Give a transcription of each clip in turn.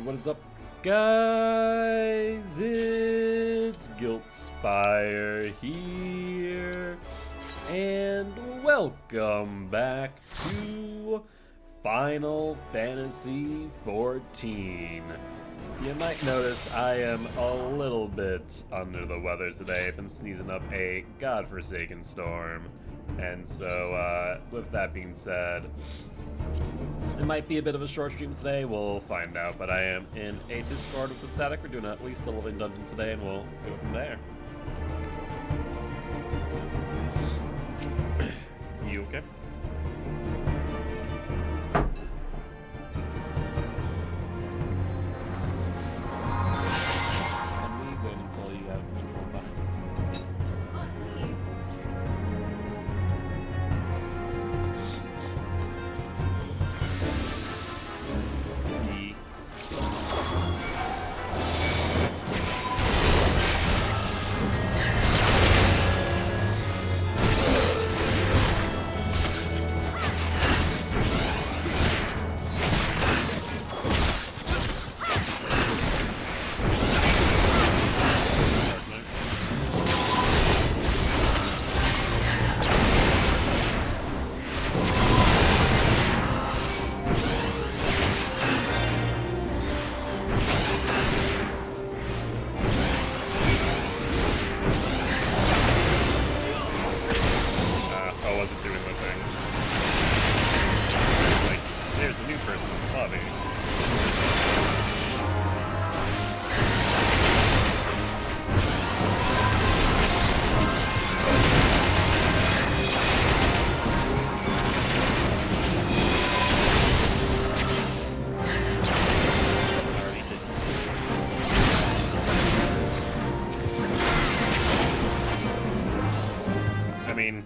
What is up, guys? It's Gilty here, and welcome back to Final Fantasy XIV. You might notice I am a little bit under the weather today. I've been sneezing up a godforsaken storm. And so, with that being said, it might be a bit of a short stream today, we'll find out, but I am in a Discord with the Static. We're doing at least a living dungeon today, and we'll go from there. You okay? Can we go until you have control back?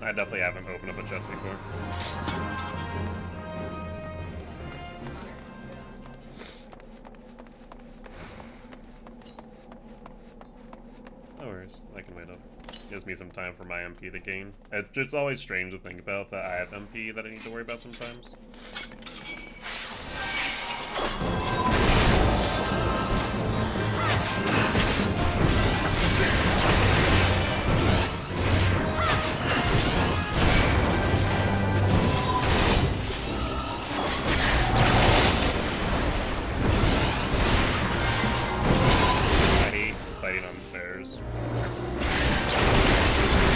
I definitely haven't opened up a chest before. No worries, I can wait up. Gives me some time for my MP to gain. It's always strange to think about that I have MP that I need to worry about sometimes.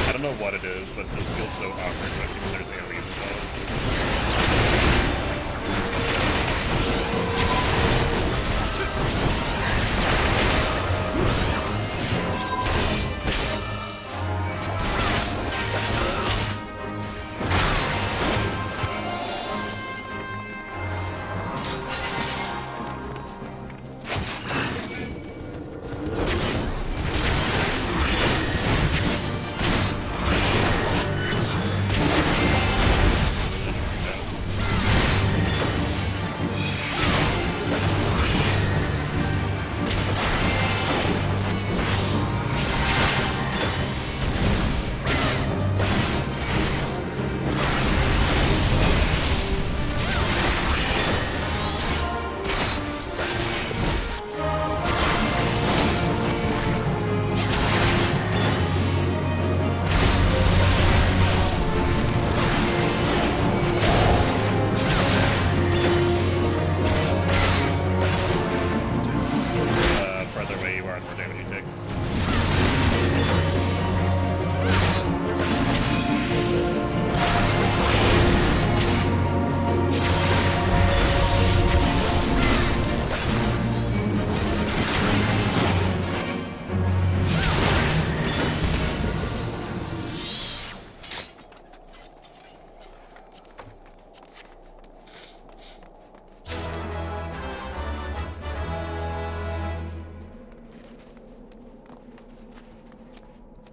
I don't know what it is, but it just feels so awkward when there's aliens involved.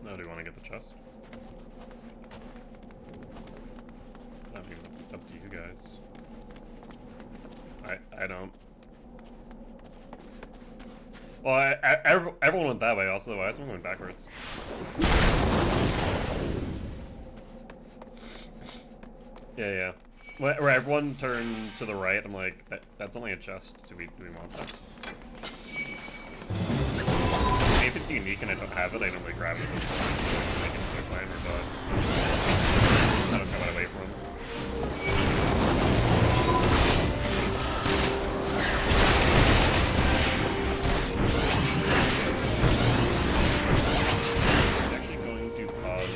No, do you want to get the chest? I mean, up to you guys. I don't. Well, everyone went that way also. Why is someone going backwards? Yeah. Where everyone turned to the right, I'm like, that's only a chest. Do we want that? if it's unique and I don't have it, I normally grab it at this point. I can quick timer, but I don't know what I wait for him. I'm actually going to pause.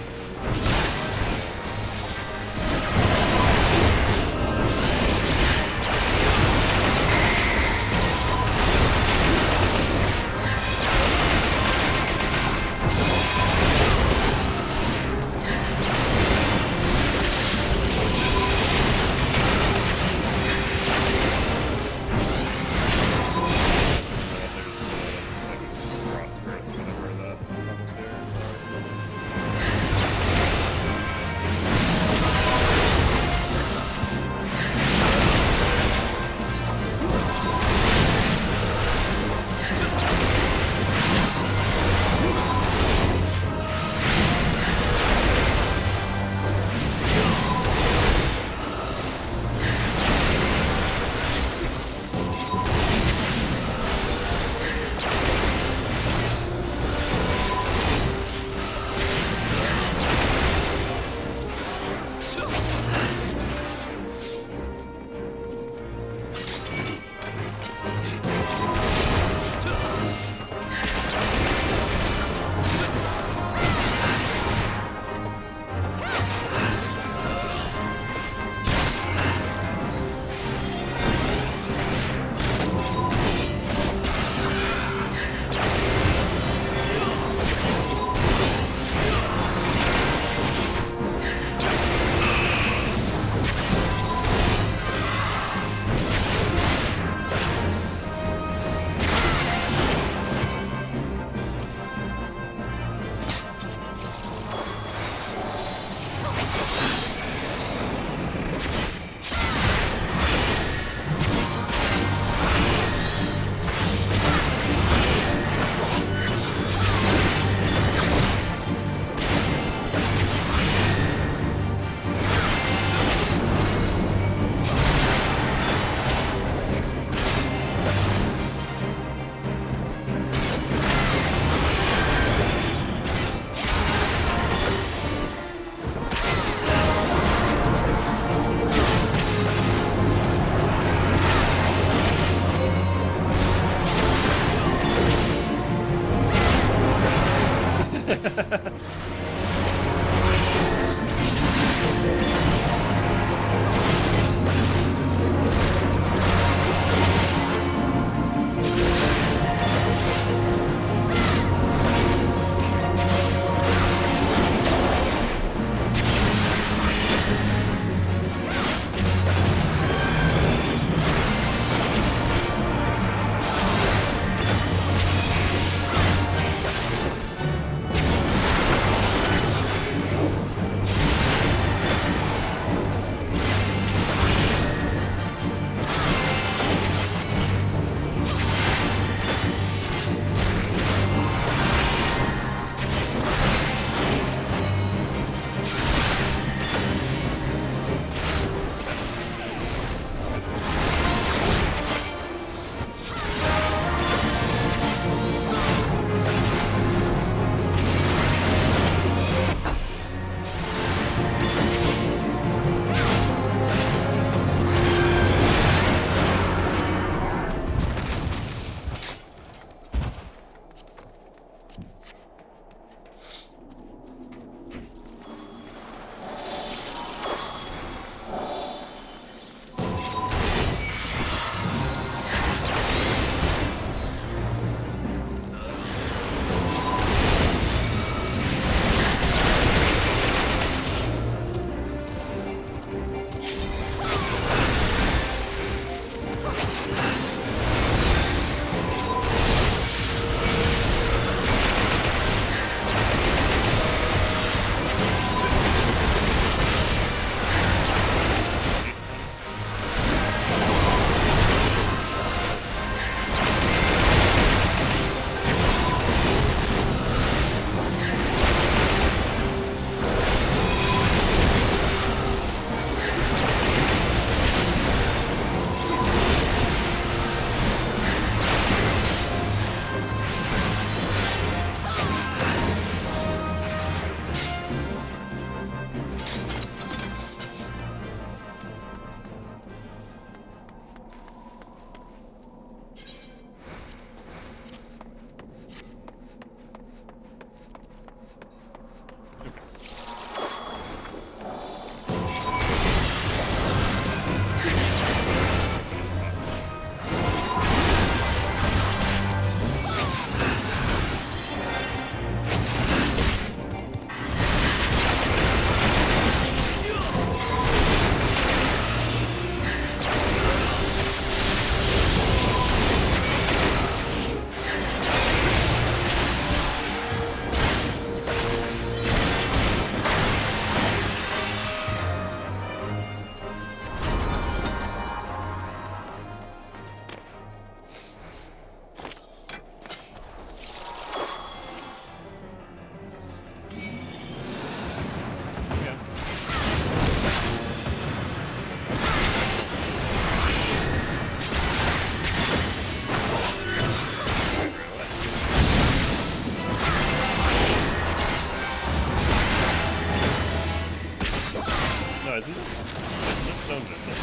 stone vigil.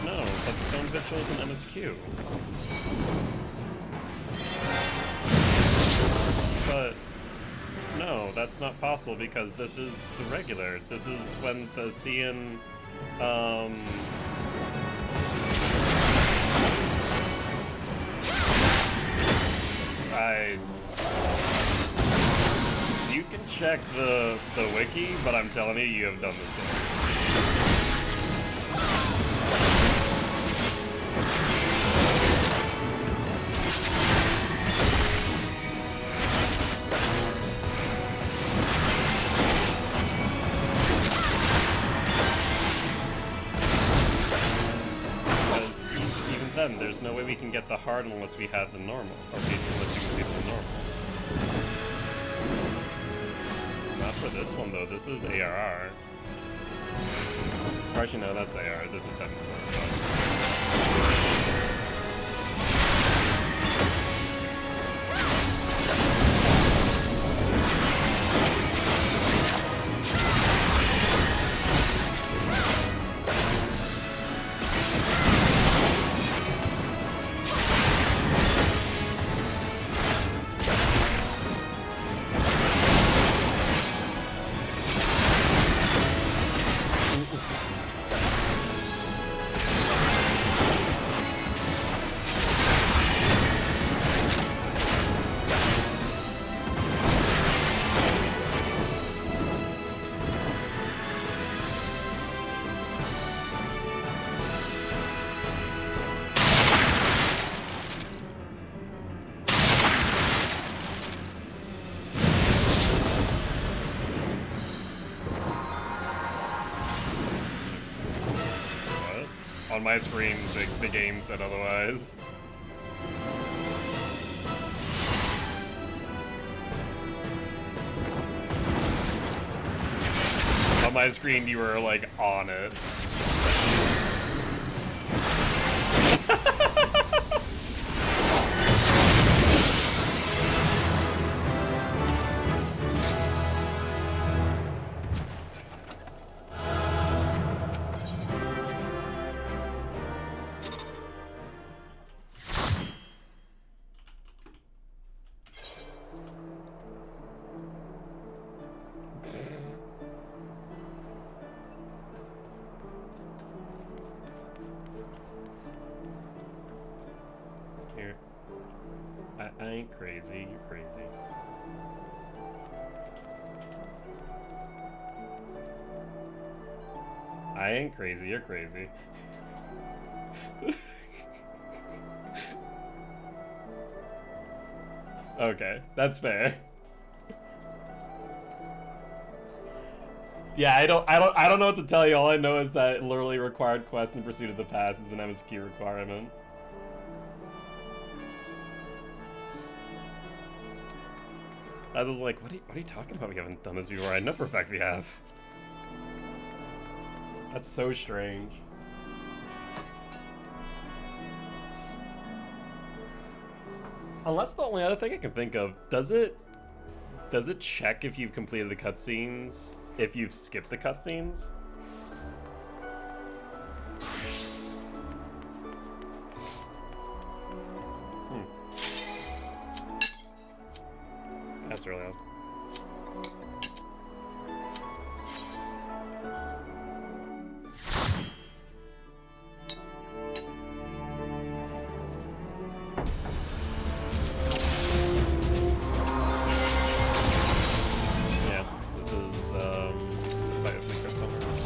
No, but stone vigil is an MSQ. But no, that's not possible because this is the regular. This is when the Cian, you can check the wiki, but I'm telling you, you have done this thing. Then there's no way we can get the hard unless we have the normal. Okay, unless you can get the normal. Not for this one though. This was ARR. Or actually, no, that's ARR. This is Heaven's Word. On my screen, the game said otherwise. On my screen, you were like on it. Here. I ain't crazy, you're crazy. I ain't crazy, you're crazy. Okay, that's fair. Yeah, I don't know what to tell you. All I know is that it literally required quest in pursuit of the past is an MSQ requirement. I was like, what are you talking about? We haven't done this before. I know for a fact we have. That's so strange. Unless the only other thing I can think of, does it check if you've completed the cutscenes, if you've skipped the cutscenes? That's really odd. Yeah, this is fight with secret somewhere.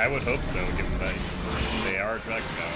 I would hope so, given that they are dragon god.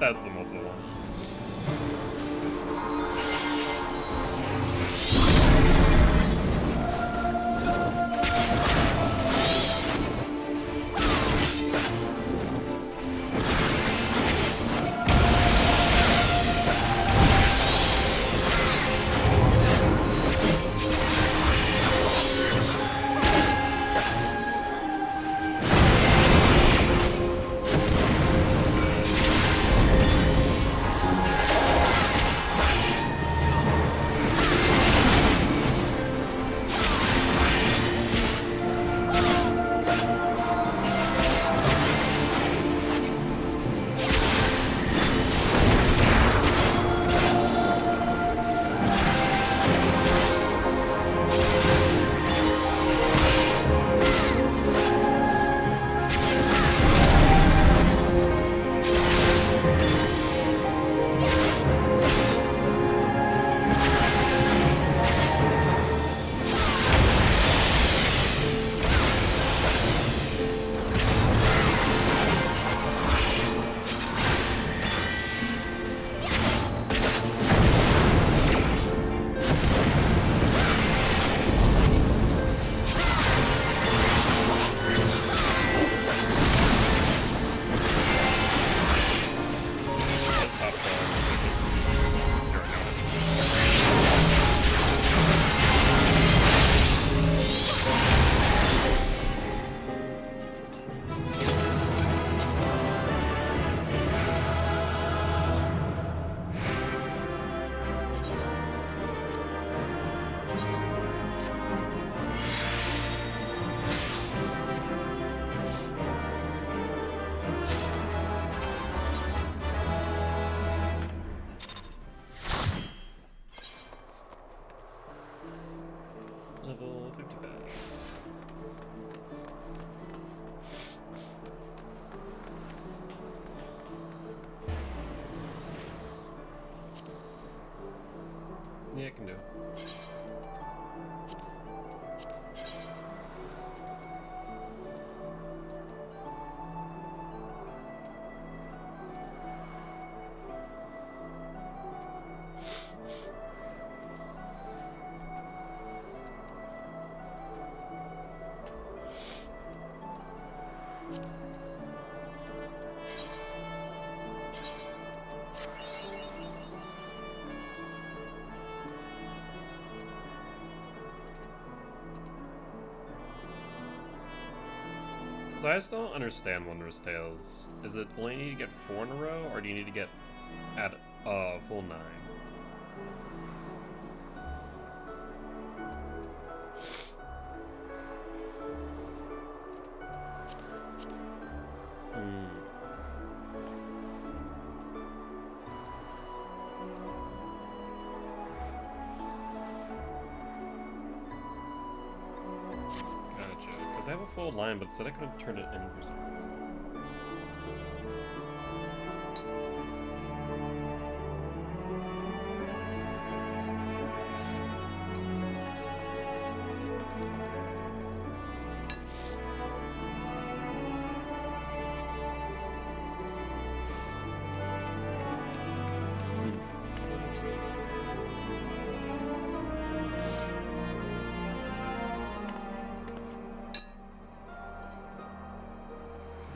That's the multiple one. Level 55. Yeah, I can do it. So I still don't understand Wondrous Tales. Is it only need to get 4 in a row, or do you need to get at full 9? I have a full line, but it said I couldn't turn it in for some reason.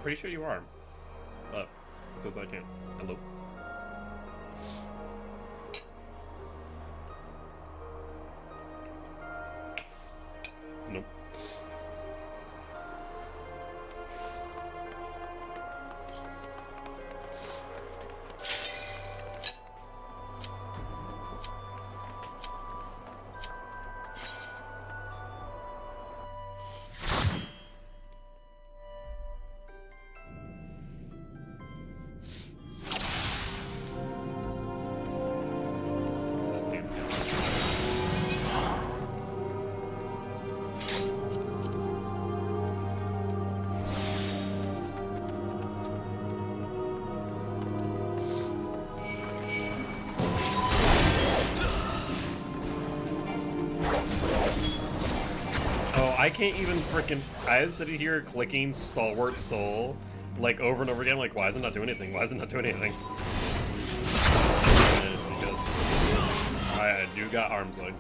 Pretty sure you are. Oh, it says I can't. Hello. Nope. I can't even freaking. I was sitting here clicking Stalwart Soul like over and over again. Like, why is it not doing anything? Why is it not doing anything? And it's because I do got arms leg.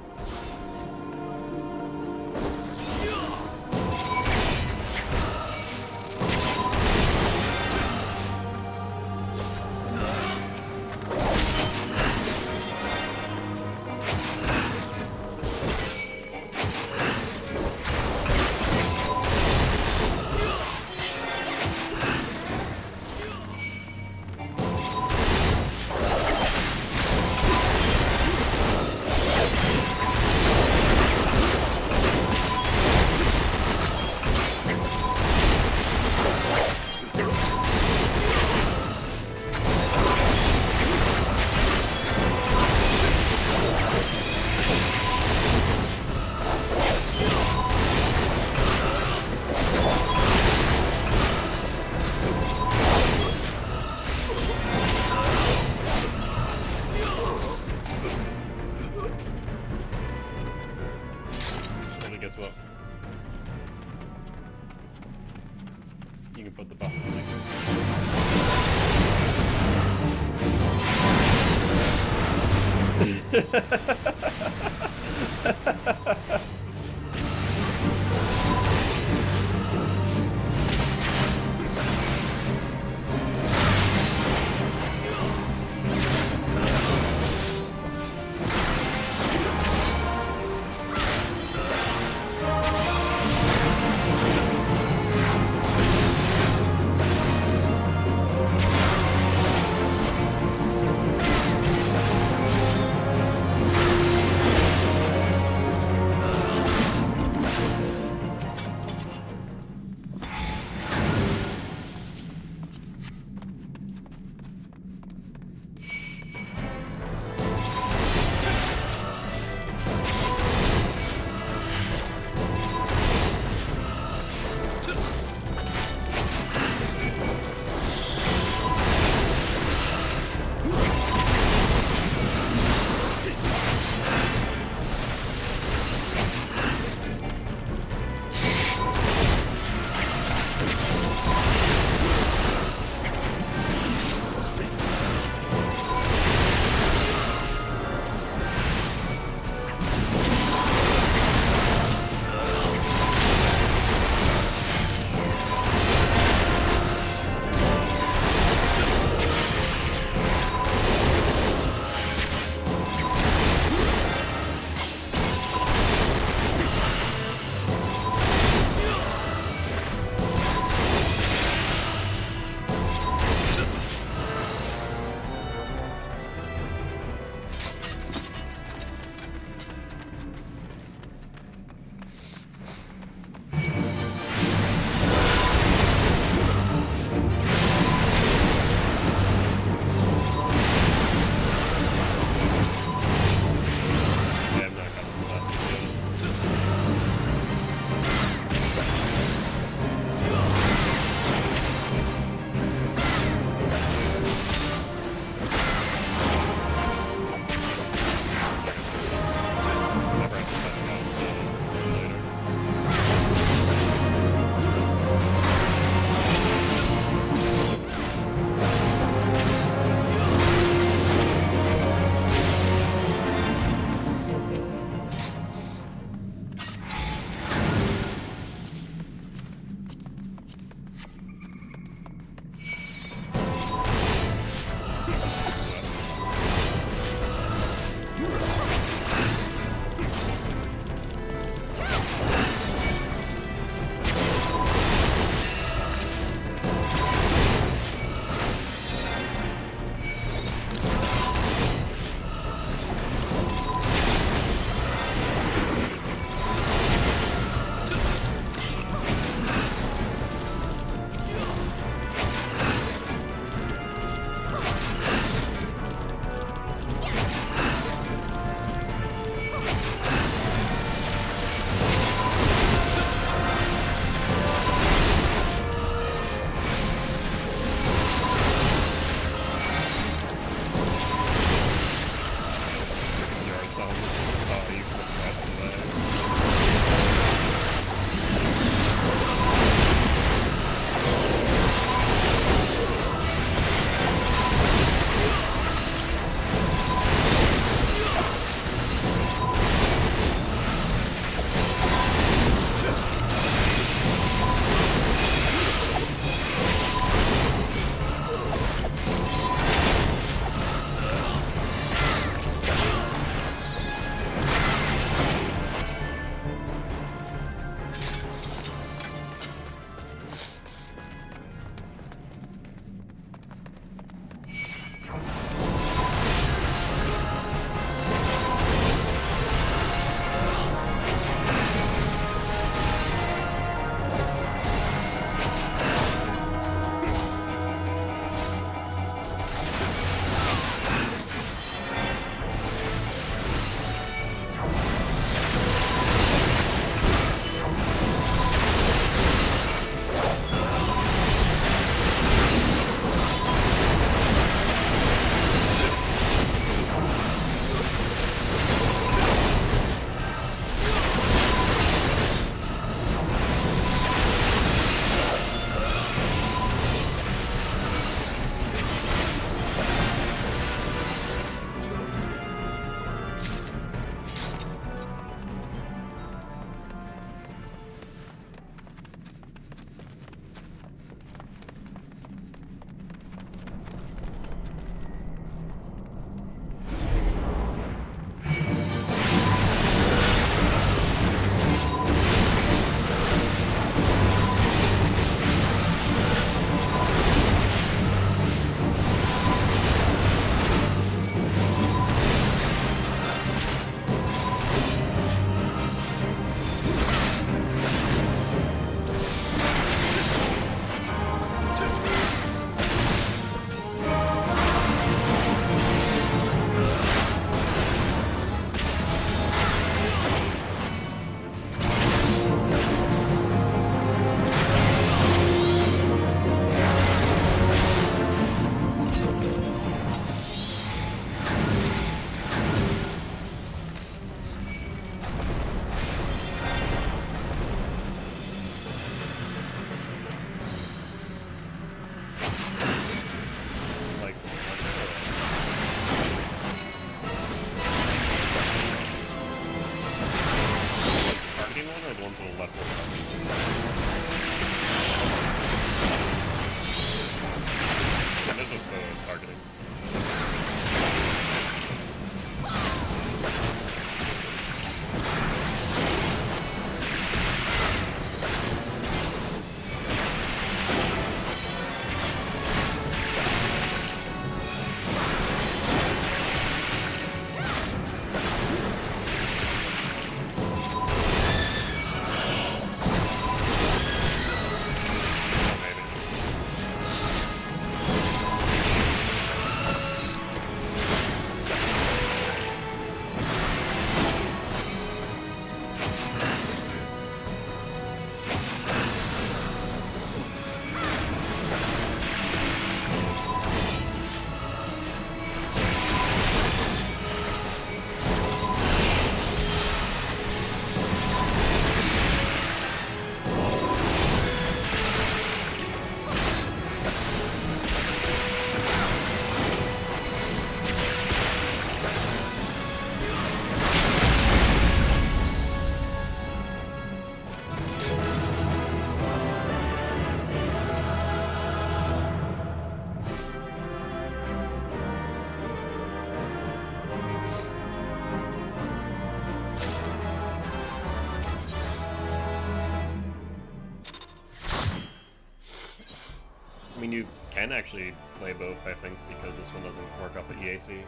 I mean, you can actually play both, I think, because this one doesn't work off the EAC.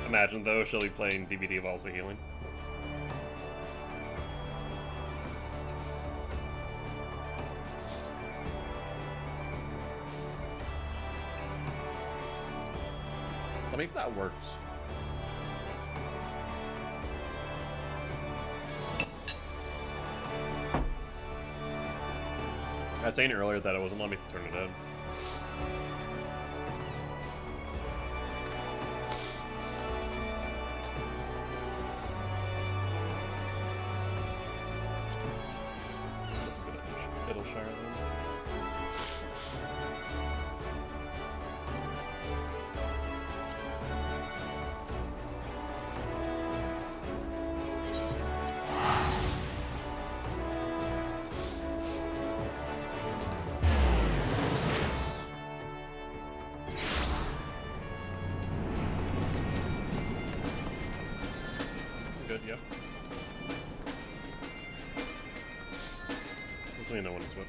Imagine, though, she'll be playing DVD while also healing. Tell me if that works. I was saying earlier that it wasn't letting me turn it in. That's a good it'll share then. Good, yep. Just let me know when to switch.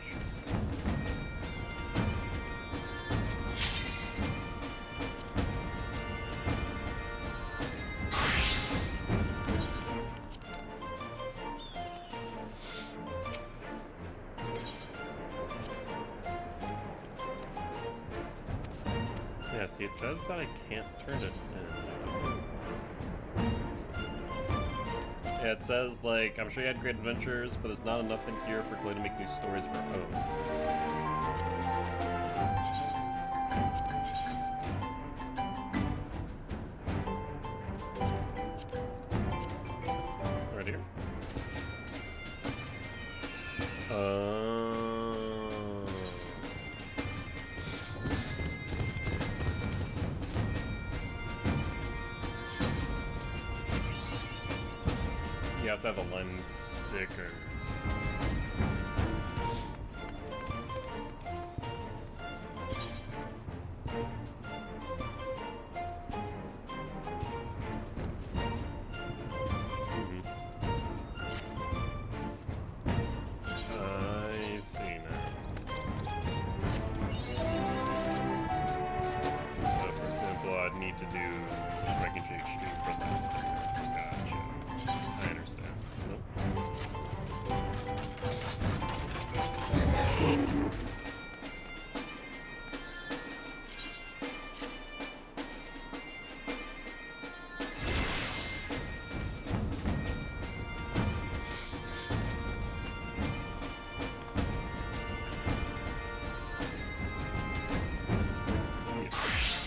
Yeah, see, it says that I can't turn it in. Yeah, it says, like, I'm sure you had great adventures, but there's not enough in here for Chloe to make new stories of her own. Right here. You have to have a lens sticker. I see now. So, for example, I'd need to do Striking to Extreme for that sticker. Gotcha. I understand. Nope.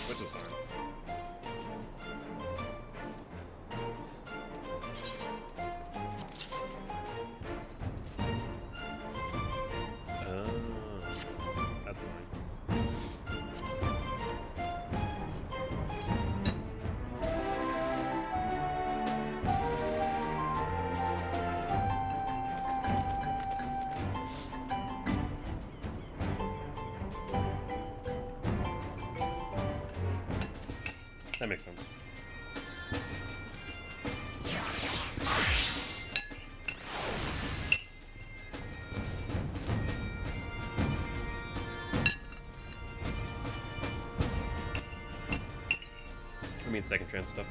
Which is fine. That's annoying. That makes sense. I mean, second chance stuff.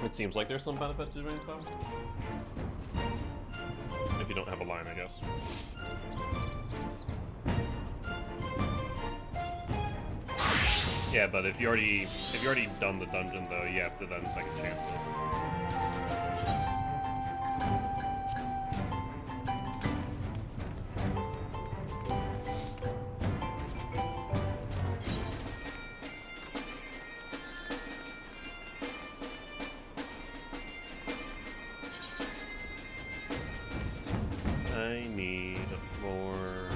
It seems like there's some benefit to doing so. If you don't have a line, I guess. Yeah, but if you already done the dungeon though, you have to then second chance it. I need more.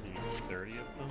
Need 30 of them.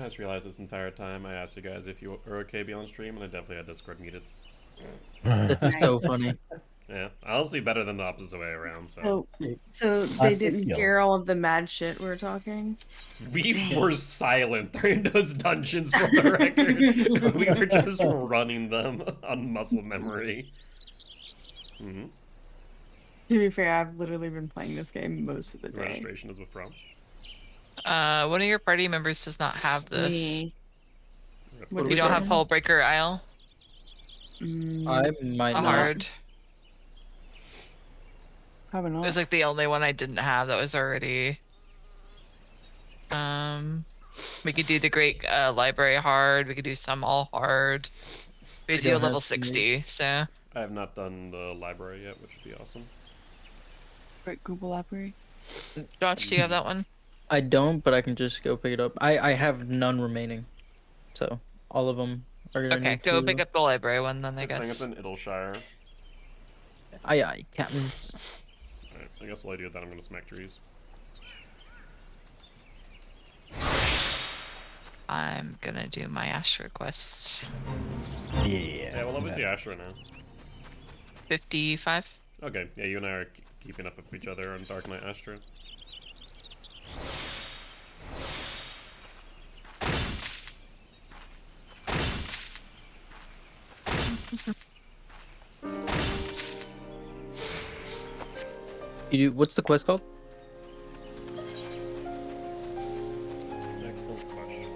just realized this entire time I asked you guys if you were okay being on stream, and I definitely had Discord muted. That's so funny. Yeah, honestly, better than the opposite way around. So So they Classic didn't Gil. hear all of the mad shit we were talking. we Dang. were silent during those dungeons, for the record. We were just running them on muscle memory. Mm-hmm. To be fair, I've literally been playing this game most of the day. Registration is withdrawn. One of your party members does not have this. Me. What What is You don't it? have Hullbreaker Isle? I might not. Hard. Probably It not. was like the only one I didn't have that was already. We could do the Great Library hard. We could do some all hard. We I could do a don't level have to 60. So I have not done the library yet, which would be awesome. Great Google Library. Josh, do you have that one? I don't, but I can just go pick it up. I have none remaining, so all of them are gonna Okay, need go to... pick up the library one then. I I think guess. it's in Idleshire. Aye, captains. Alright, I guess while I do that, I'm gonna smack trees. I'm gonna do my Astra quest. Yeah, what level is the Astra now? 55. Okay, yeah, you and I are keeping up with each other on Dark Knight Astra. You do, what's the quest called? Excellent question.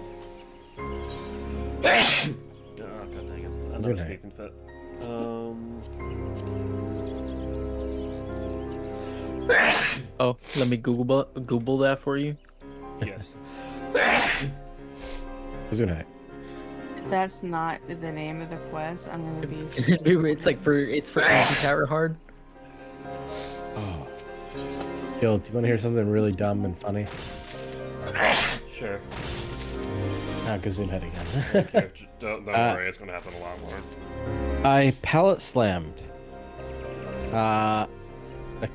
Oh, god dang it. Another Okay. sneezing fit. Oh, let me Google that for you. Yes. Kazunai. That's not the name of the quest. I'm gonna be. It's like for anti-tower hard. Oh. Gil, do you want to hear something really dumb and funny? Sure. Kazunai again. Okay, don't worry, it's gonna happen a lot more. I pallet slammed a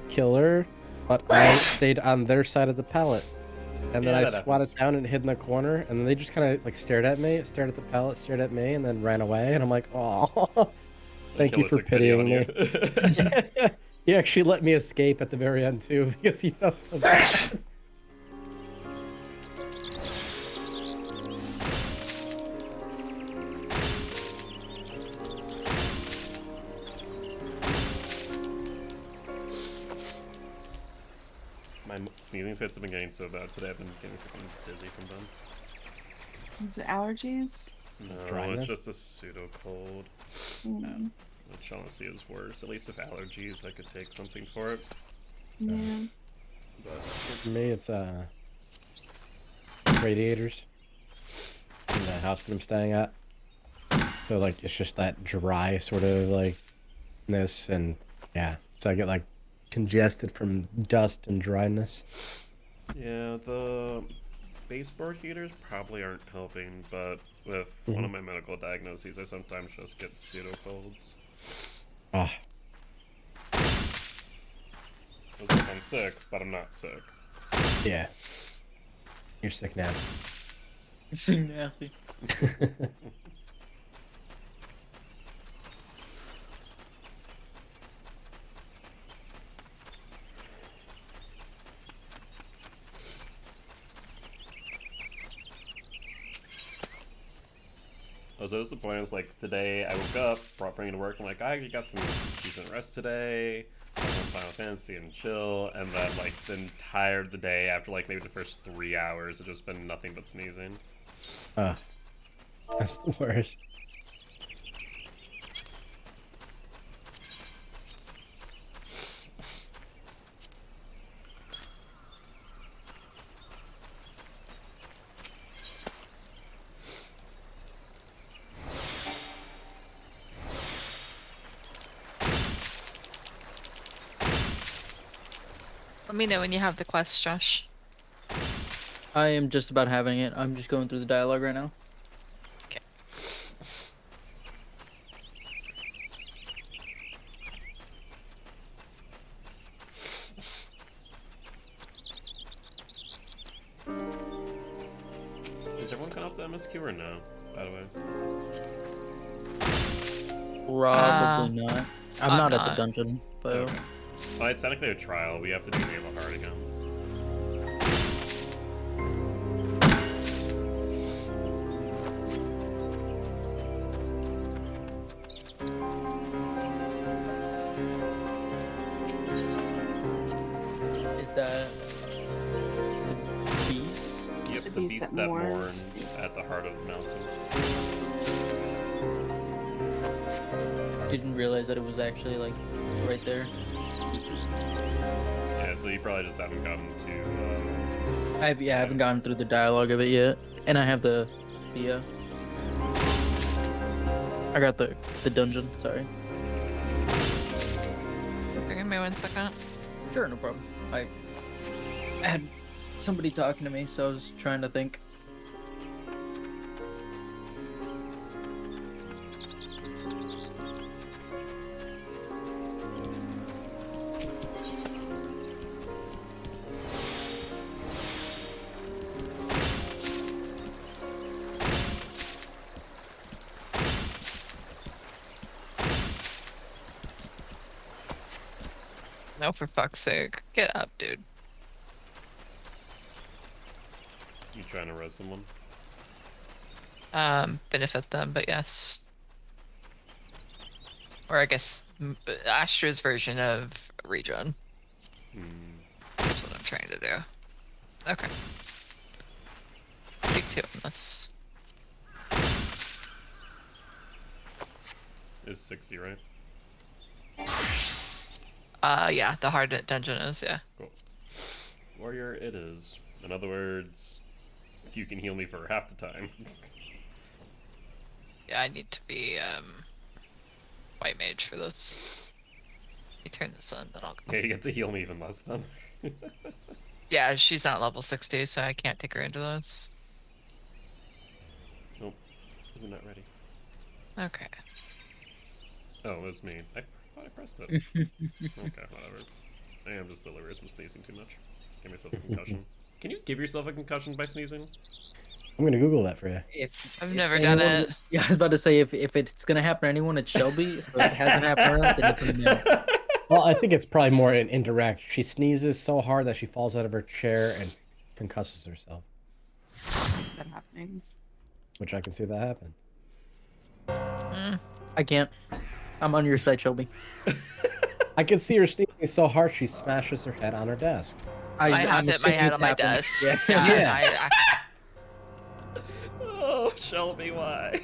killer, but I stayed on their side of the pallet. And then Yeah, I that squatted happens. down and hid in the corner, and then they just kind of like stared at me, stared at the pallet, stared at me, and then ran away. And I'm like, oh, thank you Killer for took pity pitying on me. you. He actually let me escape at the very end too, because he felt so bad. My sneezing fits have been getting so bad today. I've been getting freaking dizzy from them. Is it allergies? No, Dryness? it's just a pseudo cold, Mm. which honestly is worse. At least if allergies, I could take something for it. Yeah. But For me, it's radiators in the house that I'm staying at. So like it's just that dry sort of like ness, and yeah, so I get like congested from dust and dryness. yeah, the baseboard heaters probably aren't helping, but with one of my medical diagnoses, I sometimes just get pseudo colds. Ah, It's like I'm sick, but I'm not sick. yeah. You're sick now. It's nasty. I was so disappointed. It's like today I woke up, brought Frankie to work. I'm like, I got some decent rest today. I'm on Final Fantasy and chill, and then like the entire the day after like maybe the first 3 hours, it's just been nothing but sneezing. That's the worst. Let me know when you have the quest, Josh. I am just about having it. I'm just going through the dialogue right now. Okay. Is everyone caught up to MSQ or no? By the way. Probably not. I'm I'm not at the not. dungeon, though. Okay. Well, it's technically a trial. We have to do Naval Heart again. Is that the beast? Yep, The the beast beast that that mourns. mourned at the heart of the mountain. Didn't realize that it was actually like right there. Yeah, so you probably just haven't gotten to. I haven't gotten through the dialogue of it yet, and I have the I got the dungeon. Sorry. Okay, give me 1 second. Sure, no problem. I had somebody talking to me, so I was trying to think. No, for fuck's sake. Get up, dude. You trying to roast someone? Benefit them, but yes. Or I guess Astra's version of regen. Hmm. That's what I'm trying to do. Okay. Take 2 on this. Is 60, right? Yeah, the hard dungeon is, yeah. Cool. Warrior it is. In other words, you can heal me for half the time. Yeah, I need to be, white mage for this. You turn this on, then I'll go. Yeah, you get to heal me even less then. Yeah, she's not level 60, so I can't take her into this. Nope. We're not ready. Okay. Oh, it was me. I thought I pressed it. Okay, whatever. I am just delirious from sneezing too much. Give myself a concussion. Can you give yourself a concussion by sneezing? I'm gonna Google that for you. I've never done it. Yeah, I was about to say if it's gonna happen to anyone, it's Shelby. So if it hasn't happened to her, then it's a no. Well, I think it's probably more an indirect. She sneezes so hard that she falls out of her chair and concusses herself, That happening. which I can see that happen. I can't. I'm on your side, Shelby. I can see her sneezing so hard she smashes her head on her desk. I have I'm hit my assuming head it's on my happened. desk. Yeah. Yeah. Oh, Shelby, why?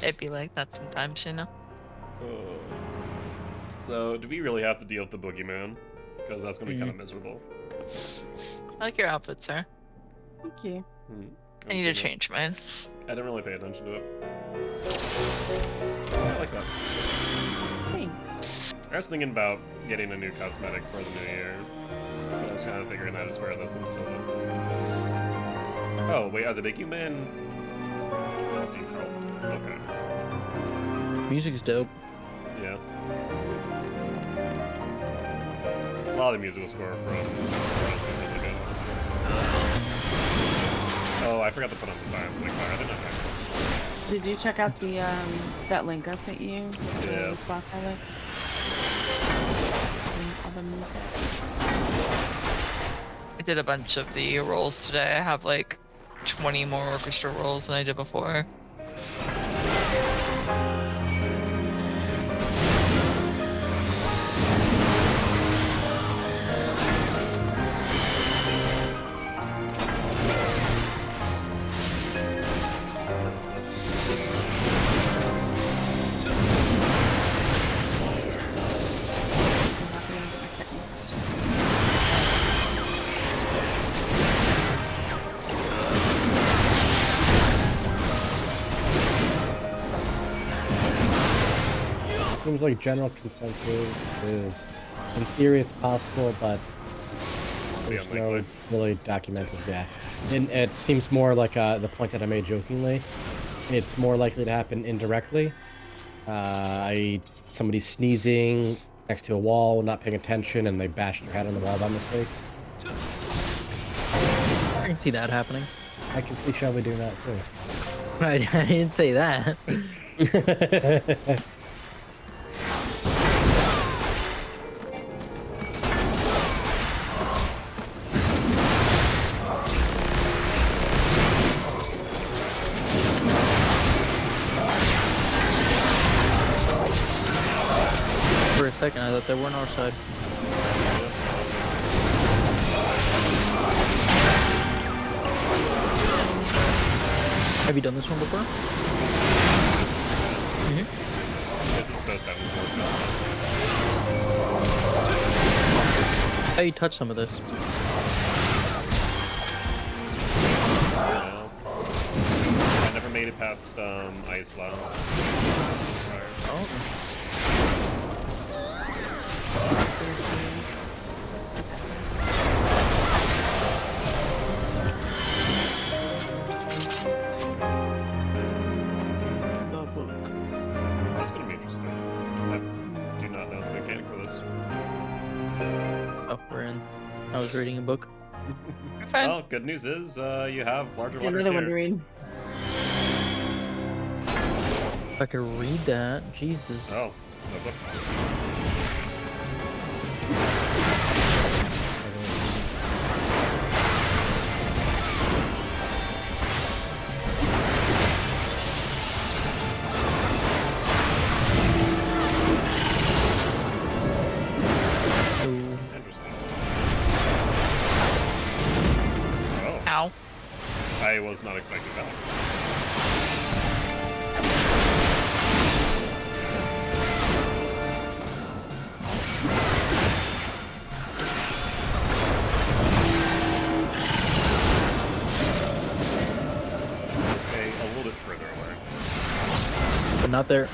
It'd be like that sometimes, you know? Oh. So, do we really have to deal with the boogeyman? Because that's gonna be kind of miserable. I like your outfit, sir. Thank you. I need to change mine. I didn't really pay attention to it. I like that. Thanks. I was thinking about getting a new cosmetic for the new year. But I was kind of figuring I just wear this until then. Oh, wait, are the boogeyman... Oh, okay. Music's dope. Yeah. A lot of the musical score from... really good. Oh, I forgot to put on the fire. I didn't have Did you check out the that link I sent you? Yeah. The Spotify link? And all the music. I did a bunch of the rolls today. I have like 20 more orchestra rolls than I did before. So I'm not gonna get my techniques. Seems like general consensus is, in theory, it's possible, but Pretty there's no unlikely. really documented data. And it seems more like the point that I made jokingly. It's more likely to happen indirectly. Somebody's sneezing next to a wall, not paying attention, and they bashed their head on the wall by mistake. can see that happening. I can see Shelby doing that too. I didn't say that. For a second, I thought they were on our side. Have you done this one before? This is supposed to have more. How you touch some of this? I never made it past Ice Lounge. Oh. That's gonna be interesting. I do not know the mechanic for this. Oh, we're in. I was reading a book. You're fine. Well, good news is you have larger waters Another one to here. read. If I could read that, Jesus. Oh, no book. Ooh. Interesting. Oh, Ow. I was not expecting that. Let's stay a little bit further away. But not there.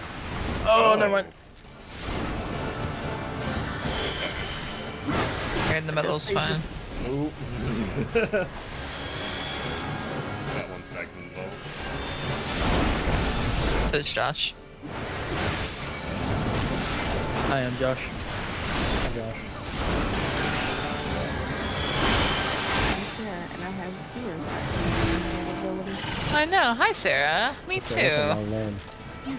Oh, never mind. Right in the middle is fine. Ooh. That one second involved. So it's Josh. Hi, I'm Josh. Oh gosh. I'm Sarah, and I have zero sex ability. I know. Hi, Sarah. Me That's a too. long name. Oh,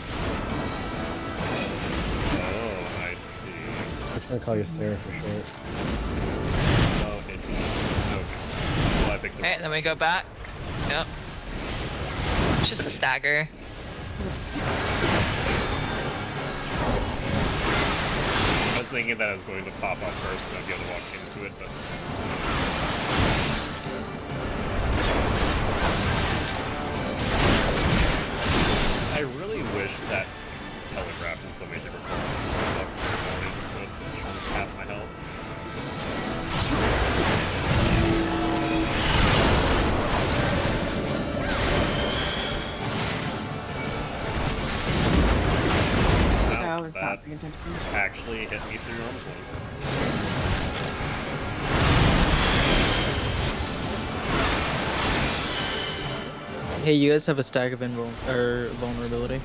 I see. I'm just gonna call you Sarah for short. Oh, interesting. Okay. Well, I picked the Alright, then we go back. Yep. It's just a stagger. I was thinking that I was going to pop up first and I'd be able to walk into it, but... I really wish that telegraphed in so many different forms. But half my health. I was That not paying attention. actually hit me through arm's length. Hey, you guys have a stack of vulnerability.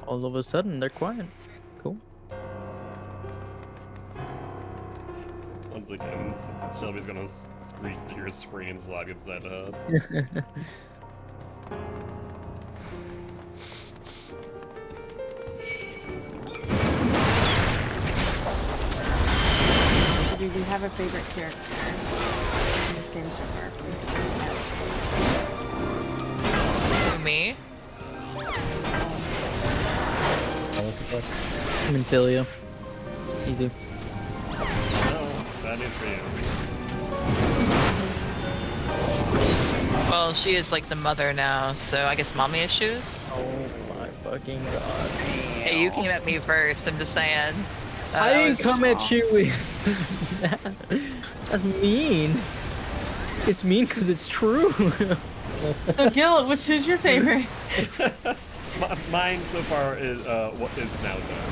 All of a sudden, they're quiet. Cool. Once again, Shelby's gonna reach through your screen and slap you upside the head. Do we have a favorite character in this game so far? Who, me? What was the question? Minfilia. Easy. No, that is for you. Well, she is like the mother now, so I guess mommy issues. Oh my fucking god. Hey, you came at me first. I'm just saying. I didn't was- come at you with That's mean. It's mean because it's true. So, Gil, who's your favorite? Mine so far is what is now done.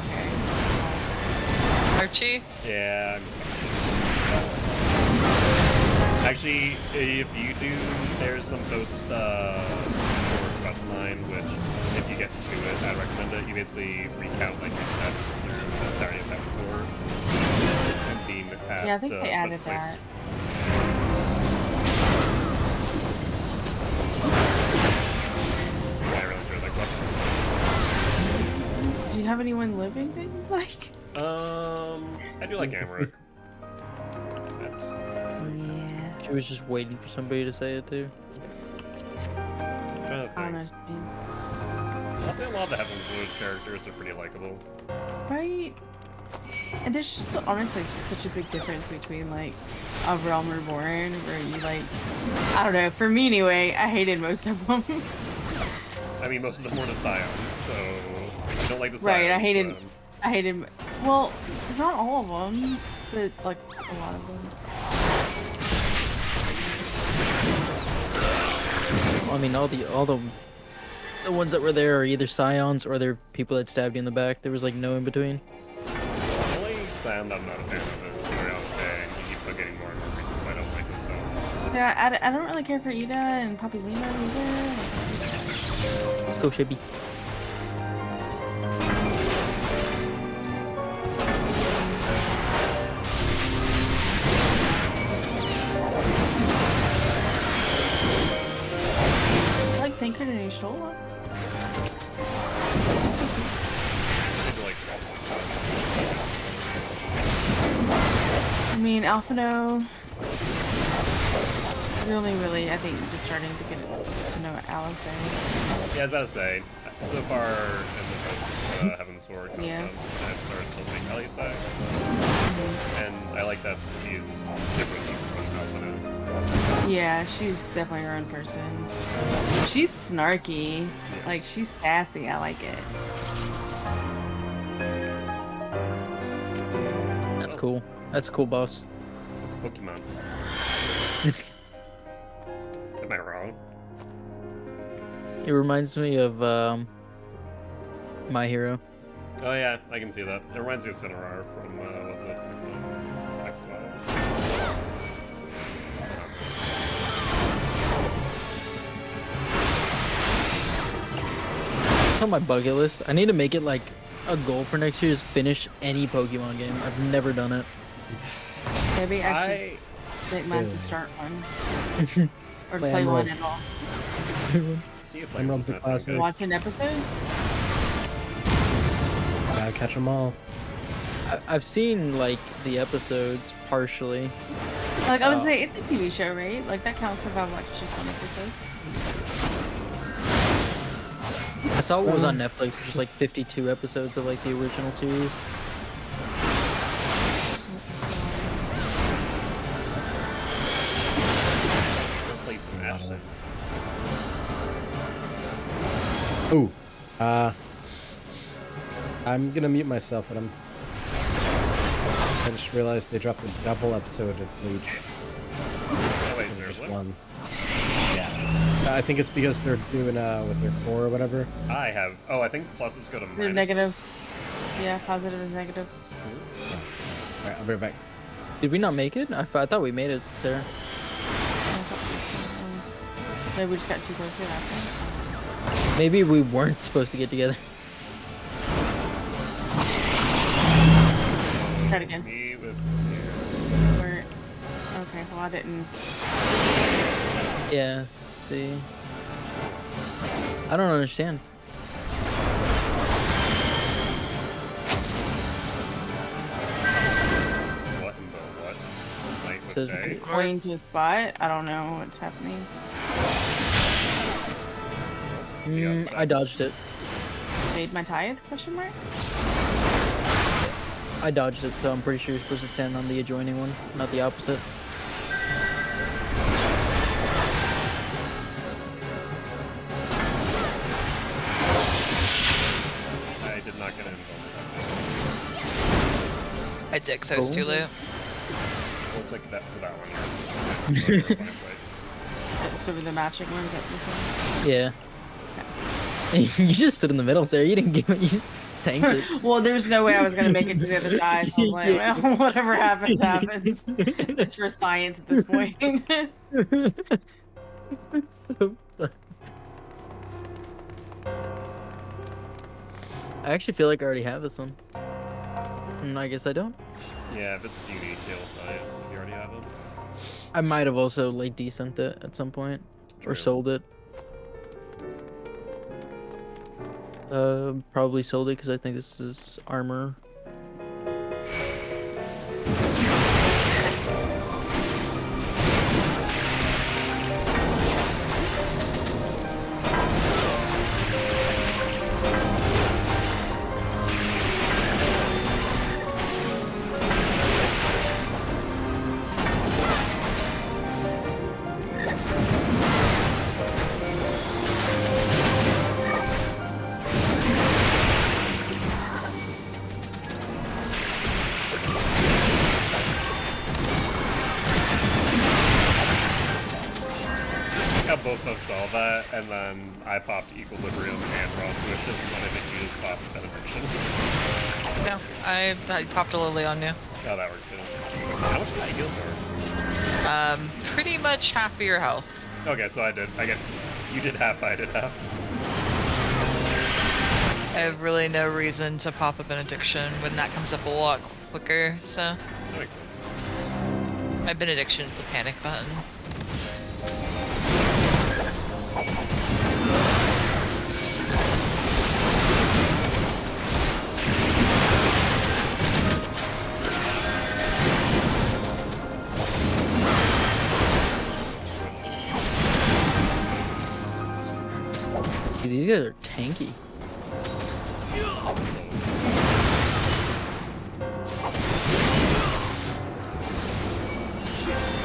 Okay. Archie? Yeah, I'm just... Actually, if you do, there's some post for Quest line, which, if you get to it, I'd recommend it. You basically recount like your steps through the entirety of Heaven's War. And being at Yeah, I think they Smith added Place. that. I really enjoyed that quest. Do you have anyone living that you like? I do like Amarok. Yes. Yeah. She was just waiting for somebody to say it too. I'm trying to I don't know think. what you mean. I'll say a lot of the Heaven's Wood characters are pretty likable. Right? And there's just honestly just such a big difference between like a Realm Reborn where you like, I don't know, for me anyway, I hated most of them. I mean, most of them were the Scions, so if you don't like the Scions, Right, I hated, then- well, it's not all of them, but like a lot of them. I mean, all the ones that were there are either scions or they're people that stabbed you in the back. There was like no in between. The only Scion I'm not a fan of is Uriel, and he keeps on getting more and more reasons why I don't like him, so... Yeah, I don't really care for Ida and Papilina either. Let's go, Shippy. I like Thinker and Ishola. I do like I mean, Alphino. Really, I think just starting to get to know Alice. Yeah, I was about to say, so far in the Heaven's Sword, Yeah. I've started to like Alisai, and I like that she's different from Alphino. Yeah, she's definitely her own person. She's snarky. Like, she's sassy. I like it. That's cool. That's cool, boss. It's a Pokemon. Am I wrong? It reminds me of My Hero. Oh yeah, I can see that. It reminds me of Cinerar from, was it XIV? It's on my bucket list. I need to make it like a goal for next year is finish any Pokemon game. I've never done it. Maybe I should make mine to start one. Or to Play play one Emerald. at all. See if Emerald's a does not sound classic. good. Watch an episode? Gotta catch them all. I've seen like the episodes partially. Like, I would say it's a TV show, right? Like, that counts if I watch just one episode. I saw what was on Netflix, which was like 52 episodes of like the original series. Play some Ashton. Ooh. I'm gonna mute myself, but I just realized they dropped a double episode of Bleach. Oh wait, Just seriously? one. Yeah. I think it's because they're doing with their core or whatever. I have. Oh, I think pluses go to Is it minus. negatives? Yeah, positive and negatives. Alright, I'll be right back. Did we not make it? I thought we made it, Sarah. Maybe we just got too close to that. Maybe we weren't supposed to get together. Try it again. Me with We're... Okay, well, I didn't. Yeah, see. I don't understand. what in the what? Night with Says- day? Going to a spot. I don't know what's happening. I dodged it. Made my tithe? Question mark? I dodged it, so I'm pretty sure you're supposed to stand on the adjoining one, not the opposite. I did not get involved. I did, 'cause I was too Cool. late. We'll take that for that one. So with the matching ones that you Yeah. You just stood in the middle, Sarah. You didn't give it. You tanked it. said? Well, there was no way I was gonna make it to the other side. So I was like, well, whatever happens, happens. It's for science at this point. It's so fun. I actually feel like I already have this one. I guess I don't. Yeah, if it's unique, you'll tell you if you already have them. I might have also like desent it at some point or True. sold it. Probably sold it because I think this is armor. Yeah, both of us saw that, and then I popped Equilibrium and Raw Tuition, and then I think you just popped Benediction. No, I popped a lily on you. Oh, that works too. How much did I heal for? Pretty much half of your health. Okay, so I did. I guess you did half, I did half. I have really no reason to pop a benediction when that comes up a lot quicker, so That makes sense. my benediction is a panic button. Dude, these guys are tanky.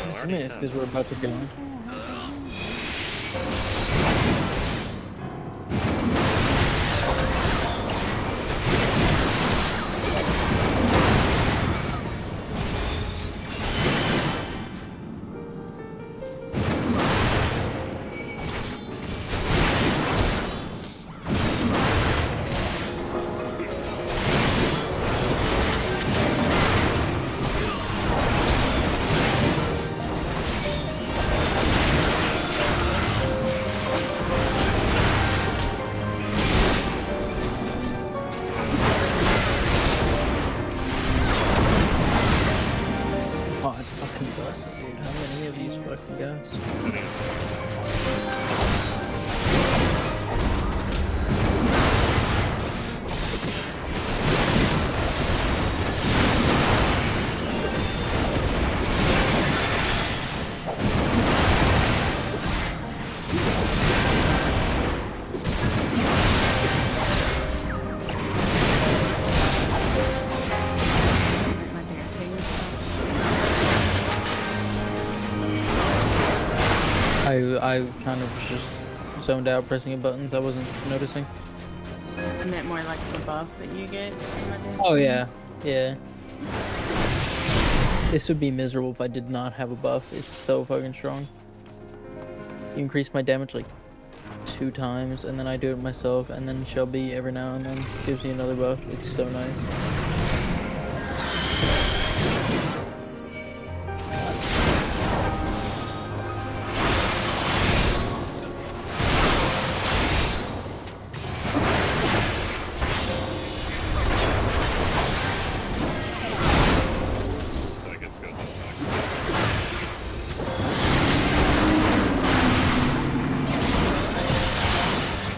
I'm assuming it's because we're about to go. God fucking bless it, dude. How many of these fucking guys? My dancing. I kind of was just zoned out pressing buttons. I wasn't noticing. I meant more like the buff that you get from my dancing. Oh yeah, yeah. This would be miserable if I did not have a buff. It's so fucking strong. You increase my damage like 2 times, and then I do it myself, and then Shelby every now and then gives me another buff. It's so nice. So I guess it goes on back.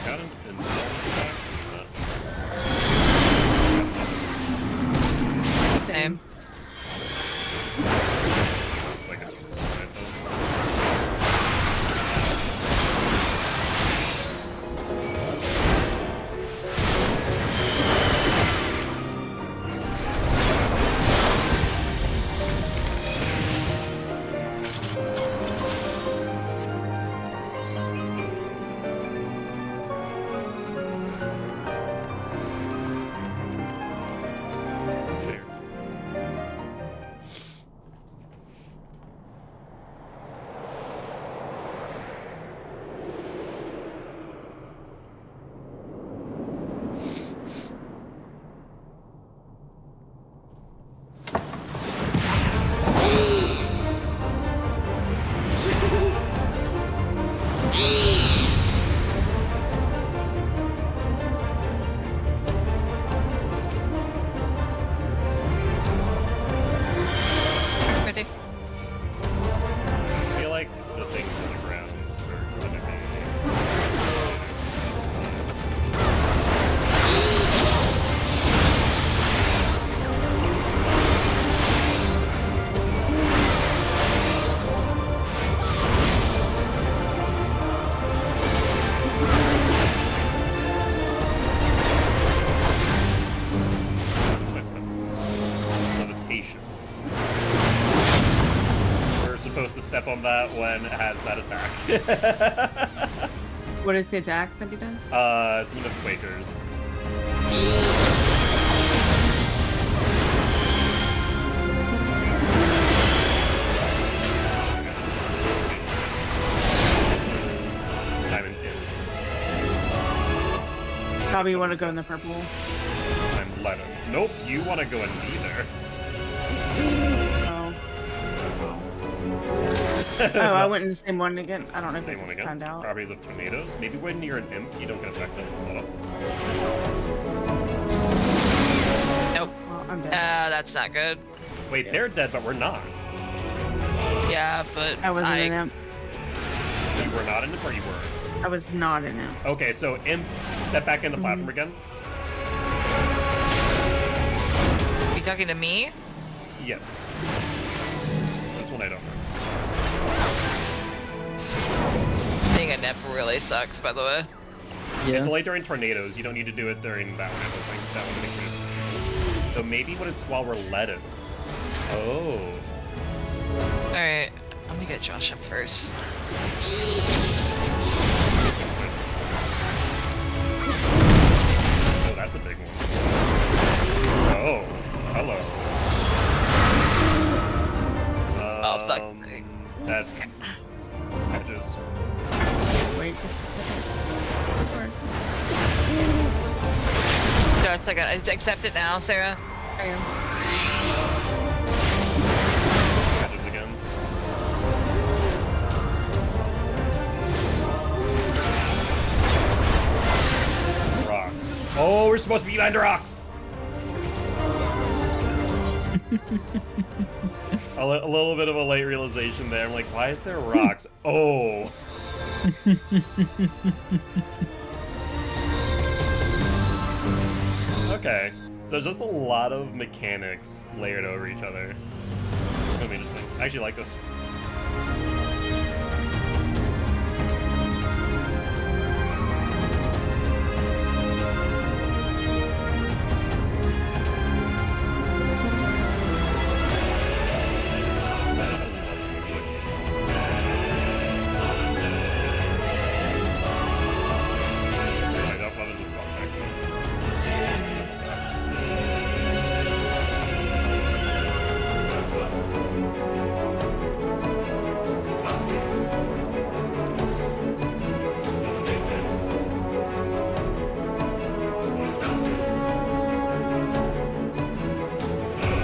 Got him in the back. Same. on that when it has that attack. What is the attack that he does? Summon of Quakers. I'm an imp. Probably want to go in the purple. I'm Leto. Nope, you want to go in neither. Oh. Oh, I went in the same one again. I don't know if Same it one just again. timed out. Properties of tornadoes. Maybe when you're an imp, you don't get affected. Hold up. Nope. Well, I'm dead. That's not good. Wait, they're dead, but we're not. Yeah, but I wasn't in it. You were not an imp, or you were? I was not in it. Okay, so imp, step back in the platform again. You talking to me? Yes. This one I don't know. Being a nip really sucks, by the way. Yeah. It's only during tornadoes. You don't need to do it during that one. I don't think that one makes sense. So maybe when it's while we're leaded. Oh. Alright, I'm gonna get Josh up first. Oh, that's a big one. Oh, hello. Oh, fuck. That's edges. Wait just a second. So it's like accept it now, Sarah. I am. Edges again. Rocks. Oh, we're supposed to be behind the rocks. A little bit of a late realization there. I'm like, why is there rocks? Oh. Okay, so it's just a lot of mechanics layered over each other. It's gonna be interesting. I actually like this. What was this spot back?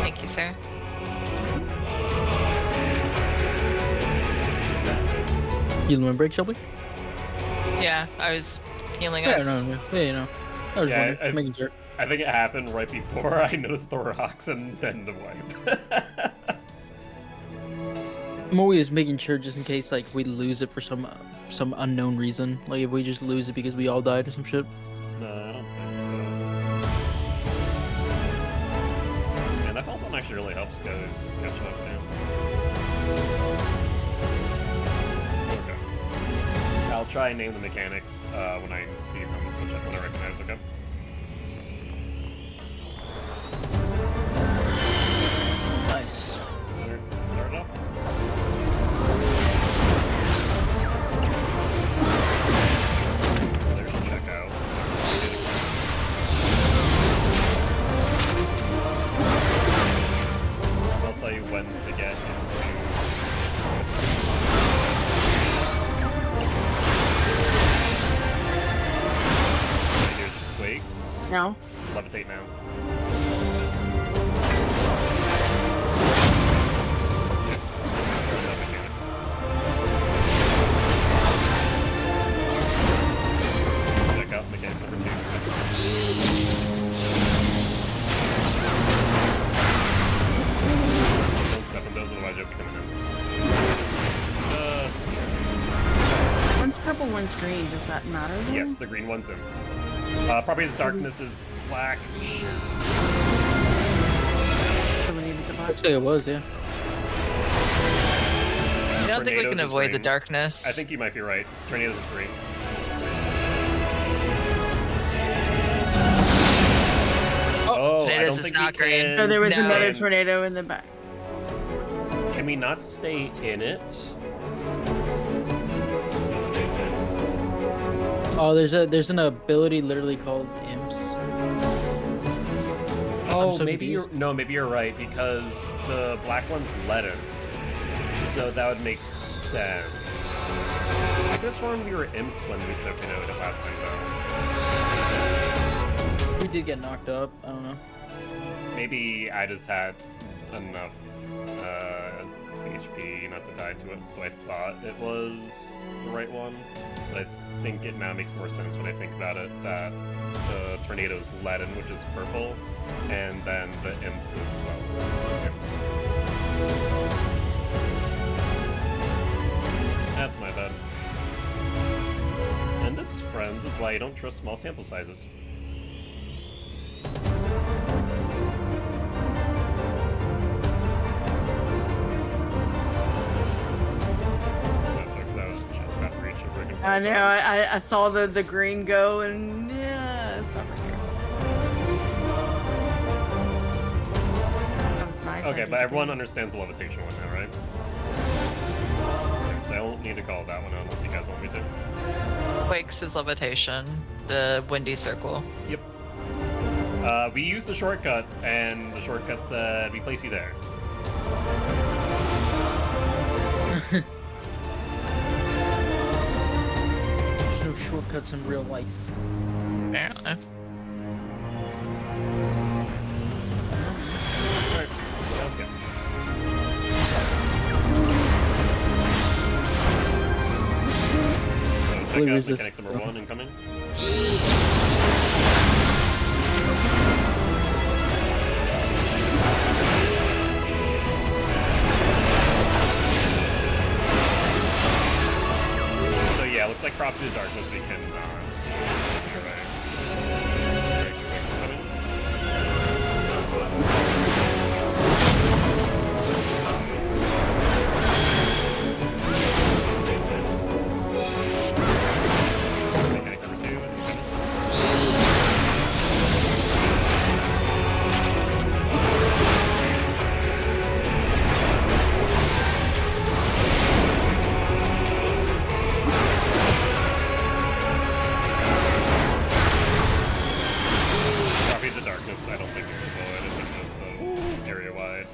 Thank you, sir. Healing break, Shelby? Yeah, I was healing Yeah, us. no. I was Yeah, wondering, making sure. I think it happened right before I noticed the rocks and then the wipe. I'm always making sure just in case like we lose it for some unknown reason. Like if we just lose it because we all died or some shit. No, I don't think so. And that health one actually really helps guys catch up now. Okay. I'll try and name the mechanics when I see them, when I recognize, okay? Nice. Start it off. There's checkout. I'll tell you when to get into. Here's Quakes. No. Levitate now. Check out mechanic number 2. Don't step on those, otherwise you'll be coming in. One's purple, one's green. Does that matter then? Yes, the green one's in. Properties of darkness is black. So we need to go back. Looks like it was, yeah. I don't think we Tornadoes can is avoid the green. darkness. I think you might be right. Tornadoes is green. Oh, I Tornadoes don't is think not we green. can. So there was No. another tornado in the back. Can we not stay in it? Oh, there's an ability literally called imps. Oh, so maybe confused. maybe you're right because the black one's leaden, so that would make sense. I could have sworn we were imps when we took it last night though. We did get knocked up. I don't know. Maybe I just had enough HP not to die to it, so I thought it was the right one. But I think it now makes more sense when I think about it that the tornado's leaden, which is purple, and then the imps as well. Imps. That's my bad. And this, friends, is why you don't trust small sample sizes. That sucks. That was just out of reach of freaking I know. Peloton. I saw the green go, and yeah, it's not right here. That was nice. Okay, but everyone understands the levitation one now, right? Okay, so I won't need to call that one out unless you guys want me to. Quakes is levitation. The windy circle. Yep. We used the shortcut, and the shortcut said we place you there. There's no shortcuts in real life. Apparently. Alright, let's go. So check Blue out resist- mechanic number 1 incoming. So yeah, looks like crop to the darkness we can see. Mechanic number 2 incoming. Copy the darkness. I don't think it's a bullet. I think just the area wide.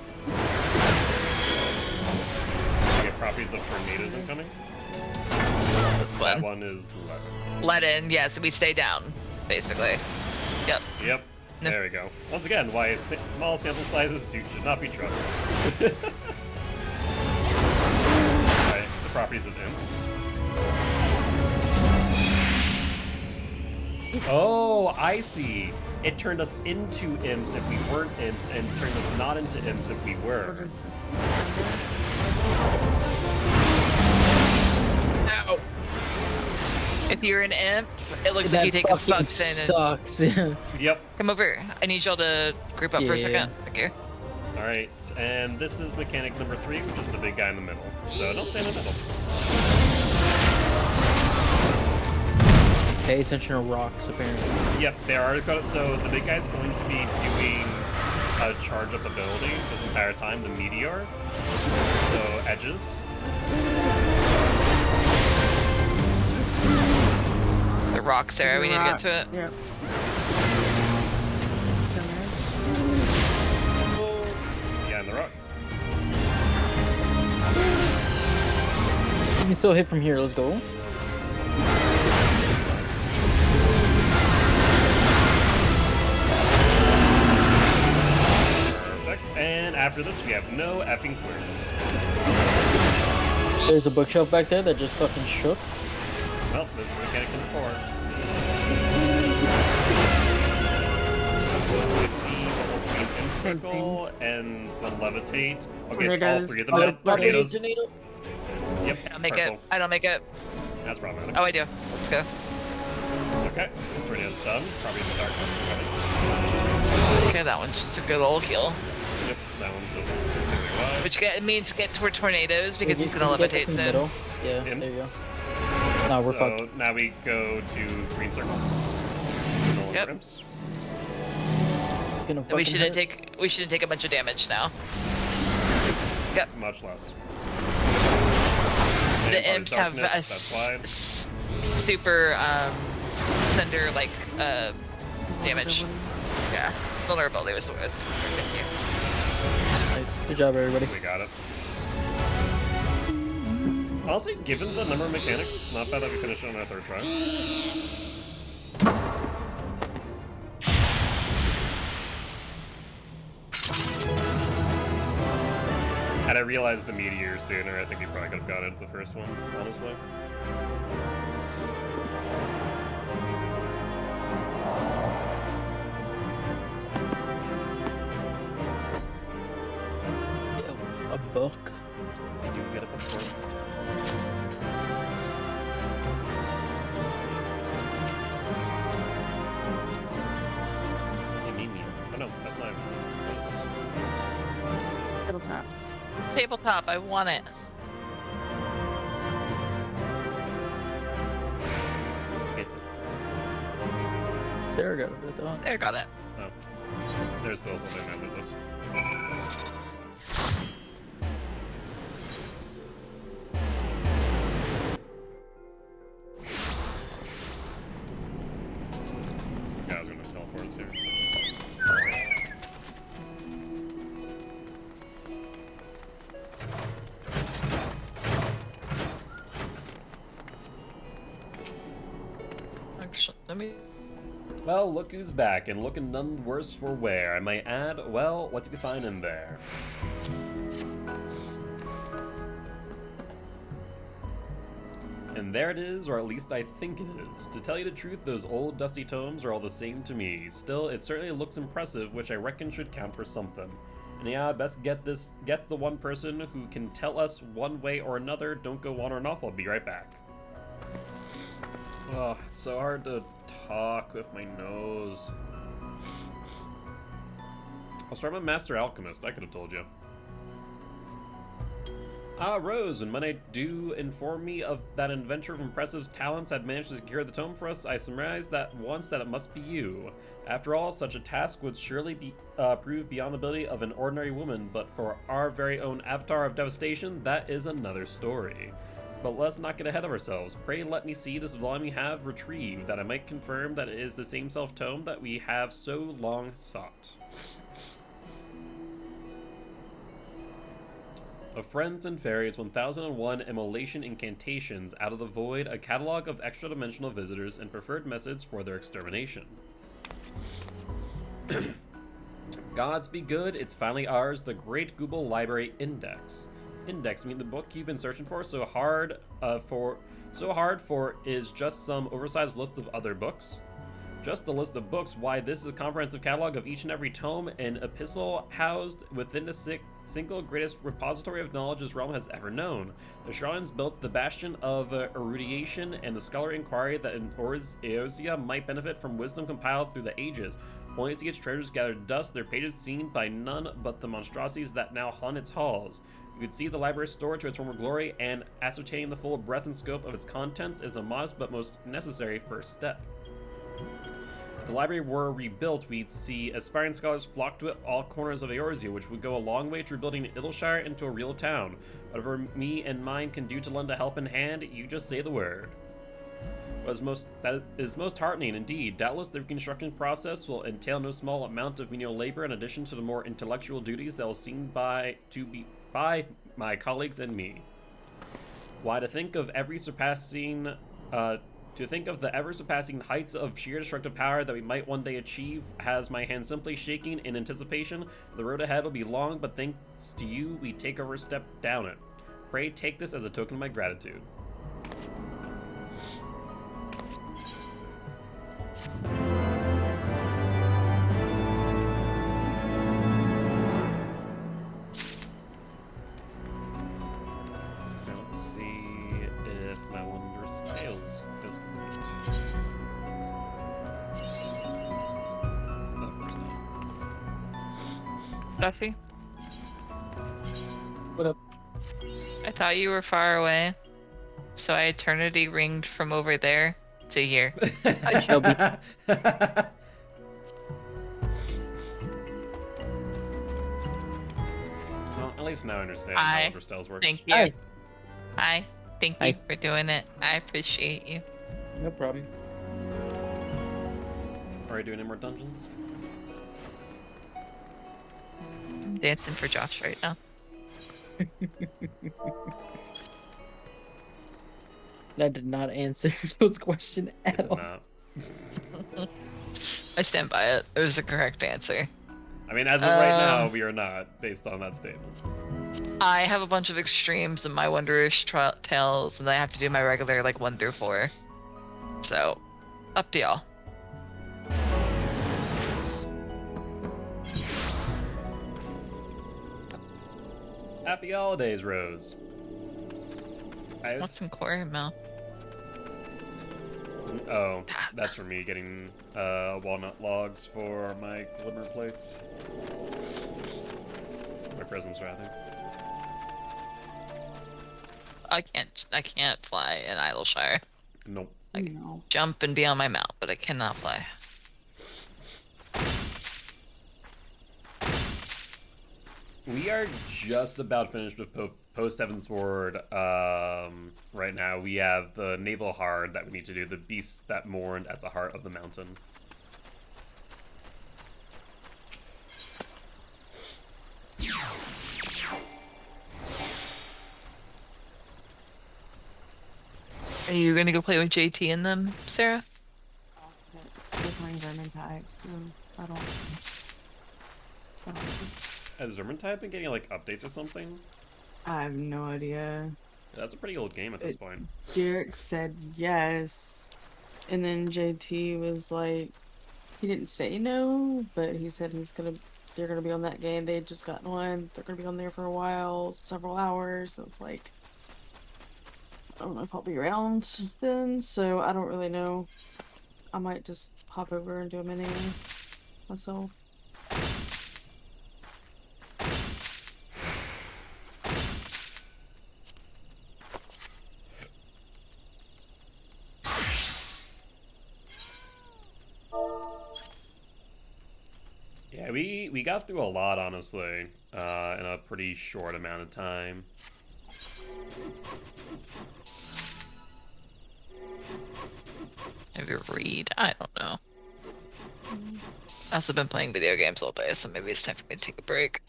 Okay, properties of tornadoes incoming. That one is leaden. Let in, yeah, so we stay down, basically. Yep. Yep. No. There we go. Once again, why small sample sizes should not be trusted. Right, the properties of imps. Oh, I see. It turned us into imps if we weren't imps, and turned us not into imps if we were. Ow. If you're an imp, it looks That like you take a fucking fuck sin and sucks. Yep. come over. I need y'all to group up for a Yeah. second. Okay. Alright, and this is mechanic number 3, which is the big guy in the middle. So don't stay in the middle. Pay attention to rocks, apparently. Yep, they are. So the big guy's going to be doing a charge up ability this entire time, the meteor. So edges. The rocks there, we need to get to it. Yep. Yeah, and the rock. You can still hit from here. Let's go. Perfect. And after this, we have no effing clue. There's a bookshelf back there that just fucking shook. Well, this is mechanic number 4. Same Circle and the levitate. Okay, so all Tornadoes. 3 of them now. Tornadoes. Yep. I don't make purple. it. I don't make it. That's problematic. Oh, I do. Let's go. Okay. Tornado's done. Probably in the darkness. Okay, that one's just a good old heal. Yep, that one's just really wide. Which means get toward tornadoes because Yeah, he's you gonna can get levitate this in the soon. middle. Yeah, Imps. there you go. No, we're So fucked. now we go to green circle. No longer Yep. imps. It's gonna And fucking we shouldn't hurt. take a bunch of damage now. Yep. Much less. Flame the causes imps have darkness, a that's why. super thunder like damage. Yeah, vulnerability was the worst. Thank you. Nice. Good job, everybody. We got it. Honestly, given the number of mechanics, not bad that we finished it on our 3rd try. Had I realized the meteor sooner, I think we probably could have got it the first one, honestly. Ew, a book. We do get a book for it. You mean me? Oh no, that's not. Tabletop. Tabletop, I want it. It's it. Sarah got it, I thought. There, got it. Oh. There's still something under this. Yeah, I was gonna teleport us here. Actually, let me. Well, look who's back, and looking none worse for wear. I might add, well, what did you find in there? And there it is, or at least I think it is. To tell you the truth, those old dusty tomes are all the same to me. Still, it certainly looks impressive, which I reckon should count for something. And yeah, best get the one person who can tell us one way or another. Don't go wandering off, I'll be right back. Oh, it's so hard to talk with my nose. I'll start my Master Alchemist, I could have told you. Ah, Rose, and when I do inform me of that adventure of impressive talents had managed to secure the tome for us, I surmised that once that it must be you. After all, such a task would surely be prove beyond the ability of an ordinary woman, but for our very own Avatar of Devastation, that is another story. But let's not get ahead of ourselves. Pray let me see this volume you have retrieved, that I might confirm that it is the same self-tome that we have so long sought. Of Friends and Fairies, 1001 Immolation Incantations, Out of the Void, a catalog of extra-dimensional visitors and preferred methods for their extermination. Gods be good, it's finally ours, the Great Google Library Index. Index mean the book you've been searching for so hard for is just some oversized list of other books. Just a list of books. Why, this is a comprehensive catalog of each and every tome and epistle housed within the single greatest repository of knowledge this realm has ever known. The Shrines built the bastion of erudition and the scholarly inquiry that in Eorzea might benefit from wisdom compiled through the ages. Only to see its treasures gathered dust, their pages seen by none but the monstrosities that now haunt its halls. You could see the library restored to its former glory, and ascertaining the full breadth and scope of its contents is a modest but most necessary first step. If the library were rebuilt, we'd see aspiring scholars flock to it all corners of Eorzea, which would go a long way to rebuilding Idleshire into a real town. Whatever me and mine can do to lend a helping hand, you just say the word. That is most heartening indeed. Doubtless the reconstruction process will entail no small amount of menial labor in addition to the more intellectual duties that will seem by my colleagues and me. Why, to think of the ever-surpassing heights of sheer destructive power that we might one day achieve has my hand simply shaking in anticipation. The road ahead will be long, but thanks to you, we take our first step down it. Pray take this as a token of my gratitude. Let's see if my Wondrous Tales is complete. No, of course not. Duffy, What up? I thought you were far away, so I eternity ringed from over there to here. Hi, Shelby. Well, at least now I understand Hi. how Wondrous Tales works. Thank you. Hi. Hi. Thank Hi. you for doing it. I appreciate you. No problem. Are we doing any more dungeons? I'm dancing for Josh right now. That did not answer those question It at did all. not. I stand by it. It was the correct answer. I mean, as of right now, we are not, based on that statement. I have a bunch of extremes in my Wondrous Tales, and I have to do my regular, like, 1 through 4. So, up to y'all. Happy holidays, Rose. What's some core milk? Oh, that's for me getting walnut logs for my glimmer plates. My presents, rather. I can't fly in Idleshire. Nope. I No. jump and be on my mount, but I cannot fly. We are just about finished with post Heaven's Ward. Right now, we have the Naval Hard that we need to do, the beast that mourned at the heart of the mountain. Are you gonna go play with JT and them, Sarah? They're playing Vermintide, so I don't. Has Vermintide been getting like updates or something? I have no idea. That's a pretty old game at this point. Jarek said yes, and then JT was like, he didn't say no, but he said they're gonna be on that game. They had just gotten one. They're gonna be on there for a while, several hours. So it's like, I don't know if I'll be around then, so I don't really know. I might just hop over and do them anyway myself. Yeah, we got through a lot, honestly, in a pretty short amount of time. Maybe read? I don't know. I've also been playing video games all day, so maybe it's time for me to take a break.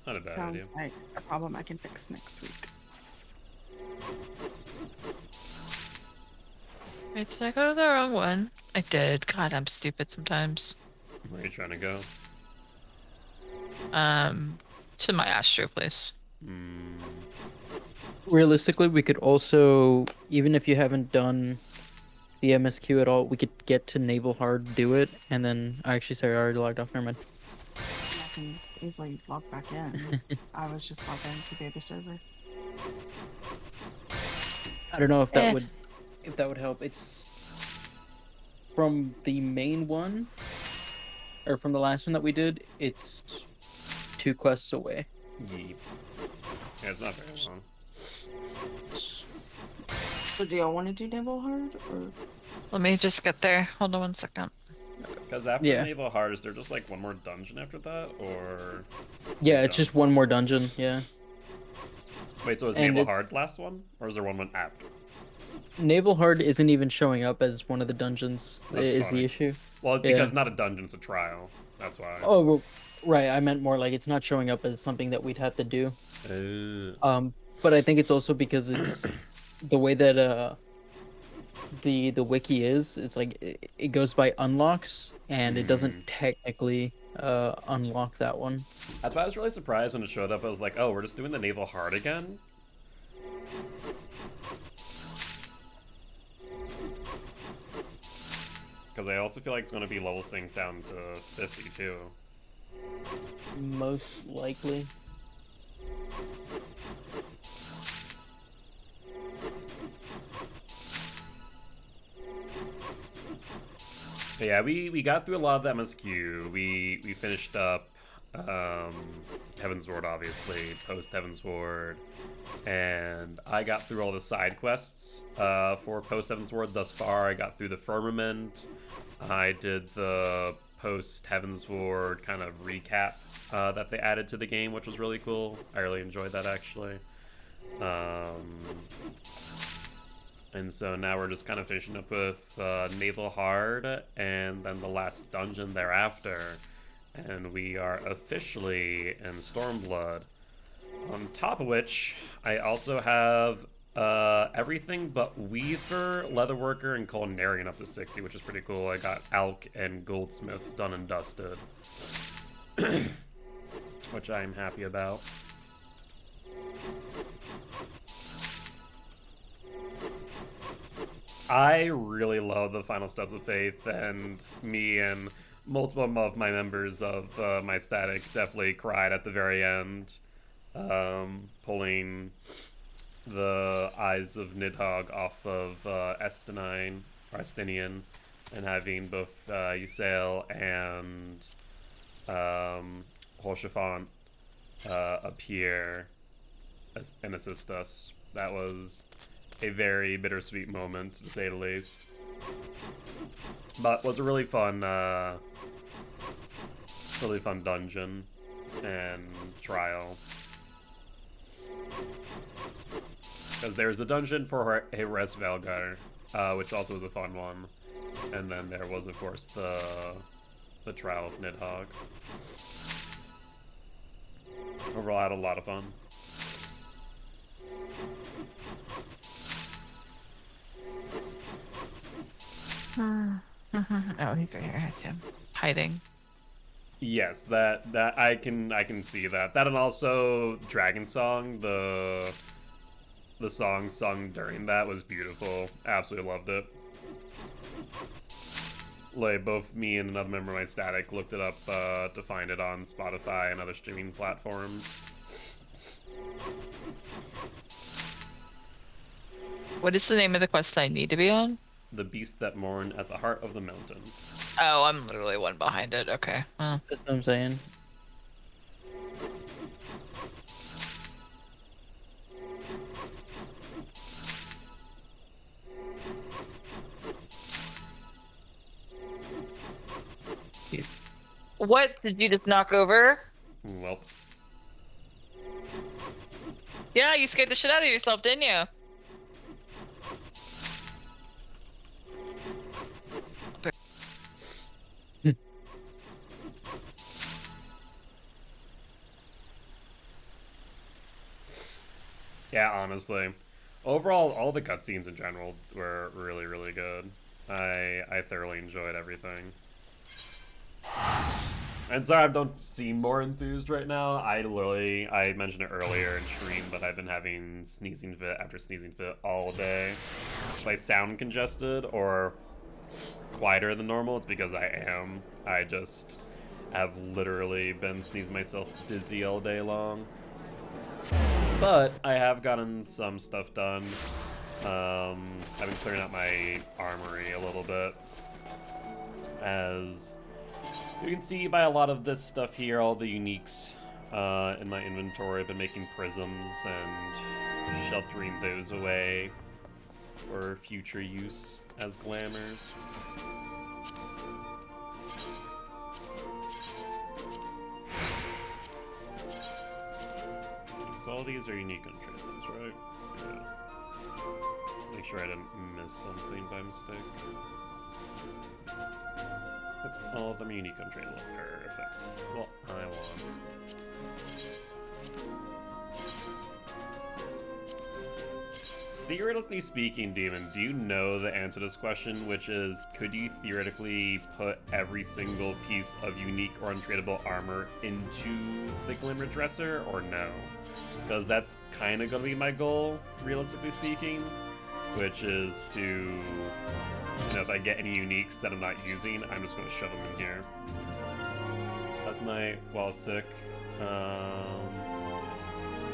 Not a bad idea. Sounds like a problem I can fix next week. Wait, did I go to the wrong one? I did. God, I'm stupid sometimes. Where are you trying to go? To my Astro place. Hmm. Realistically, we could also, even if you haven't done the MSQ at all, we could get to Naval Hard, do it, and then actually, sorry, I already logged off. Never mind. I can easily log back in. I was just logged into the other server. I don't know if that Eh. would help. It's from the main one, or from the last one that we did. It's 2 quests away. Yeep. Yeah, it's not very long. So do y'all want to do Naval Hard or? Let me just get there. Hold on 1 second. Because after Yeah. Naval Hard, is there just like one more dungeon after that, or? Yeah, it's just one more dungeon. Yeah. Wait, so is And Naval it's- Hard the last one, or is there one after? Naval Hard isn't even showing up as one of the dungeons. That's Is funny. the issue? Well, Yeah. because not a dungeon, it's a trial. That's why. Oh, well, right. I meant more like it's not showing up as something that we'd have to do. But I think it's also because it's the way that the wiki is. It's like it goes by unlocks, and it doesn't technically unlock that one. That's why I was really surprised when it showed up. I was like, oh, we're just doing the Naval Hard again? Because I also feel like it's going to be level synced down to 50 too. Most likely. But yeah, we got through a lot of the MSQ. We finished up Heaven's Ward, obviously, post Heaven's Ward. And I got through all the side quests for post Heaven's Ward thus far. I got through the Firmament. I did the post Heaven's Ward kind of recap that they added to the game, which was really cool. I really enjoyed that, actually. And so now we're just kind of finishing up with Naval Hard, and then the last dungeon thereafter. And we are officially in Stormblood. On top of which, I also have everything but Weaver, Leatherworker, and Culinarian up to 60, which is pretty cool. I got Alk and Goldsmith done and dusted, which I'm happy about. I really love the Final Steps of Faith, and me and multiple of my members of my static definitely cried at the very end, pulling the eyes of Nidhogg off of Estinine, or Estinian, and having both Ysael and Holshafant appear and assist us. That was a very bittersweet moment, to say the least. But was a really fun dungeon and trial. Because there's a dungeon for Heres Valgar, which also was a fun one. And then there was, of course, the trial of Nidhogg. Overall, I had a lot of fun. Oh, you go here, Tim. Hiding. Yes, that I can see that. That, and also Dragon Song, the song sung during that was beautiful. Absolutely loved it. Like, both me and another member of my static looked it up to find it on Spotify and other streaming platforms. What is the name of the quest I need to be on? The Beast That Mourn at the Heart of the Mountain. Oh, I'm literally one behind it. Okay. Well. That's what I'm saying. What did you just knock over? Well, Yeah, you scared the shit out of yourself, didn't you? yeah, honestly. Overall, all the cutscenes in general were really, really good. I thoroughly enjoyed everything. And sorry I don't seem more enthused right now. I mentioned it earlier in stream, but I've been having sneezing fit after sneezing fit all day. If I sound congested or quieter than normal, it's because I am. I just have literally been sneezing myself dizzy all day long. But I have gotten some stuff done. I've been clearing out my armory a little bit. As you can see by a lot of this stuff here, all the uniques in my inventory. I've been making prisms and sheltering those away for future use as glamours. So all these are unique untradables, right? Yeah. Make sure I didn't miss something by mistake. Yep, all of them are unique untradeable. Perfect. Well, I won. Theoretically speaking, Demon, do you know the answer to this question, which is, could you theoretically put every single piece of unique or untradeable armor into the Glimmer Dresser, or no? Because that's kind of going to be my goal, realistically speaking, which is to, you know, if I get any uniques that I'm not using, I'm just going to shove them in here. Last night, while sick,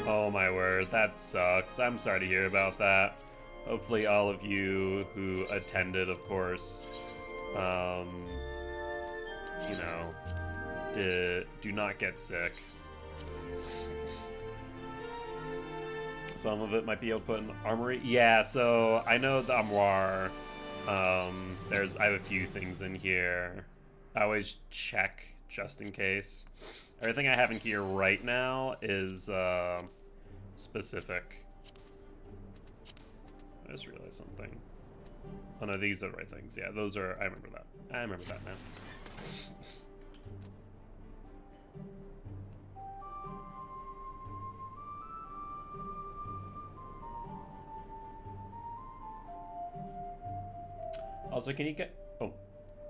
oh my word, that sucks. I'm sorry to hear about that. Hopefully all of you who attended, of course, you know, do not get sick. Some of it might be able to put in armory. Yeah, so I know the armoire. I have a few things in here. I always check just in case. Everything I have in here right now is specific. I just realized something. Oh no, these are the right things. Yeah, those are. I remember that. I remember that now. Also, can you get? Oh,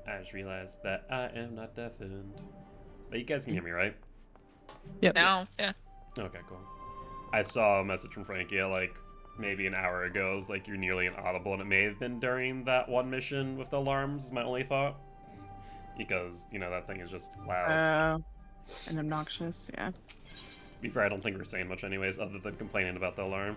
I just realized that I am not deafened. But you guys can hear me, right? Yep. Now, yeah. Okay, cool. I saw a message from Frankie at like maybe an hour ago. It was like you're nearly inaudible, and it may have been during that one mission with the alarms. Is my only thought, because you know that thing is just loud. And obnoxious, yeah. To be fair, I don't think we're saying much anyways, other than complaining about the alarm.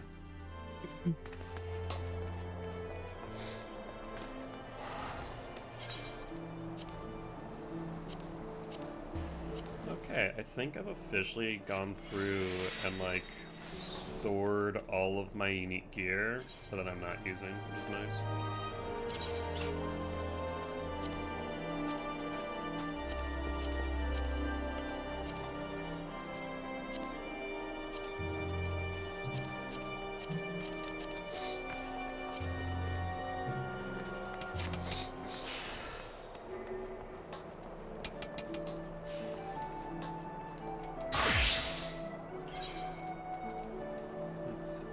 Okay, I think I've officially gone through and like stored all of my unique gear that I'm not using, which is nice. Let's see.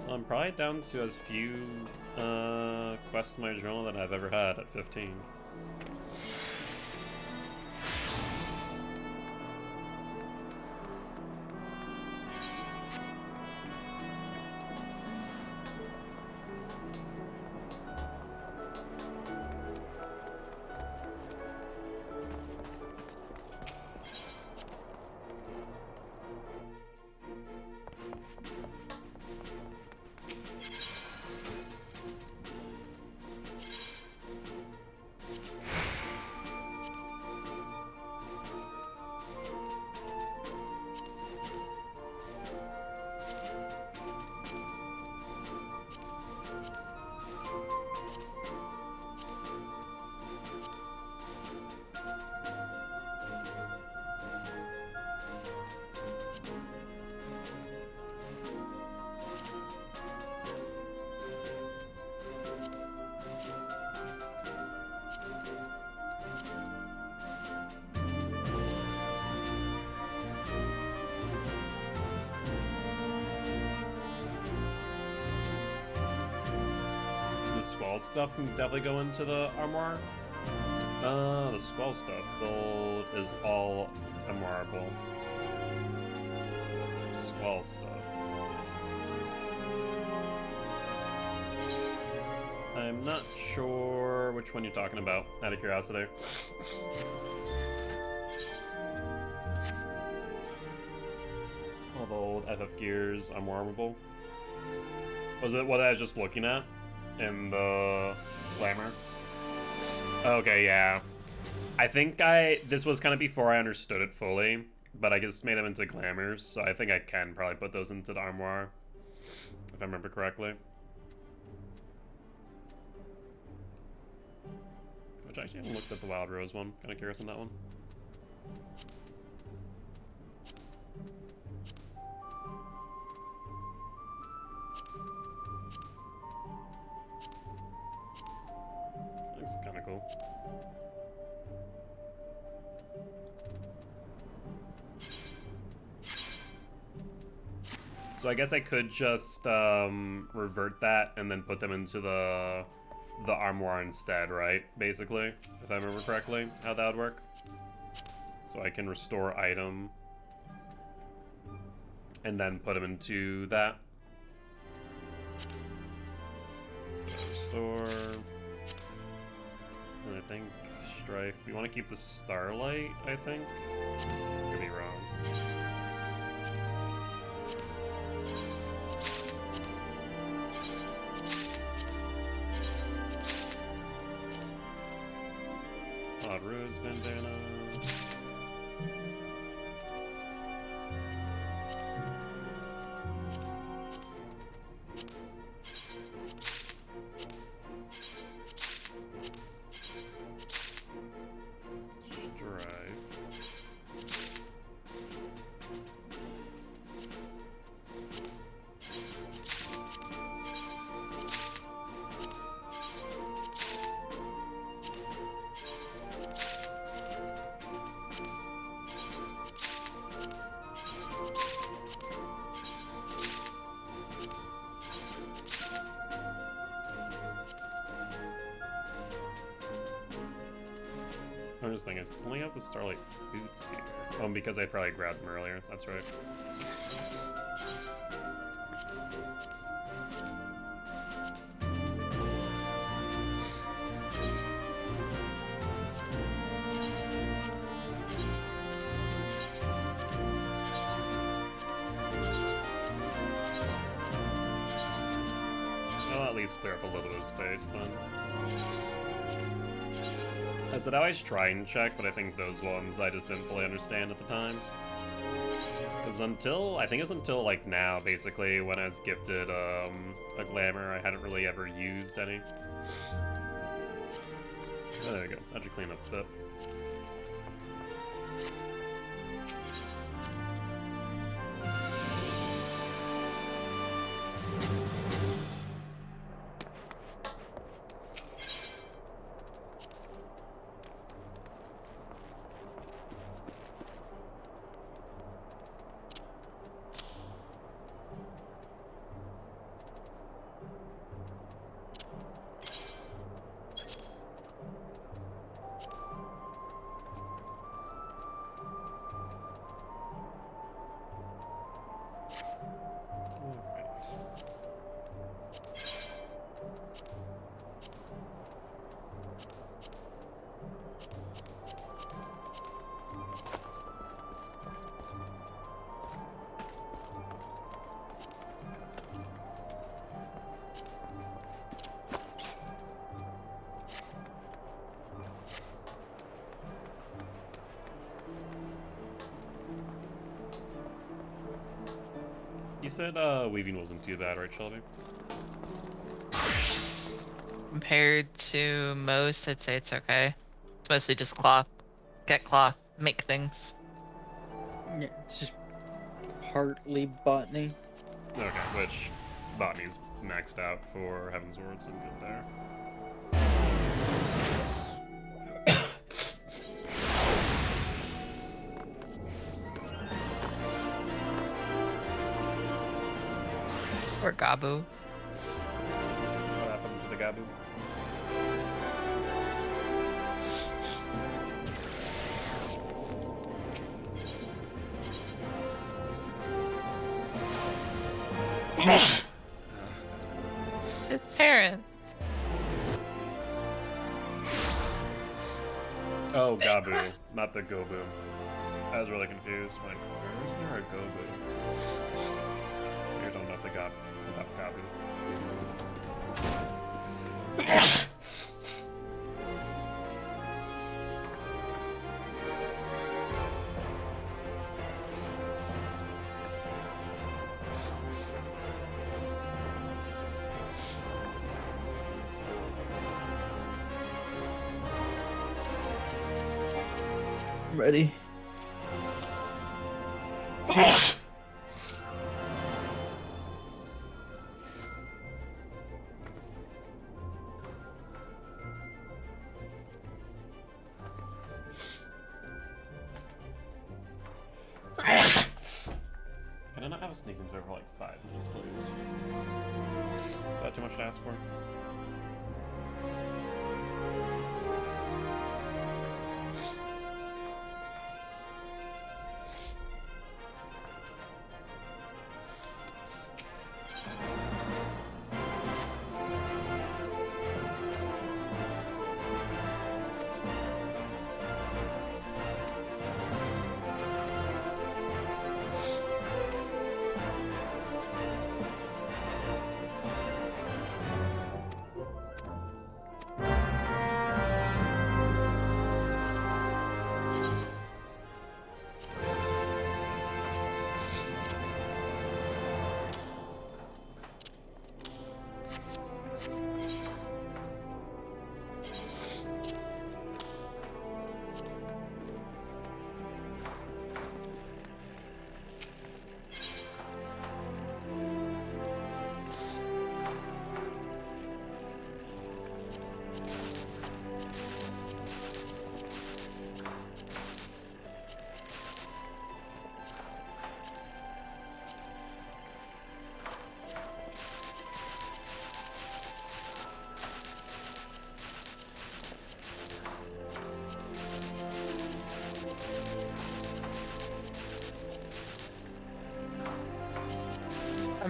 I'm probably down to as few quests in my journal that I've ever had at 15. The Squall stuff can definitely go into the armor. The Squall stuff. Gold is all armorable. Squall stuff. I'm not sure which one you're talking about, out of curiosity. All the old FF gears armorable. Was it what I was just looking at? In the glamour? Okay, yeah. I think this was kind of before I understood it fully, but I just made them into glamours, so I think I can probably put those into the armoire, if I remember correctly. Which I actually haven't looked at the Wild Rose one. Kind of curious on that one. Looks kind of cool. So I guess I could just revert that and then put them into the armoire instead, right? Basically, if I remember correctly, how that would work. So I can restore item and then put them into that. So restore. And I think Strife. We want to keep the Starlight, I think. Could be wrong. Odd Rose bandana. I'm just thinking, I only have the Starlight boots here. Oh, because I probably grabbed them earlier. That's right. I'll at least clear up a little bit of space then. I said I always try and check, but I think those ones I just didn't fully understand at the time. Because I think it's until like now, basically, when I was gifted a glamour, I hadn't really ever used any. Oh, there we go. That should clean up a bit. You said weaving wasn't too bad, right, Shelby? Compared to most, I'd say it's okay. It's mostly just cloth. Get cloth, make things. Yeah, it's just partly botany. Okay, which botany's maxed out for Heaven's Ward, so good there. Or Gabu. What happened to the Gabu? His parents. Oh, Gabu, not the Gobu. I was really confused. Like, where is there a Gobu? You don't know the Gabu. I'm ready. Can I not have a sneak into for like 5 minutes, please? Is that too much to ask for?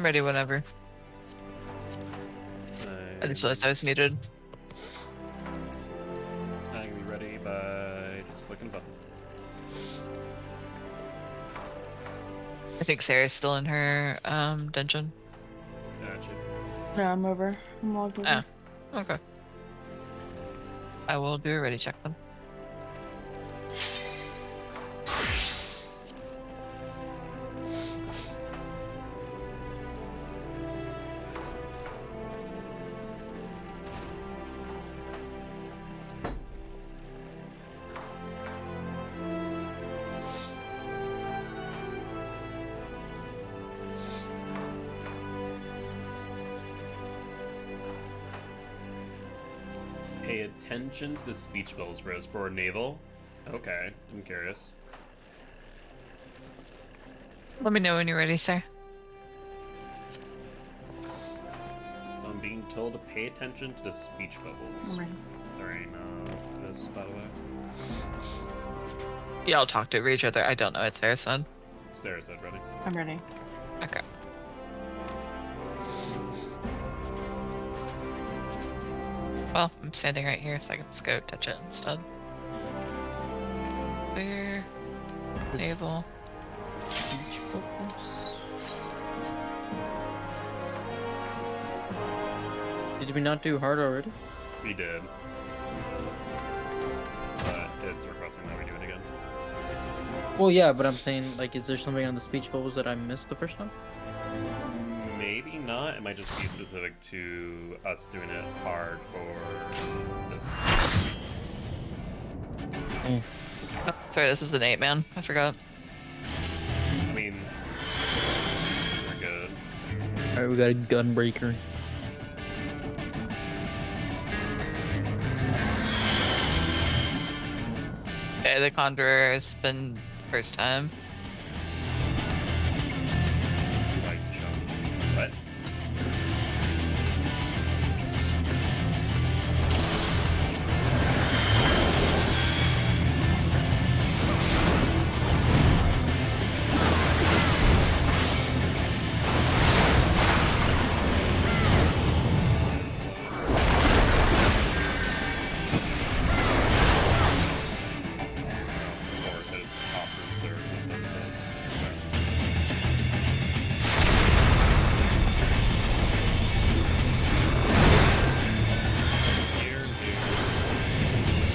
I'm ready whenever. I just realized I was muted. I can be ready by just clicking a button. I think Sarah's still in her dungeon. Gotcha. No, I'm over. I'm logged over. Oh, okay. I will do a ready check then. Pay attention to the speech bubbles rose for naval. Okay, I'm curious. Let me know when you're ready, sir. So I'm being told to pay attention to the speech bubbles. I'm ready. There ain't this, by the way. Y'all talk to each other. I don't know what Sarah said. Sarah said ready. I'm ready. Okay. Well, I'm standing right here, so I can just go touch it instead. Clear. This Naval. speech bubbles. Did we not do hard already? We did. But it's requesting that we do it again. Well, yeah, but I'm saying, like, is there something on the speech bubbles that I missed the first time? Maybe not. It might just be specific to us doing it hard for this. Oh, sorry, this is an 8-man. I forgot. I mean, we're good. Alright, we got a gunbreaker. Okay, the Conjurer has been first time. Like, jump. What? Of course, it is top reserve with those things.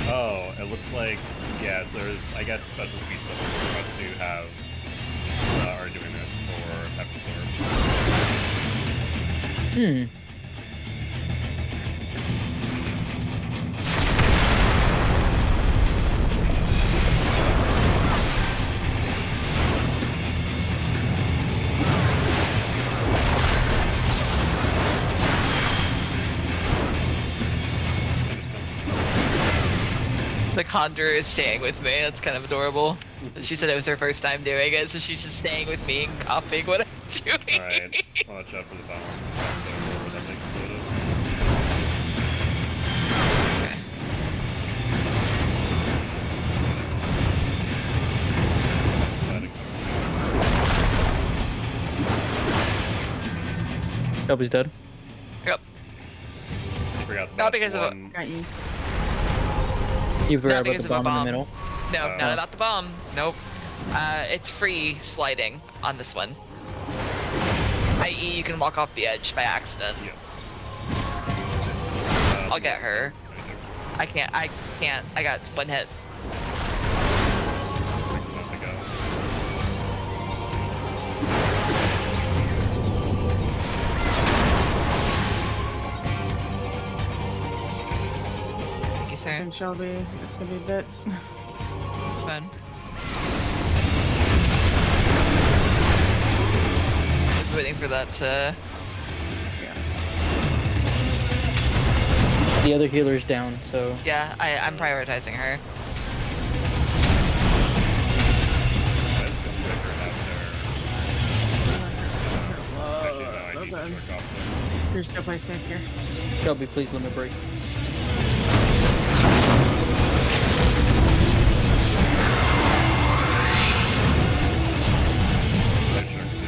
Oh, it looks like, yeah, so there's, I guess, special speech bubbles for us to have, are doing it for Heaven's Orb. Hmm. The Conjurer is staying with me. That's kind of adorable. She said it was her first time doing it, so she's just staying with me and copying what I'm doing. Alright, watch out for the bomb. That exploded. Shelby's dead. Yep. Forgot Not because of a- one. Got you. You forgot about because the of a bomb in the bomb. middle. No, Oh. not about the bomb. Nope. It's free sliding on this one. I.e., you can walk off the edge by accident. Yes. I'll get her. I can't. I got one hit. Thank you, sir. Listen, Shelby, it's gonna be a bit. Fun. Just waiting for that to. The other healer's down, so Yeah, I'm prioritizing her. Let's go quicker out there. Actually, no, I need to Okay. check off You're just gonna play safe here. Shelby, please let me break. the shark too.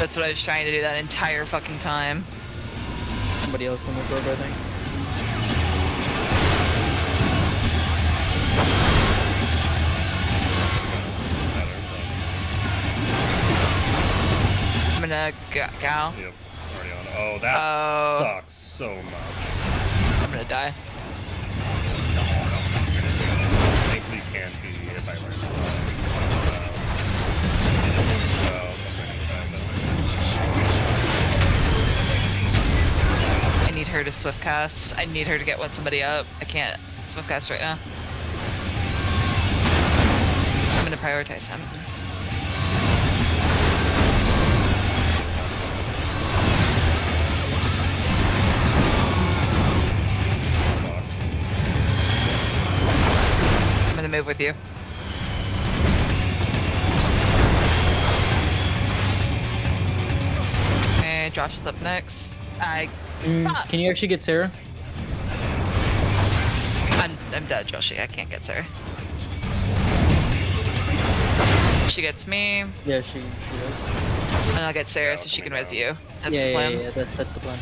That's what I was trying to do that entire fucking time. Somebody else on the board, I think. I'm gonna gal. Yep, already on. Oh, that Oh. sucks so much. I'm gonna die. Thankfully can't be hit by landslide. I need her to swift cast. I need her to get somebody up. I can't swift cast right now. I'm gonna prioritize him. I'm gonna move with you. Okay, Josh is up next. Can you actually get Sarah? I'm dead, Joshi. I can't get Sarah. She gets me, Yeah, she does. and I'll get Sarah Yeah, so she can coming res down. you. That's Yeah, the plan. yeah. That's the plan.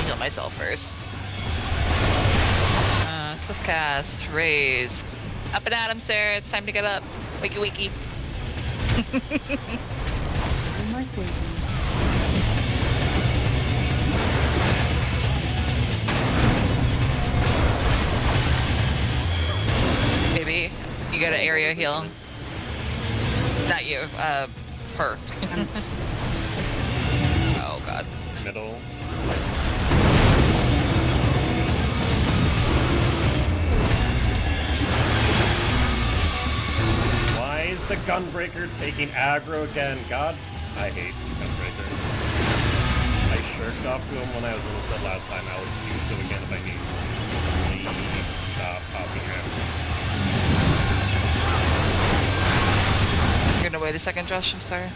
Heal myself first. Swift cast, raise. Up and at him, Sarah. It's time to get up. Wakey wakey. I'm like waiting. Baby, you got an area heal. Not you, her. Oh god. Middle. Why is the Gunbreaker taking aggro again? God, I hate this Gunbreaker. I shirked off to him when I was almost dead last time. I would do so again if I need to. Please stop popping out. You're gonna wait a second, Josh. I'm sorry.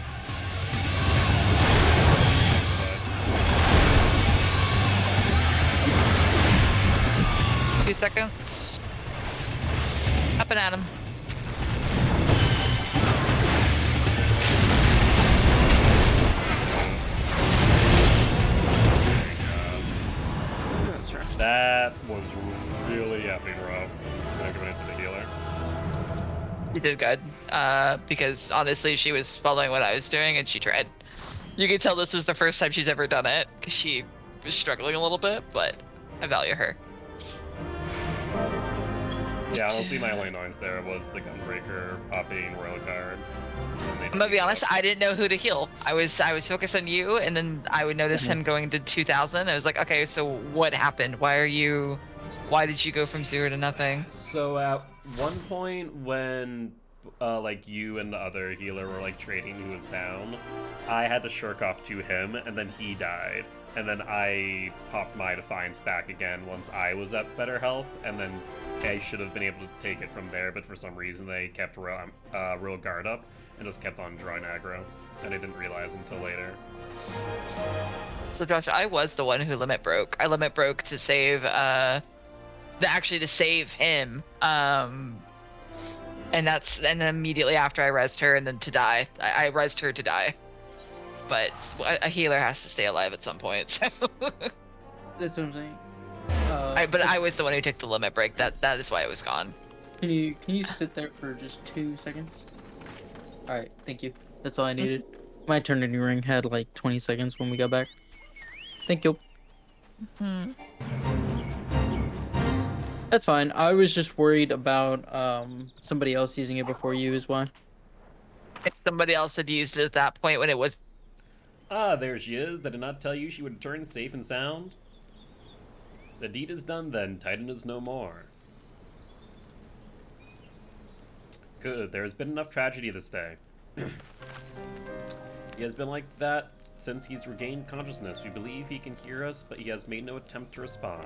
2 seconds. Up and at him. That was really effing rough. I'm giving it to the healer. You did good. Because honestly, she was following what I was doing and she tried. You can tell this was the first time she's ever done it because she was struggling a little bit, but I value her. Yeah, honestly, my only annoyance there was the Gunbreaker popping Royal Card. I'm gonna be honest, I didn't know who to heal. I was focused on you, and then I would notice him going to 2,000. I was like, okay, so what happened? Why did you go from 0 to nothing? So at one point when like you and the other healer were like trading who was down, I had to shirk off to him, and then he died. And then I popped my Defiance back again once I was at better health, and then I should have been able to take it from there, but for some reason they kept real guard up and just kept on drawing aggro, and I didn't realize until later. So Josh, I was the one who limit broke. I limit broke to save, to save him. And then immediately after I rezzed her, and then to die. I rezzed her to die. But a healer has to stay alive at some point. So. That's what I'm saying. But I was the one who took the limit break. That is why it was gone. Can you sit there for just 2 seconds? All right, thank you. That's all I needed. My eternity ring had like 20 seconds when we got back. Thank you. Hmm. That's fine. I was just worried about somebody else using it before you is why. If somebody else had used it at that point when it was. Ah, there she is. Did I not tell you she would return safe and sound? The deed is done then, Titan is no more. Good, there has been enough tragedy this day. He has been like that since he's regained consciousness. We believe he can hear us, but he has made no attempt to respond.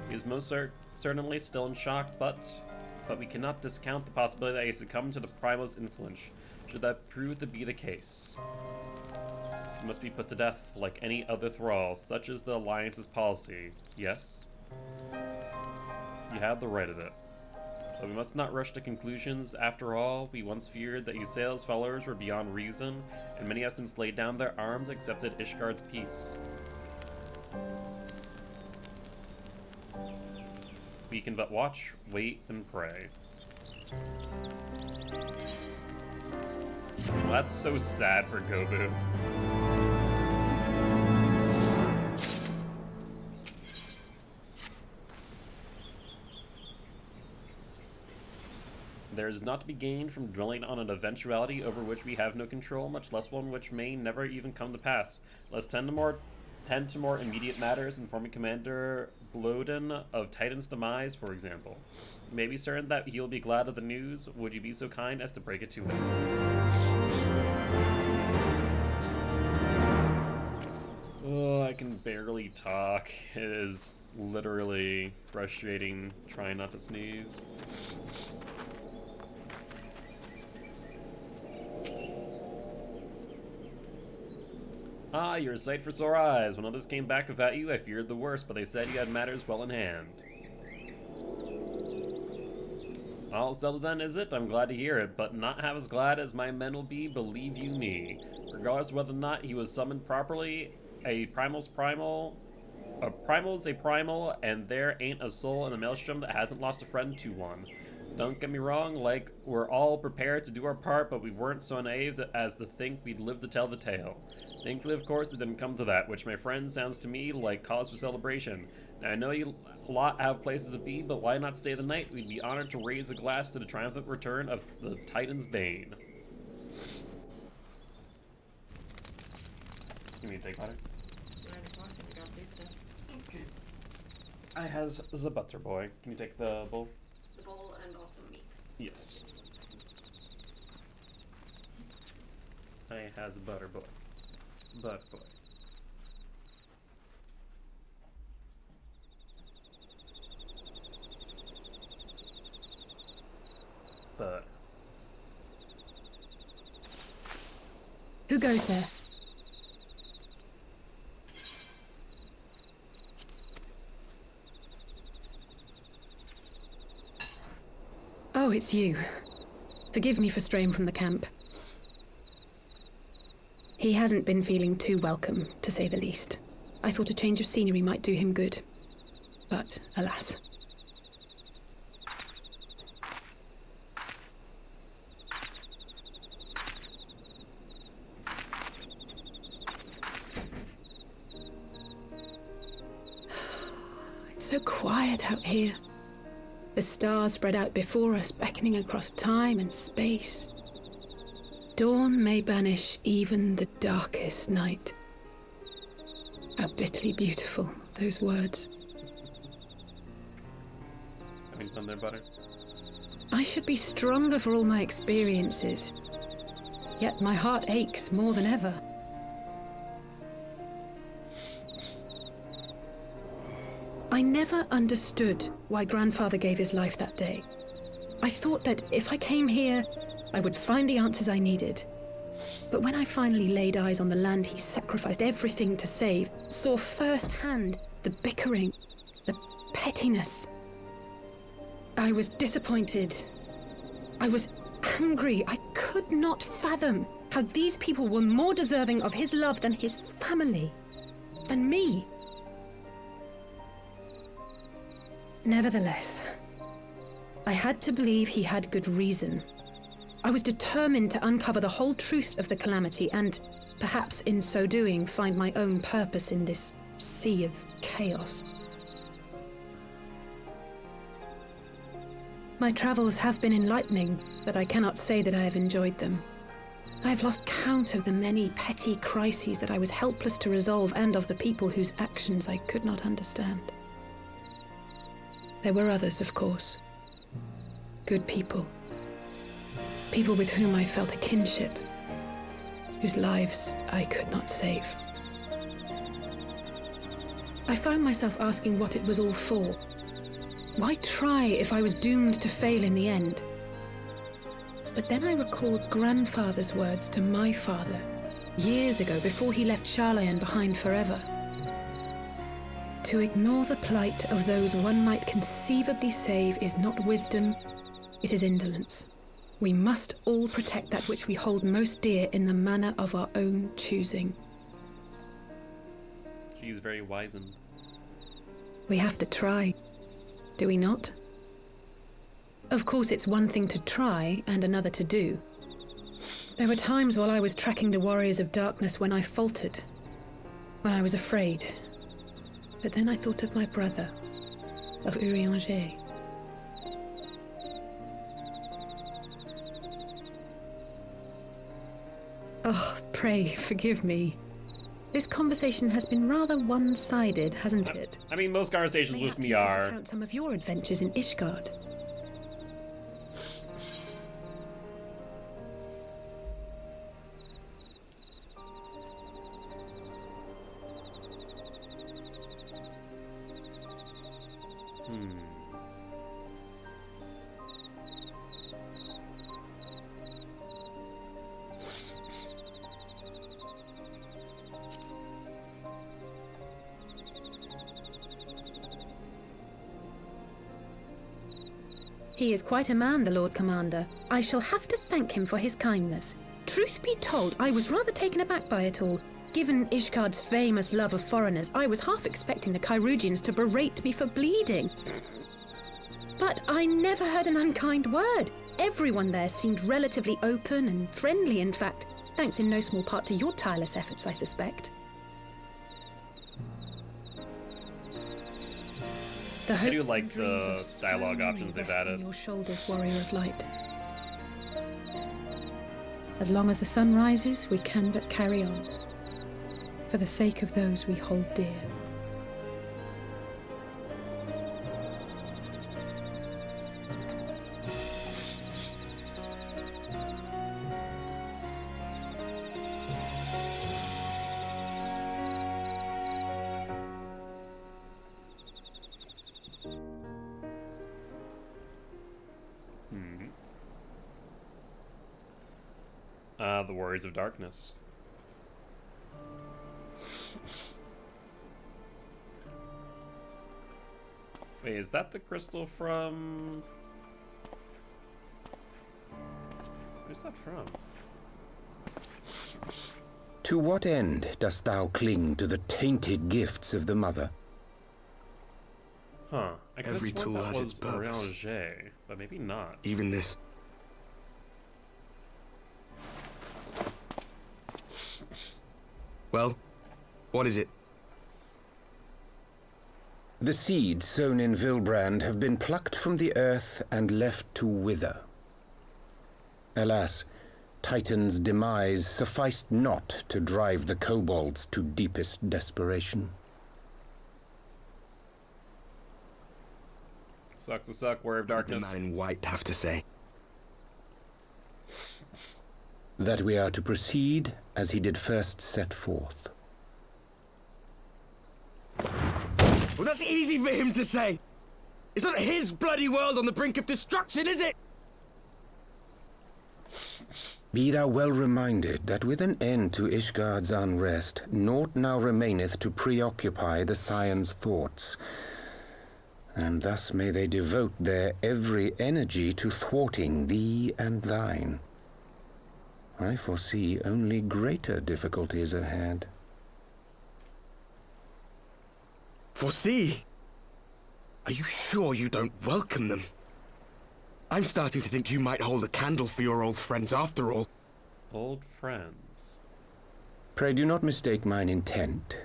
He is most certainly still in shock, but we cannot discount the possibility that he succumbed to the Primal's influence, should that prove to be the case. He must be put to death like any other thrall. Such is the Alliance's policy. Yes? You have the right of it. But we must not rush to conclusions. After all, we once feared that Ysael's followers were beyond reason, and many have since laid down their arms and accepted Ishgard's peace. We can but watch, wait, and pray. Well, that's so sad for Gobu. There is not to be gained from dwelling on an eventuality over which we have no control, much less one which may never even come to pass. Let's tend to more immediate matters, informing Commander Bloden of Titan's demise, for example. You may be certain that he will be glad of the news. Would you be so kind as to break it to him? Oh, I can barely talk. It is literally frustrating trying not to sneeze. Ah, you're a sight for sore eyes. When others came back without you, I feared the worst, but they said you had matters well in hand. All settled then, is it? I'm glad to hear it, but not half as glad as my men will be, believe you me. Regardless of whether or not he was summoned properly, a primal's a primal, and there ain't a soul in the maelstrom that hasn't lost a friend to one. Don't get me wrong, like, we're all prepared to do our part, but we weren't so naive as to think we'd live to tell the tale. Thankfully, of course, it didn't come to that, which, my friend, sounds to me like cause for celebration. Now, I know you lot have places to be, but why not stay the night? We'd be honored to raise a glass to the triumphant return of the Titan's Bane. You need to take butter? Okay. I has the butter boy. Can you take the bowl? The bowl and also meat. Yes. I has a butter boy. Butter boy. Butter. Who goes there? Oh, it's you. Forgive me for straying from the camp. He hasn't been feeling too welcome, to say the least. I thought a change of scenery might do him good. But, alas. It's so quiet out here. The stars spread out before us, beckoning across time and space. Dawn may banish even the darkest night. How bitterly beautiful, those words. Having fun there, butter? I should be stronger for all my experiences. Yet my heart aches more than ever. I never understood why Grandfather gave his life that day. I thought that if I came here, I would find the answers I needed. But when I finally laid eyes on the land he sacrificed everything to save, saw firsthand the bickering, the pettiness, I was disappointed. I was angry. I could not fathom how these people were more deserving of his love than his family, than me. Nevertheless, I had to believe he had good reason. I was determined to uncover the whole truth of the calamity and, perhaps in so doing, find my own purpose in this sea of chaos. My travels have been enlightening, but I cannot say that I have enjoyed them. I have lost count of the many petty crises that I was helpless to resolve and of the people whose actions I could not understand. There were others, of course. Good people. People with whom I felt a kinship, whose lives I could not save. I found myself asking what it was all for. Why try if I was doomed to fail in the end? But then I recalled Grandfather's words to my father, years ago, before he left Charlayan behind forever. To ignore the plight of those one might conceivably save is not wisdom, it is indolence. We must all protect that which we hold most dear in the manner of our own choosing. She's very wizened. We have to try, do we not? Of course, it's one thing to try and another to do. There were times while I was tracking the warriors of darkness when I faltered, when I was afraid. But then I thought of my brother, of Urianger. Oh, pray forgive me. This conversation has been rather one-sided, hasn't it? I mean, most conversations with Mayhap me you could are. recount some of your adventures in Ishgard. He is quite a man, the Lord Commander. I shall have to thank him for his kindness. Truth be told, I was rather taken aback by it all. Given Ishgard's famous love of foreigners, I was half expecting the Kyrugians to berate me for bleeding. But I never heard an unkind word. Everyone there seemed relatively open and friendly, in fact, thanks in no small part to your tireless efforts, I suspect. The I do hopes like and dreams the of so dialogue many options they've rest on added. your shoulders, warrior of light. As long as the sun rises, we can but carry on, for the sake of those we hold dear. The Warriors of Darkness. Wait, is that the crystal from... Where's that from? To what end dost thou cling to the tainted gifts of the mother? Huh. I could Every have sworn tool that has was its purpose. Orianger, but maybe not. Even this. Well, what is it? The seeds sown in Vilbrand have been plucked from the earth and left to wither. Alas, Titan's demise sufficed not to drive the kobolds to deepest desperation. Sucks to suck, Warrior of What did Darkness. the man in white have to say? That we are to proceed as he did first set forth. Well, that's easy for him to say. It's not his bloody world on the brink of destruction, is it? Be thou well reminded that with an end to Ishgard's unrest, naught now remaineth to preoccupy the Scion's thoughts, and thus may they devote their every energy to thwarting thee and thine. I foresee only greater difficulties ahead. Foresee? Are you sure you don't welcome them? I'm starting to think you might hold a candle for your old friends after all. Old friends. Pray do not mistake mine intent.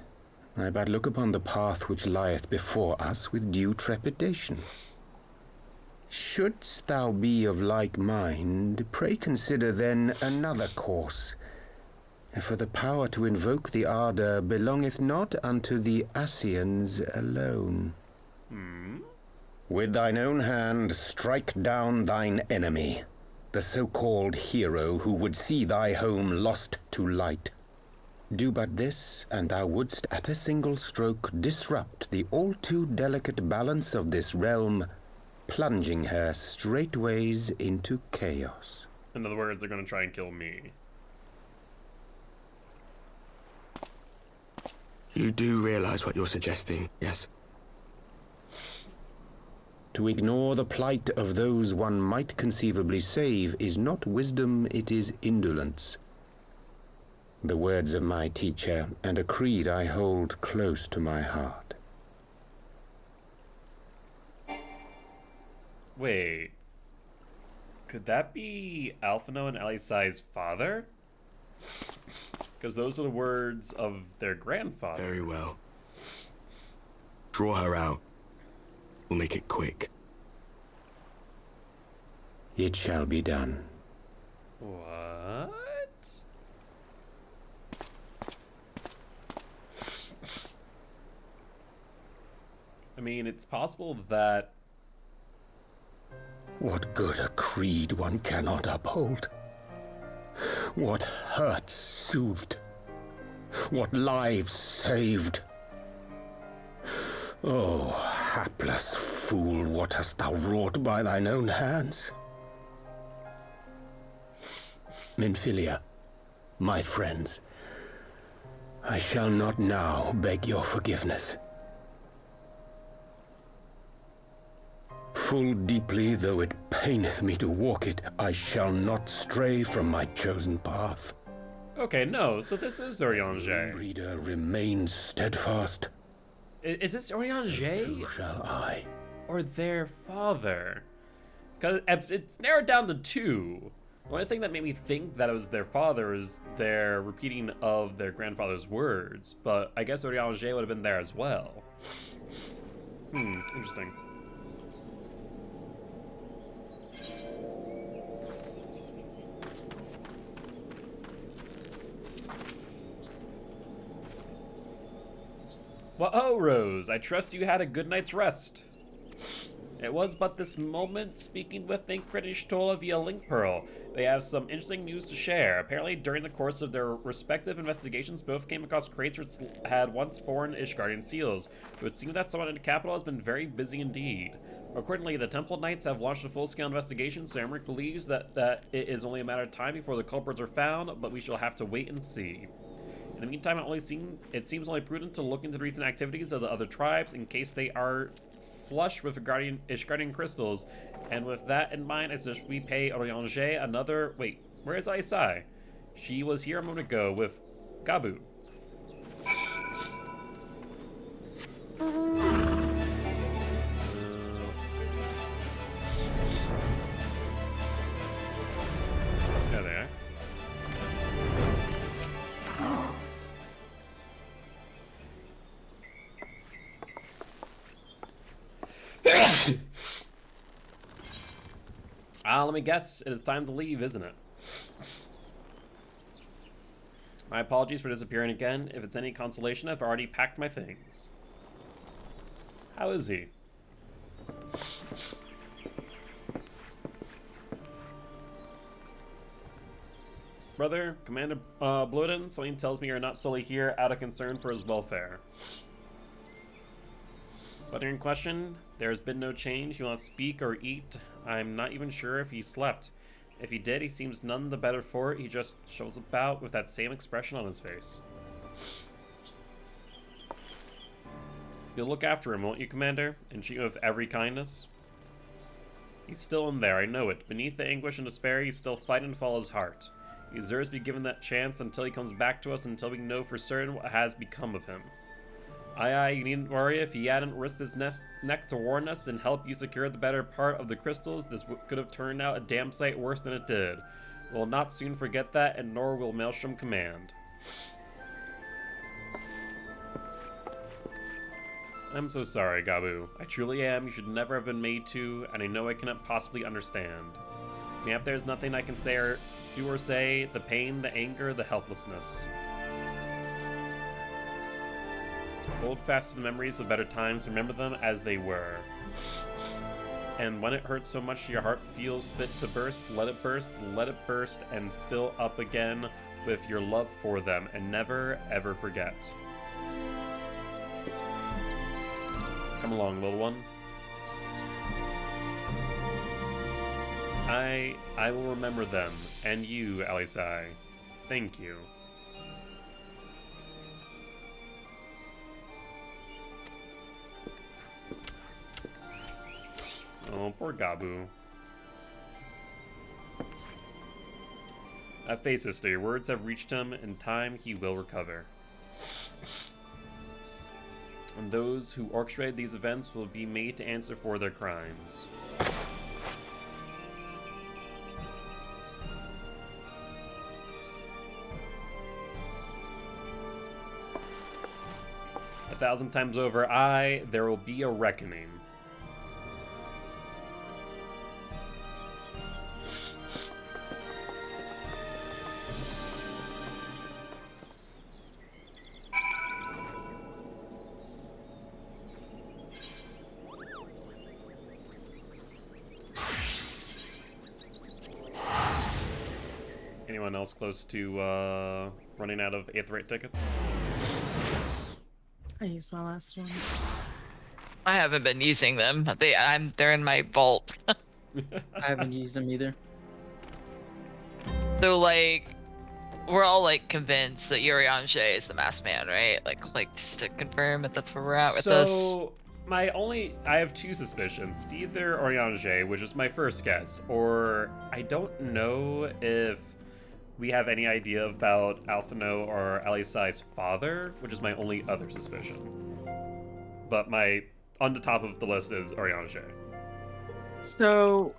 I but look upon the path which lieth before us with due trepidation. Shouldst thou be of like mind, pray consider then another course. For the power to invoke the ardor belongeth not unto the Ascians alone. With thine own hand strike down thine enemy, the so-called hero who would see thy home lost to light. Do but this, and thou wouldst at a single stroke disrupt the all-too delicate balance of this realm, plunging her straightways into chaos. In other words, they're gonna try and kill me. You do realize what you're suggesting, yes? To ignore the plight of those one might conceivably save is not wisdom, it is indolence. The words of my teacher, and a creed I hold close to my heart. Wait. Could that be Alphino and Alisai's father? Because those are the words of their grandfather. Very well. Draw her out. We'll make it quick. It shall be done. What? I mean, it's possible that... What good a creed one cannot uphold? What hurts soothed? What lives saved? Oh, hapless fool, what hast thou wrought by thine own hands? Minfilia, my friends, I shall not now beg your forgiveness. Full deeply though it paineth me to walk it, I shall not stray from my chosen path. Okay, no, so this is Orianger. Reader, remain steadfast. Is this Orianger? So too shall I. Or their father? Because it's narrowed down to two. The only thing that made me think that it was their father is their repeating of their grandfather's words, but I guess Orianger would have been there as well. Interesting. Well, oh, Rose, I trust you had a good night's rest. It was but this moment speaking with Thancred and Stola via Link Pearl. They have some interesting news to share. Apparently, during the course of their respective investigations, both came across crates which had once borne Ishgardian seals. It would seem that someone in the capital has been very busy indeed. Accordingly, the Temple Knights have launched a full-scale investigation, so Emmerich believes that it is only a matter of time before the culprits are found, but we shall have to wait and see. In the meantime, it seems only prudent to look into the recent activities of the other tribes in case they are flush with Ishgardian crystals, and with that in mind, I suggest we pay Orianger another... Wait, where is Aisai? She was here a moment ago with Gabu. Let's see. There they are. Let me guess, it is time to leave, isn't it? My apologies for disappearing again. If it's any consolation, I've already packed my things. How is he? Brother, Commander Bloden, something tells me you're not solely here out of concern for his welfare. Brother in question, there has been no change. He will not speak or eat. I'm not even sure if he slept. If he did, he seems none the better for it. He just shows about with that same expression on his face. You'll look after him, won't you, Commander? And treat him with every kindness? He's still in there, I know it. Beneath the anguish and despair, he's still fighting to follow his heart. He deserves to be given that chance until he comes back to us, until we know for certain what has become of him. Aye, you needn't worry. If he hadn't risked his neck to warn us and help you secure the better part of the crystals, this could have turned out a damn sight worse than it did. We'll not soon forget that, and nor will Maelstrom command. I'm so sorry, Gabu. I truly am. You should never have been made to, and I know I cannot possibly understand. Yep, there's nothing I can say or do or say. The pain, the anger, the helplessness. Hold fast to the memories of better times, remember them as they were. And when it hurts so much your heart feels fit to burst, let it burst, and fill up again with your love for them, and never, ever forget. Come along, little one. I will remember them, and you, Alisai. Thank you. Oh, poor Gabu. At face, sister, your words have reached him. In time, he will recover. And those who orchestrated these events will be made to answer for their crimes. A thousand times over, there will be a reckoning. Anyone else close to running out of 8th rate tickets? I used my last one. I haven't been using them. They're in my vault. I haven't used them either. So like, we're all like convinced that Urianger is the masked man, right? Like just to confirm if that's where we're at with this. So I have two suspicions. It's either Urianger, which is my first guess, or I don't know if we have any idea about Alphino or Alisai's father, which is my only other suspicion. But on the top of the list is Urianger. So,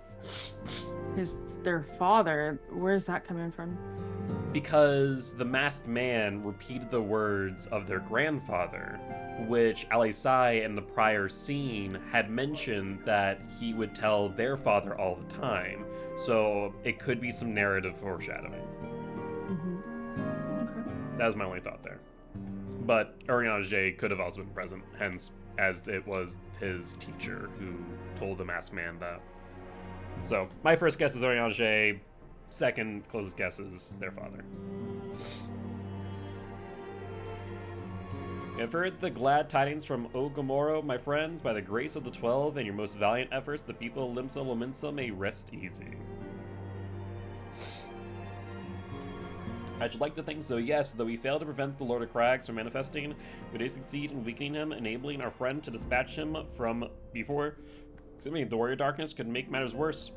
their father, where's that coming from? Because the masked man repeated the words of their grandfather, which Alisai in the prior scene had mentioned that he would tell their father all the time. So it could be some narrative foreshadowing. Okay. That was my only thought there. But Urianger could have also been present, hence as it was his teacher who told the masked man that. So my first guess is Urianger. Second closest guess is their father. You have heard the glad tidings from Ogomoro, my friends. By the grace of the 12 and your most valiant efforts, the people of Limsa Lominsa may rest easy. I should like to think so, yes. Though we failed to prevent the Lord of Crags from manifesting, we did succeed in weakening him, enabling our friend to dispatch him from before. The Warrior Darkness could make matters worse.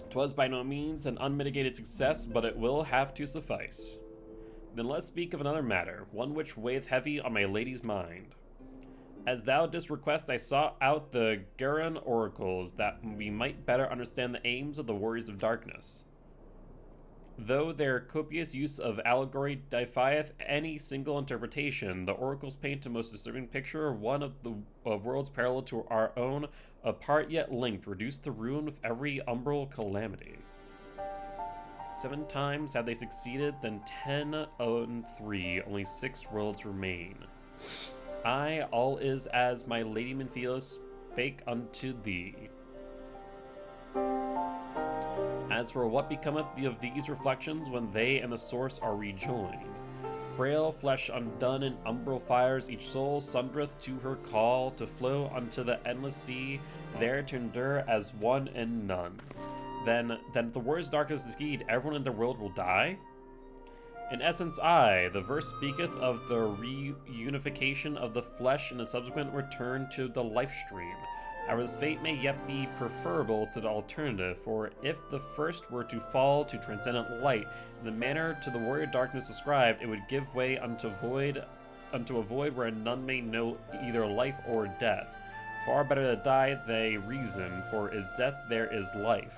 'Twas by no means an unmitigated success, but it will have to suffice. Then let's speak of another matter, one which weigheth heavy on my lady's mind. As thou didst request, I sought out the Gurren oracles, that we might better understand the aims of the Warriors of Darkness. Though their copious use of allegory defieth any single interpretation, the oracles paint a most disturbing picture, one of worlds parallel to our own, apart yet linked, reduced to ruin with every umbral calamity. 7 times have they succeeded, then 10 and 3, only 6 worlds remain. Aye, all is as my lady Minfios spake unto thee. As for what becometh of these reflections when they and the source are rejoined? Frail flesh undone in umbral fires, each soul sundereth to her call, to flow unto the endless sea, there to endure as one and none. Then if the warrior's darkness is heed, everyone in the world will die? In essence, the verse speaketh of the reunification of the flesh and the subsequent return to the life stream. However, this fate may yet be preferable to the alternative, for if the first were to fall to transcendent light, in the manner to the warrior darkness described, it would give way unto a void where none may know either life or death. Far better to die, they reason, for is death there is life.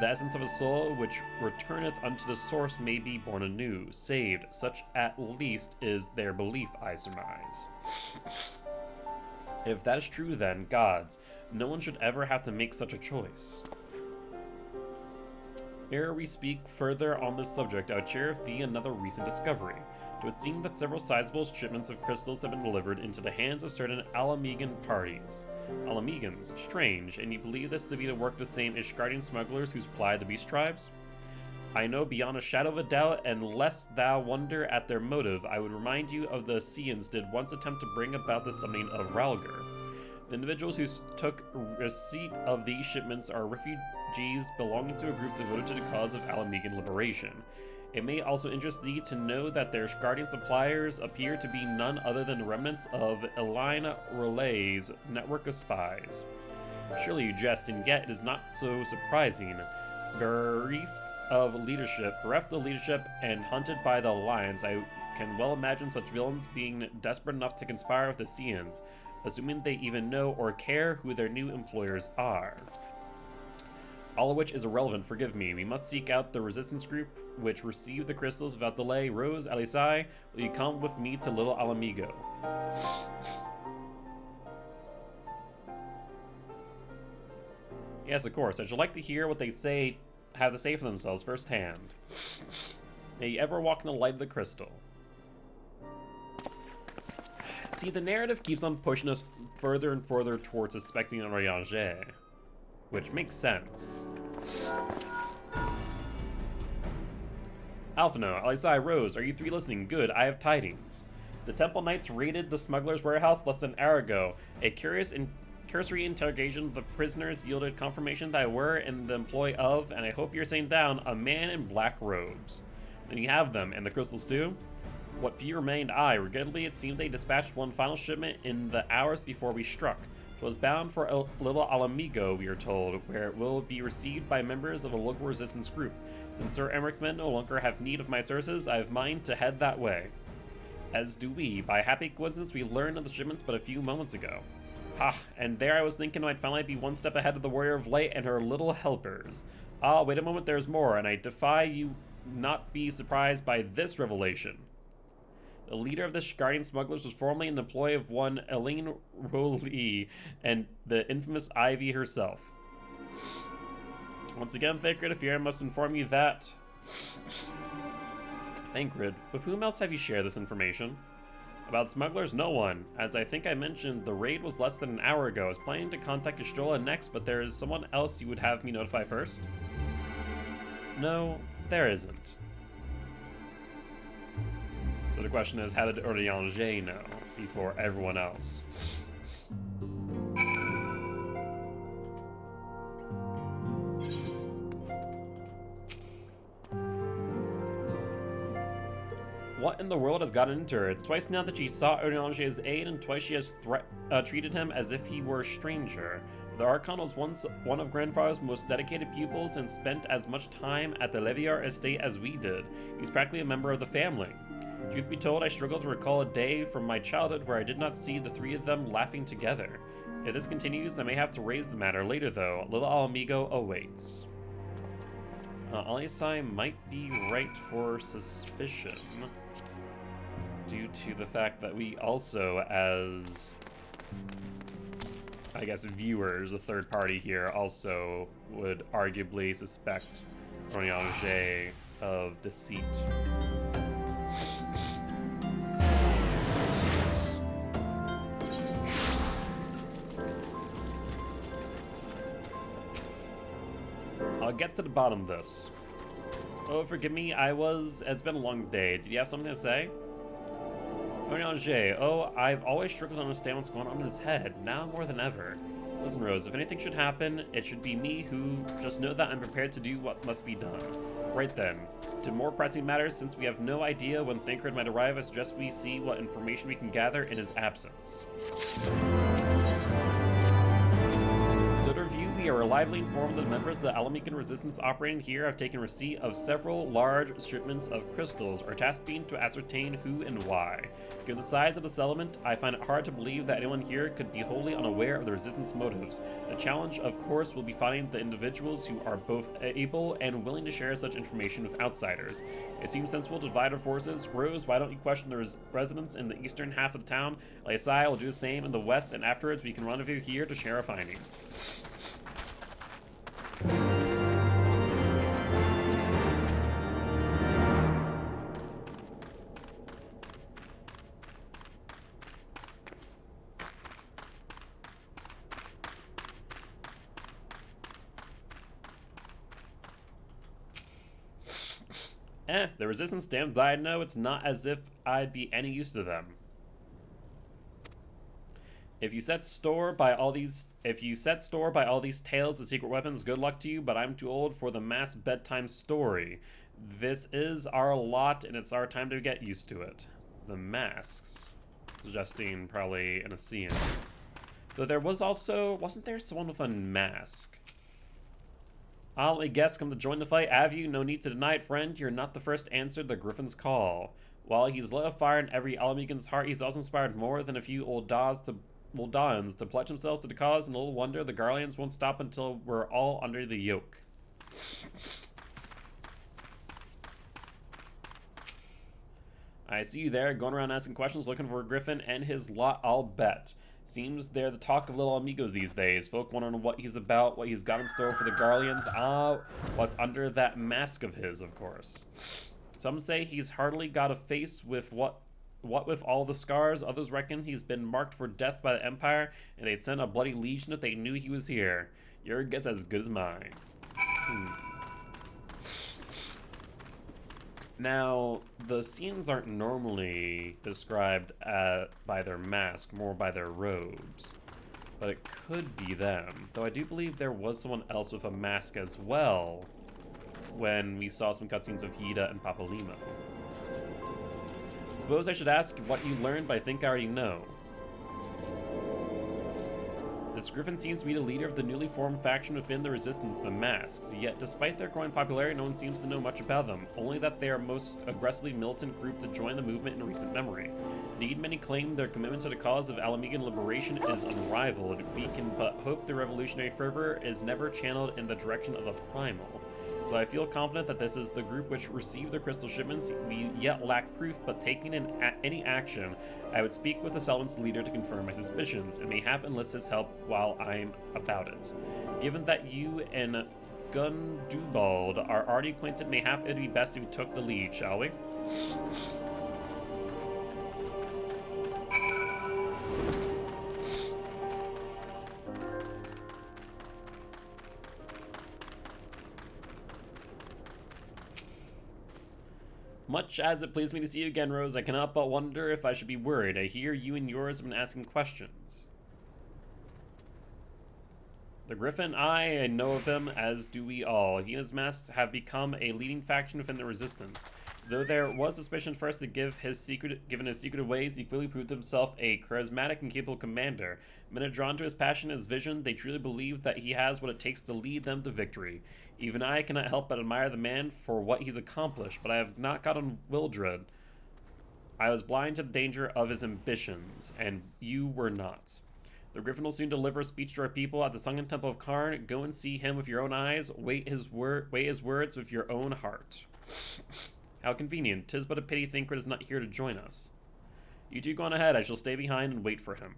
The essence of a soul which returneth unto the source may be born anew, saved, such at least is their belief, I surmise. If that is true, then, gods, no one should ever have to make such a choice. Ere we speak further on this subject, I would share with thee another recent discovery. It would seem that several sizable shipments of crystals have been delivered into the hands of certain Alamegan parties. Alamegans, strange, and you believe this to be the work of the same Ishgardian smugglers who supply the beast tribes? I know beyond a shadow of a doubt, and lest thou wonder at their motive, I would remind you of the Seans did once attempt to bring about the summoning of Ralgar. The individuals who took receipt of these shipments are refugees belonging to a group devoted to the cause of Alamegan liberation. It may also interest thee to know that their Ishgardian suppliers appear to be none other than remnants of Eline Relay's network of spies. Surely you jest, and yet it is not so surprising. Bereft of leadership and hunted by the Alliance, I can well imagine such villains being desperate enough to conspire with the Seans, assuming they even know or care who their new employers are. All of which is irrelevant, forgive me. We must seek out the resistance group which received the crystals without delay. Rose, Alisai, will you come with me to Little Alamigo? Yes, of course. I should like to hear what they have to say for themselves firsthand. May you ever walk in the light of the crystal. See, the narrative keeps on pushing us further and further towards suspecting Orianger, which makes sense. Alphino, Alisai, Rose, are you three listening? Good, I have tidings. The Temple Knights raided the smuggler's warehouse less than an hour ago. A cursory interrogation of the prisoners yielded confirmation that I were in the employ of, and I hope you're saying down, a man in black robes. Then you have them, and the crystals too? What few remained, regrettably it seemed they dispatched one final shipment in the hours before we struck. It was bound for Little Alamigo, we are told, where it will be received by members of a local resistance group. Since Sir Emmerich's men no longer have need of my services, I have mind to head that way. As do we. By happy coincidence, we learned of the shipments but a few moments ago. Ha, and there I was thinking I'd finally be one step ahead of the Warrior of Light and her little helpers. Ah, wait a moment, there's more, and I defy you not be surprised by this revelation. The leader of the Guardian smugglers was formerly in the employ of one Eileen Rowley and the infamous Ivy herself. Once again, Thancred, if I must inform you that... Thancred, with whom else have you shared this information? About smugglers? No one. As I think I mentioned, the raid was less than an hour ago. I was planning to contact Estrola next, but there is someone else you would have me notify first? No, there isn't. So the question is, how did Orianger know before everyone else? What in the world has gotten into her? It's twice now that she sought Orianger's aid, and twice she has treated him as if he were a stranger. The Archon was once one of Grandfather's most dedicated pupils and spent as much time at the Leviar estate as we did. He's practically a member of the family. Truth be told, I struggle to recall a day from my childhood where I did not see the three of them laughing together. If this continues, I may have to raise the matter later, though. Little Alamigo awaits. Alisai might be right for suspicion, due to the fact that we also, as, I guess, viewers, a third party here, also would arguably suspect Orianger of deceit. I'll get to the bottom of this. Oh, forgive me, it's been a long day. Did you have something to say? Orianger, I've always struggled to understand what's going on in his head, now more than ever. Listen, Rose, if anything should happen, it should be me who just know that I'm prepared to do what must be done. Right then, to more pressing matters, since we have no idea when Thancred might arrive, I suggest we see what information we can gather in his absence. So to review, we are reliably informed that the members of the Alamican resistance operating here have taken receipt of several large shipments of crystals, our task being to ascertain who and why. Given the size of the settlement, I find it hard to believe that anyone here could be wholly unaware of the resistance motives. The challenge, of course, will be finding the individuals who are both able and willing to share such information with outsiders. It seems sensible to divide our forces. Rose, why don't you question the residents in the eastern half of the town? Alisai will do the same in the west, and afterwards we can rendezvous here to share our findings. The resistance damned I know it's not as if I'd be any use to them. If you set store by all these tales of secret weapons, good luck to you, but I'm too old for the mass bedtime story. This is our lot, and it's our time to get used to it. The masks. Suggesting probably an Asean. Though there was also... Wasn't there someone with a mask? I'll a guest come to join the fight. Have you? No need to deny it, friend. You're not the first to answer the Griffin's call. While he's lit a fire in every Alamegan's heart, he's also inspired more than a few old Dons to pledge themselves to the cause, and little wonder the Garleans won't stop until we're all under the yoke. I see you there, going around asking questions, looking for a Griffin and his lot, I'll bet. Seems they're the talk of little amigos these days. Folk wondering what he's about, what he's got in store for the Garleans. What's under that mask of his, of course. Some say he's hardly got a face with what with all the scars. Others reckon he's been marked for death by the Empire, and they'd send a bloody legion if they knew he was here. Your guess as good as mine. Now, the scenes aren't normally described by their mask, more by their robes. But it could be them. Though I do believe there was someone else with a mask as well when we saw some cutscenes of Hida and Papalimo. Suppose I should ask what you learned, but I think I already know. This Griffin seems to be the leader of the newly formed faction within the Resistance, the Masks. Yet, despite their growing popularity, no one seems to know much about them. Only that they are most aggressively militant group to join the movement in recent memory. Indeed, many claim their commitment to the cause of Alamegan liberation is unrivaled. We can but hope the revolutionary fervor is never channeled in the direction of a primal. Though I feel confident that this is the group which received the crystal shipments, we yet lack proof, but taking any action, I would speak with the settlement's leader to confirm my suspicions, and mayhap enlist his help while I'm about it. Given that you and Gundubald are already acquainted, mayhap it'd be best if we took the lead, shall we? Much as it pleased me to see you again, Rose, I cannot but wonder if I should be worried. I hear you and yours have been asking questions. The Griffin, I know of him, as do we all. He and his masks have become a leading faction within the Resistance. Though there was suspicion first to given his secretive ways, he clearly proved himself a charismatic and capable commander. Men are drawn to his passion and his vision. They truly believe that he has what it takes to lead them to victory. Even I cannot help but admire the man for what he's accomplished, but I have not gotten Wildred. I was blind to the danger of his ambitions, and you were not. The Griffin will soon deliver a speech to our people at the Sunken Temple of Karn. Go and see him with your own eyes. Weigh his words with your own heart. How convenient. 'Tis but a pity Thancred is not here to join us. You two go on ahead. I shall stay behind and wait for him.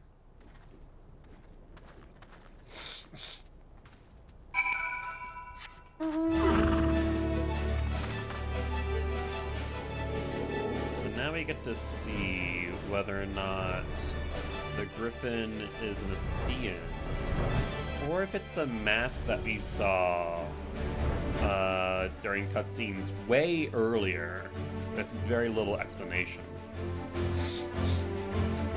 So now we get to see whether or not the Griffin is an Ascian, or if it's the mask that we saw during cutscenes way earlier with very little explanation.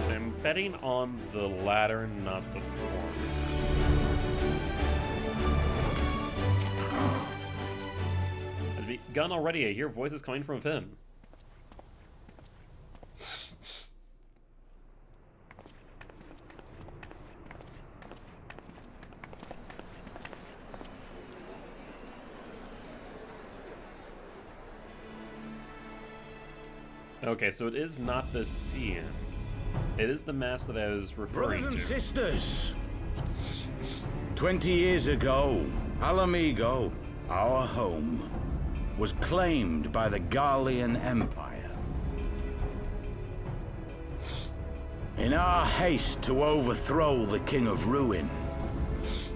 I'm betting on the latter, not the former. Has begun already. I hear voices coming from within. Okay, so it is not the Cian. It is the mask that I was referring to. Brothers and sisters, 20 years ago, Alamigo, our home, was claimed by the Garlean Empire. In our haste to overthrow the King of Ruin,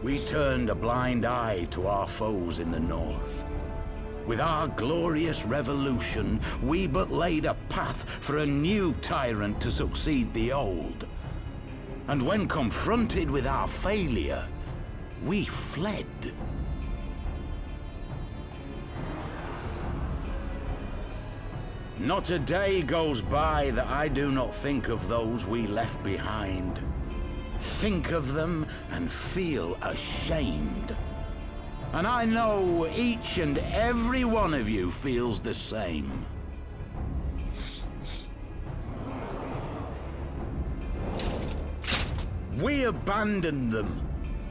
we turned a blind eye to our foes in the north. With our glorious revolution, we but laid a path for a new tyrant to succeed the old. And when confronted with our failure, we fled. Not a day goes by that I do not think of those we left behind. Think of them and feel ashamed. And I know each and every one of you feels the same. We abandoned them,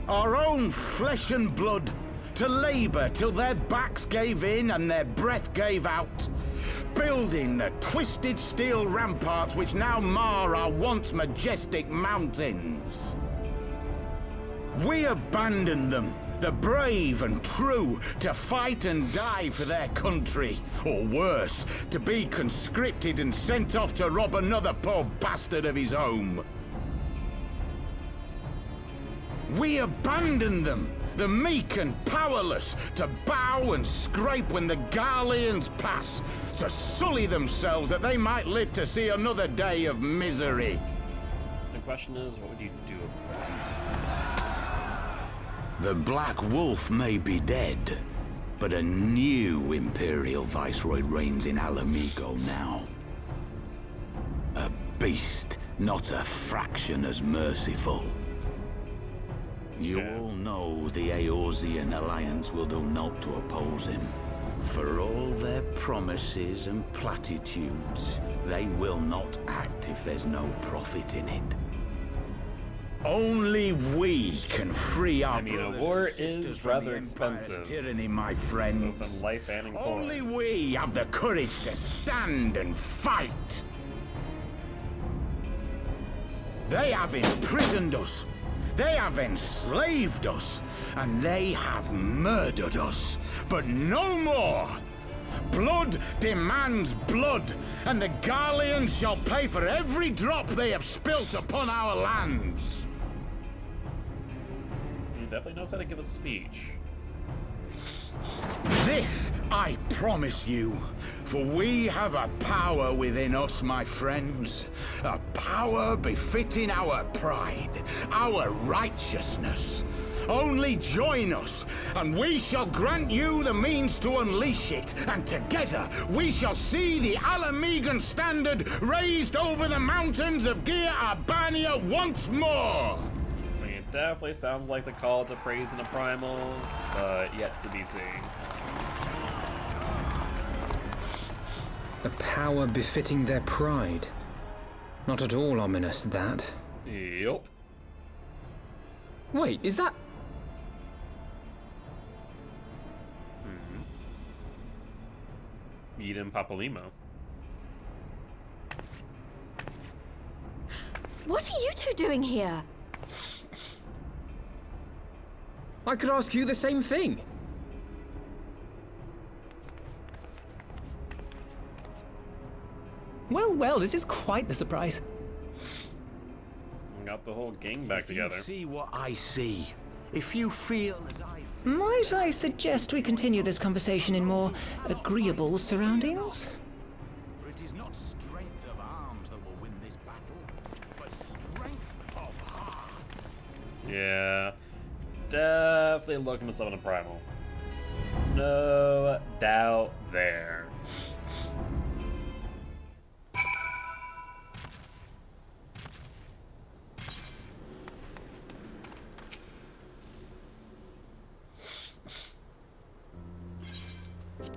our own flesh and blood, to labor till their backs gave in and their breath gave out, building the twisted steel ramparts which now mar our once majestic mountains. We abandoned them, the brave and true, to fight and die for their country, or worse, to be conscripted and sent off to rob another poor bastard of his home. We abandoned them, the meek and powerless, to bow and scrape when the Garleans pass, to sully themselves that they might live to see another day of misery. The question is, what would you do about this? The Black Wolf may be dead, but a new Imperial Viceroy reigns in Alamigo now. A beast, not a fraction as merciful. You all know the Eorzean Alliance will do naught to oppose him. For all their promises and platitudes, they will not act if there's no profit in it. Only we can free our brothers a war and sisters is from rather the Empire's expensive, tyranny, my friends. both in life and in coin. Only we have the courage to stand and fight. They have imprisoned us. They have enslaved us, and they have murdered us, but no more! Blood demands blood, and the Garleans shall pay for every drop they have spilt upon our lands. He definitely knows how to give a speech. This I promise you, for we have a power within us, my friends. A power befitting our pride, our righteousness. Only join us, and we shall grant you the means to unleash it, and together we shall see the Alamigan standard raised over the mountains of Gia Albania once more! I mean, it definitely sounds like the call to praise in a primal, but yet to be seen. A power befitting their pride. Not at all ominous, that. Yup. Wait, is that... Eden Papalimo. What are you two doing here? I could ask you the same thing. Well, well, this is quite the surprise. Got the whole gang back together. If you see what I see, if you feel as I feel... Might I suggest we continue this conversation in more agreeable surroundings? For it is not strength of arms that will win this battle, but strength of heart. Yeah. Definitely looking to summon a primal. No doubt there.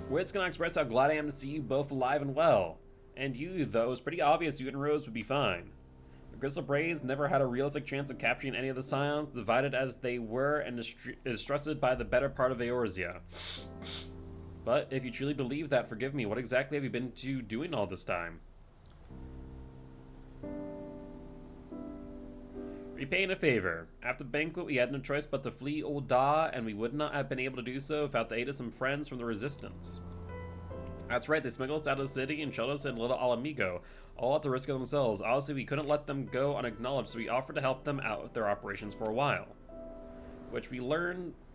Wit's gonna express how glad I am to see you both alive and well. And you, though, it's pretty obvious you and Rose would be fine. The Crystal Braves never had a realistic chance of capturing any of the Scions, divided as they were and distrusted by the better part of Eorzea. But if you truly believe that, forgive me, what exactly have you been doing all this time? Repaying a favor. After the banquet, we had no choice but to flee Ul'dah, and we would not have been able to do so without the aid of some friends from the Resistance. That's right, they smuggled us out of the city and showed us in Little Alamigo, all at the risk of themselves. Obviously, we couldn't let them go unacknowledged, so we offered to help them out with their operations for a while.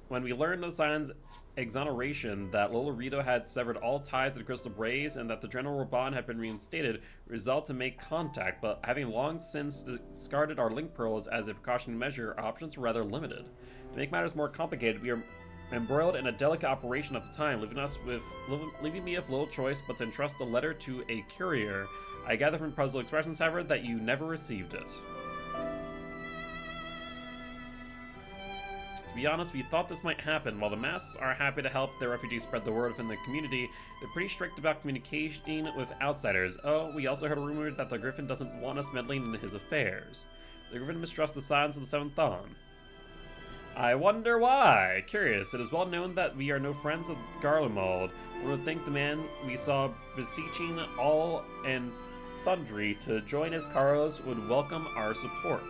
When we learned of Sion's exoneration, that Lolorito had severed all ties to the Crystal Braves, and that the General Raban had been reinstated, we resolved to make contact, but having long since discarded our link pearls as a precautionary measure, our options were rather limited. To make matters more complicated, we are embroiled in a delicate operation at the time, leaving me with little choice but to entrust a letter to a courier. I gather from puzzle expressions, however, that you never received it. To be honest, we thought this might happen. While the masses are happy to help their refugees spread the word within the community, they're pretty strict about communicating with outsiders. Oh, we also heard a rumor that the Griffin doesn't want us meddling in his affairs. The Griffin mistrusts the signs of the seventh dawn. I wonder why. Curious, it is well known that we are no friends of Garlemald. One would think the man we saw beseeching all and sundry to join his cause would welcome our support.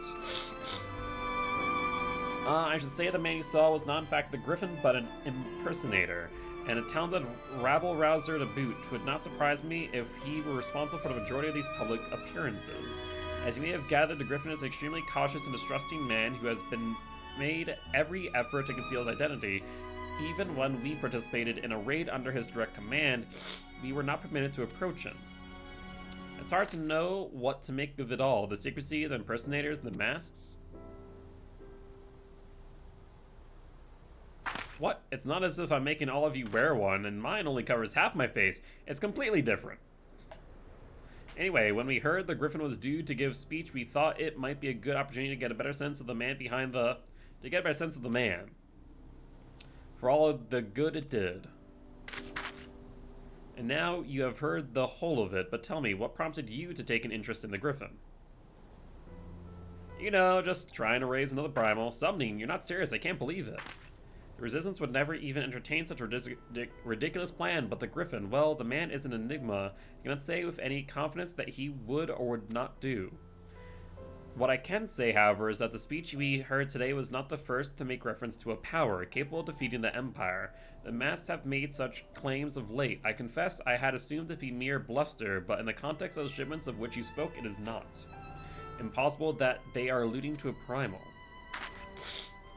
I should say the man you saw was not in fact the Griffin, but an impersonator, and a talented rabble-rouser to boot. It would not surprise me if he were responsible for the majority of these public appearances. As you may have gathered, the Griffin is an extremely cautious and distrusting man who has been made every effort to conceal his identity. Even when we participated in a raid under his direct command, we were not permitted to approach him. It's hard to know what to make of it all. The secrecy, the impersonators, the masks. What? It's not as if I'm making all of you wear one, and mine only covers half my face. It's completely different. Anyway, when we heard the Griffin was due to give speech, we thought it might be a good opportunity to get a better sense of the man behind the... For all of the good it did. And now you have heard the whole of it, but tell me, what prompted you to take an interest in the Griffin? You know, just trying to raise another primal. Summoning, you're not serious, I can't believe it. The Resistance would never even entertain such a ridiculous plan, but the Griffin, well, the man is an enigma. I cannot say with any confidence that he would or would not do. What I can say, however, is that the speech we heard today was not the first to make reference to a power capable of defeating the Empire. The masks have made such claims of late. I confess I had assumed it to be mere bluster, but in the context of the shipments of which you spoke, it is not. Impossible that they are alluding to a primal.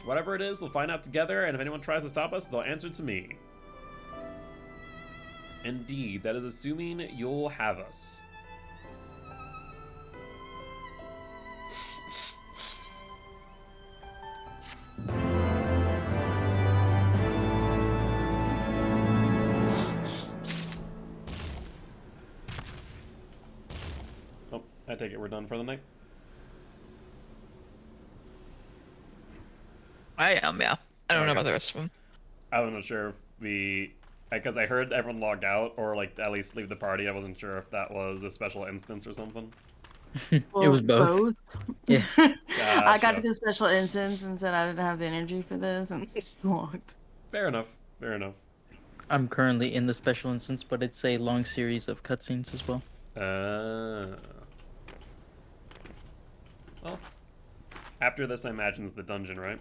Whatever it is, we'll find out together, and if anyone tries to stop us, they'll answer to me. Indeed, that is assuming you'll have us. Oh, I take it we're done for the night. I am, yeah. I don't know about the rest of them. I'm not sure if we... Because I heard everyone log out, or like at least leave the party. I wasn't sure if that was a special instance or something. Well, it was both. Yeah. Gotcha. I got to the special instance and said I didn't have the energy for this, and just logged. Fair enough. Fair enough. I'm currently in the special instance, but it's a long series of cutscenes as well. Well, after this, I imagine is the dungeon, right?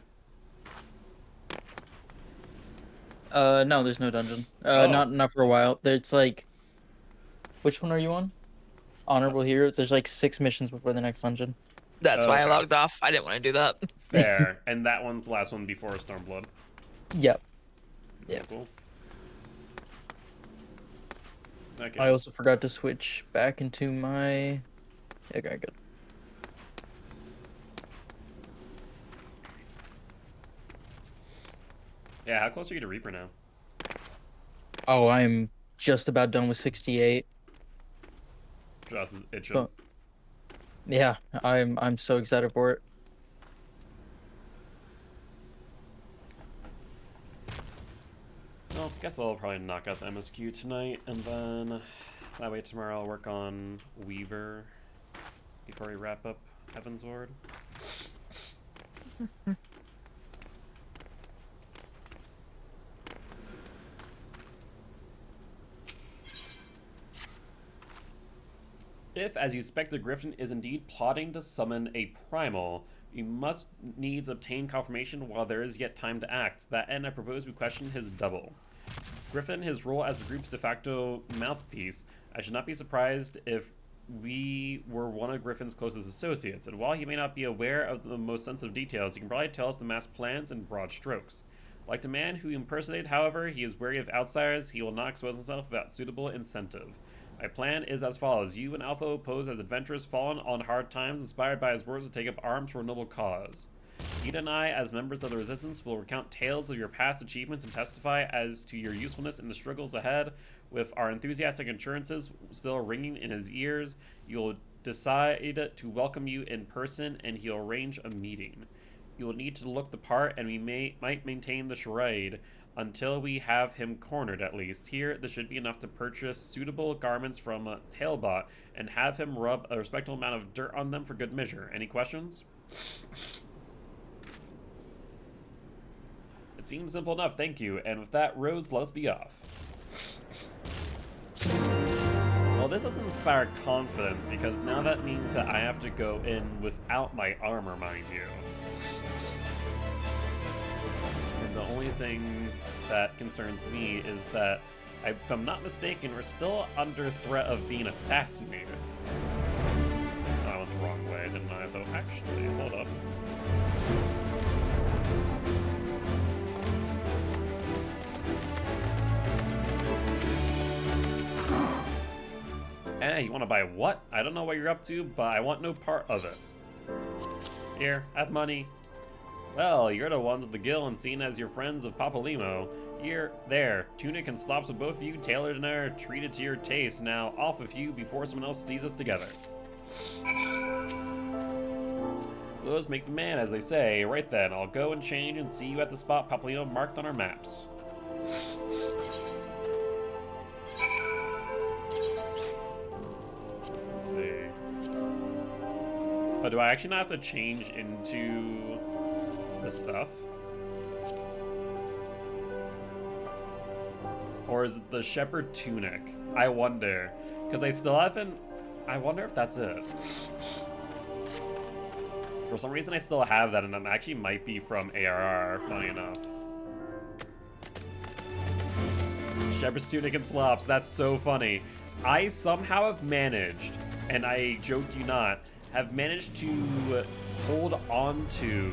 No, there's no dungeon. Not for a while. It's like, which one are you on? Honorable Heroes. There's like 6 missions before the next dungeon. That's why I logged off. I didn't want to do that. Fair. And that one's the last one before Stormblood. Yep. Yeah. Cool. Okay. I also forgot to switch back into my... Okay, good. Yeah, how close are you to Reaper now? Oh, I'm just about done with 68. Josh is itching. Oh. Yeah, I'm so excited for it. Well, guess I'll probably knock out the MSQ tonight, and then that way tomorrow I'll work on Weaver before we wrap up Heavensward. If, as you suspect, the Griffin is indeed plotting to summon a primal, you must needs obtain confirmation while there is yet time to act. To that end, I propose we question his double. Griffin, his role as the group's de facto mouthpiece. I should not be surprised if we were one of Griffin's closest associates, and while he may not be aware of the most sensitive details, he can probably tell us the mass plans in broad strokes. Like the man who impersonated, however, he is wary of outsiders. He will not expose himself without suitable incentive. My plan is as follows. You and Alpha pose as adventurers fallen on hard times, inspired by his words to take up arms for a noble cause. Ida and I, as members of the Resistance, will recount tales of your past achievements and testify as to your usefulness in the struggles ahead. With our enthusiastic assurances still ringing in his ears, you'll decide to welcome you in person, and he'll arrange a meeting. You will need to look the part, and we might maintain the charade until we have him cornered, at least. Here, this should be enough to purchase suitable garments from Tailbot and have him rub a respectable amount of dirt on them for good measure. Any questions? It seems simple enough, thank you. And with that, Rose, let us be off. Well, this doesn't inspire confidence, because now that means that I have to go in without my armor, mind you. And the only thing that concerns me is that, if I'm not mistaken, we're still under threat of being assassinated. Oh, I went the wrong way, didn't I? Though, actually, hold up. Hey, you want to buy what? I don't know what you're up to, but I want no part of it. Here, have money. Well, you're the ones of the guild and seen as your friends of Papalimo. Here, there, tunic and slops of both of you, tailored and are treated to your taste. Now, off with you before someone else sees us together. Clothes make the man, as they say. Right then, I'll go and change and see you at the spot Papalimo marked on our maps. Let's see. Oh, do I actually not have to change into this stuff? Or is it the shepherd tunic? I wonder. Because I still haven't... I wonder if that's it. For some reason I still have that, and that actually might be from ARR, funny enough. Shepherd's tunic and slops, that's so funny. I somehow have managed, and I joke you not, have managed to hold on to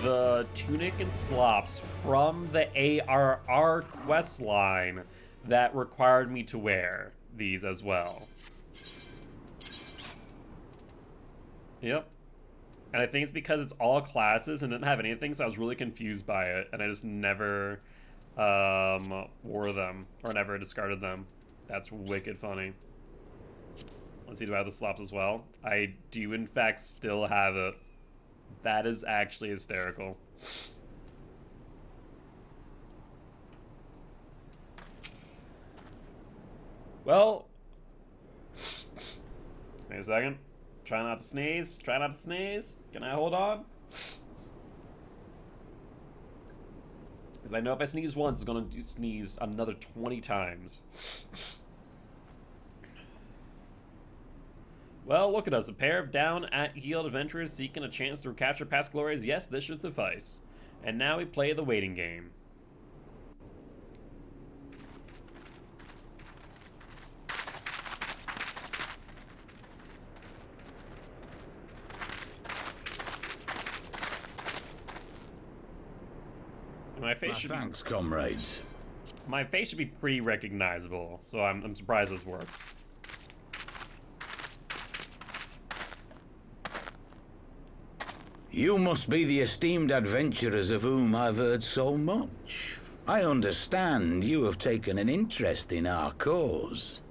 the tunic and slops from the ARR quest line that required me to wear these as well. Yep. And I think it's because it's all classes and didn't have anything, so I was really confused by it, and I just never wore them, or never discarded them. That's wicked funny. Let's see, do I have the slops as well? I do, in fact, still have it. That is actually hysterical. Well, wait a second. Try not to sneeze. Try not to sneeze. Can I hold on? Because I know if I sneeze once, it's going to sneeze another 20 times. Well, look at us. A pair of down-at-heel adventurers seeking a chance to recapture past glories. Yes, this should suffice. And now we play the waiting game. My face should thanks, comrades. My face should be pretty recognizable, so I'm surprised this works. You must be the esteemed adventurers of whom I've heard so much. I understand you have taken an interest in our cause.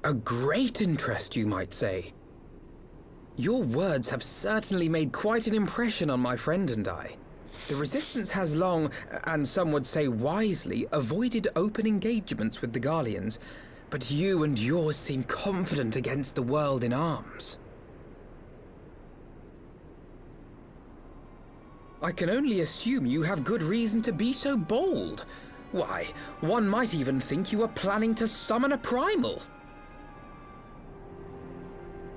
A great interest, you might say. Your words have certainly made quite an impression on my friend and I. The Resistance has long, and some would say wisely, avoided open engagements with the Garleans, but you and yours seem confident against the world in arms. I can only assume you have good reason to be so bold. Why, one might even think you are planning to summon a primal.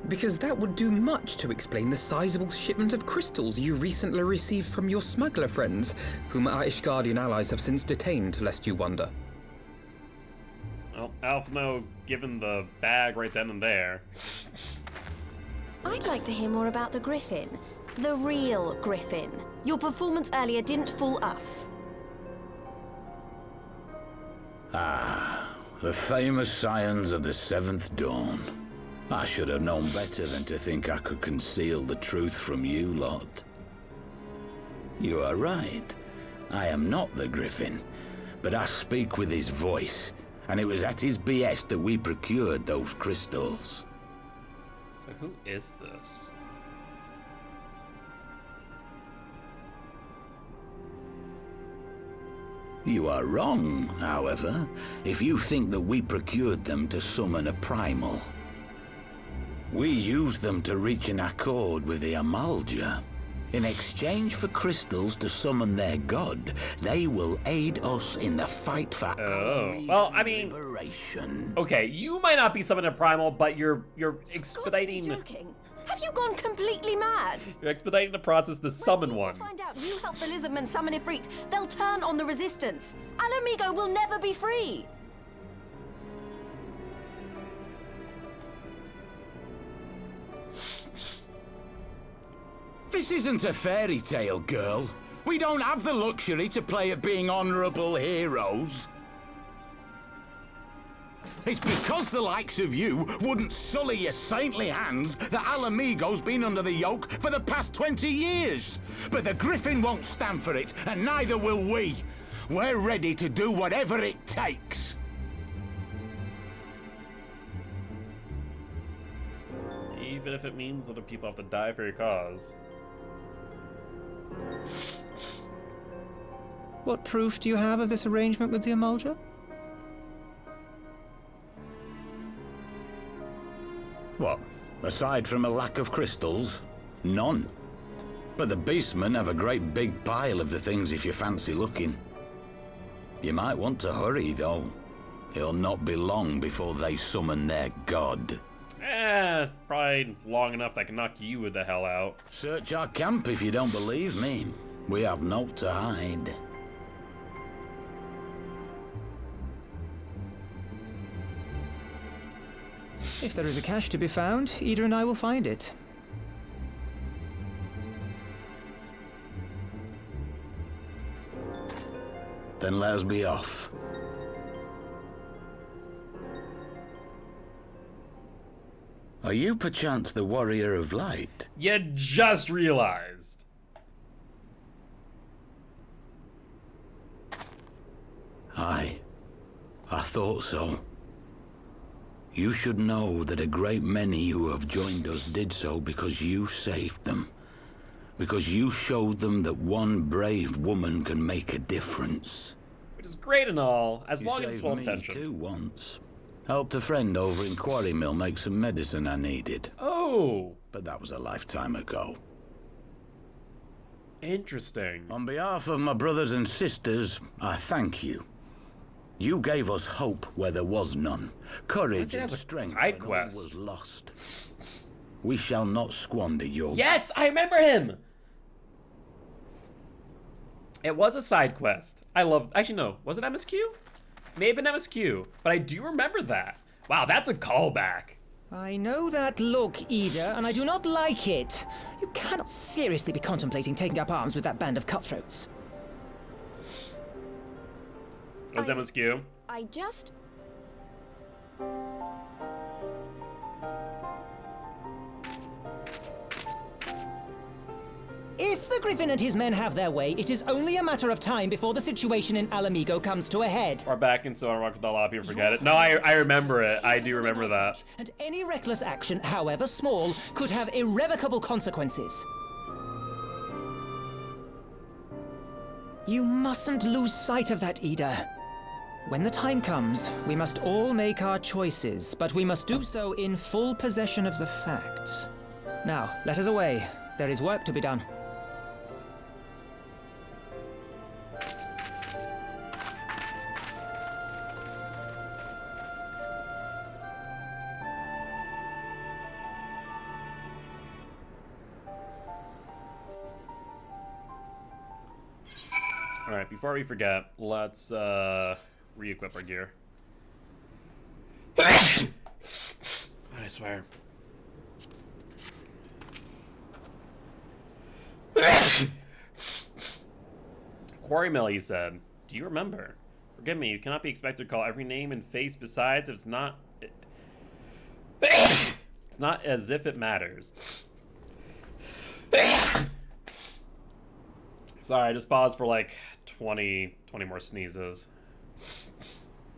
Because that would do much to explain the sizable shipment of crystals you recently received from your smuggler friends, whom our Ishgardian allies have since detained, lest you wonder. Well, I also know, given the bag right then and there. I'd like to hear more about the Griffin. The real Griffin. Your performance earlier didn't fool us. Ah, the famous scions of the Seventh Dawn. I should have known better than to think I could conceal the truth from you lot. You are right. I am not the Griffin, but I speak with his voice, and it was at his behest that we procured those crystals. So who is this? You are wrong, however, if you think that we procured them to summon a primal. We used them to reach an accord with the Amalja. In exchange for crystals to summon their god, they will aid us in the fight for well, I mean, liberation. Okay, you might not be summoning a primal, but you're expediting. Joking? Have you gone completely mad? You're expediting the process to summon one. Find out you help the lizardmen summon Ifrit. They'll turn on the resistance. Alamigo will never be free. This isn't a fairy tale, girl. We don't have the luxury to play at being honorable heroes. It's because the likes of you wouldn't sully your saintly hands that Alamigo's been under the yoke for the past 20 years. But the Griffin won't stand for it, and neither will we. We're ready to do whatever it takes. Even if it means other people have to die for your cause. What proof do you have of this arrangement with the Amalja? What? Aside from a lack of crystals? None. But the beastmen have a great big pile of the things if you fancy looking. You might want to hurry, though. It'll not be long before they summon their god. Probably long enough that I can knock you the hell out. Search our camp if you don't believe me. We have naught to hide. If there is a cache to be found, Ida and I will find it. Then let us be off. Are you perchance the Warrior of Light? You just realized. Aye, I thought so. You should know that a great many who have joined us did so because you saved them. Because you showed them that one brave woman can make a difference. Which is great and all, as You long as it's saved well me intentioned. too once. Helped a friend over in Quarry Mill make some medicine I needed. Oh! But that was a lifetime ago. Interesting. On behalf of my brothers and sisters, I thank you. You gave us hope where there was none, courage and strength when all was lost. We shall not squander your... Yes, I remember him! It was a side quest. I love... Actually, no. Was it MSQ? May have been MSQ, but I do remember that. Wow, that's a callback. I know that look, Ida, and I do not like it. You cannot seriously be contemplating taking up arms with that band of cutthroats. Was MSQ? I just... If the Griffin and his men have their way, it is only a matter of time before the situation in Alamigo comes to a head. We're back in Sonar Rock with a lot of people forget it. No, I remember it. I do remember that. And any reckless action, however small, could have irrevocable consequences. You mustn't lose sight of that, Ida. When the time comes, we must all make our choices, but we must do so in full possession of the facts. Now, let us away. There is work to be done. Alright, before we forget, let's re-equip our gear. I swear. Quarry Mill, you said. Do you remember? Forgive me, you cannot be expected to call every name and face besides if it's not... It's not as if it matters. Sorry, I just paused for like 20 more sneezes.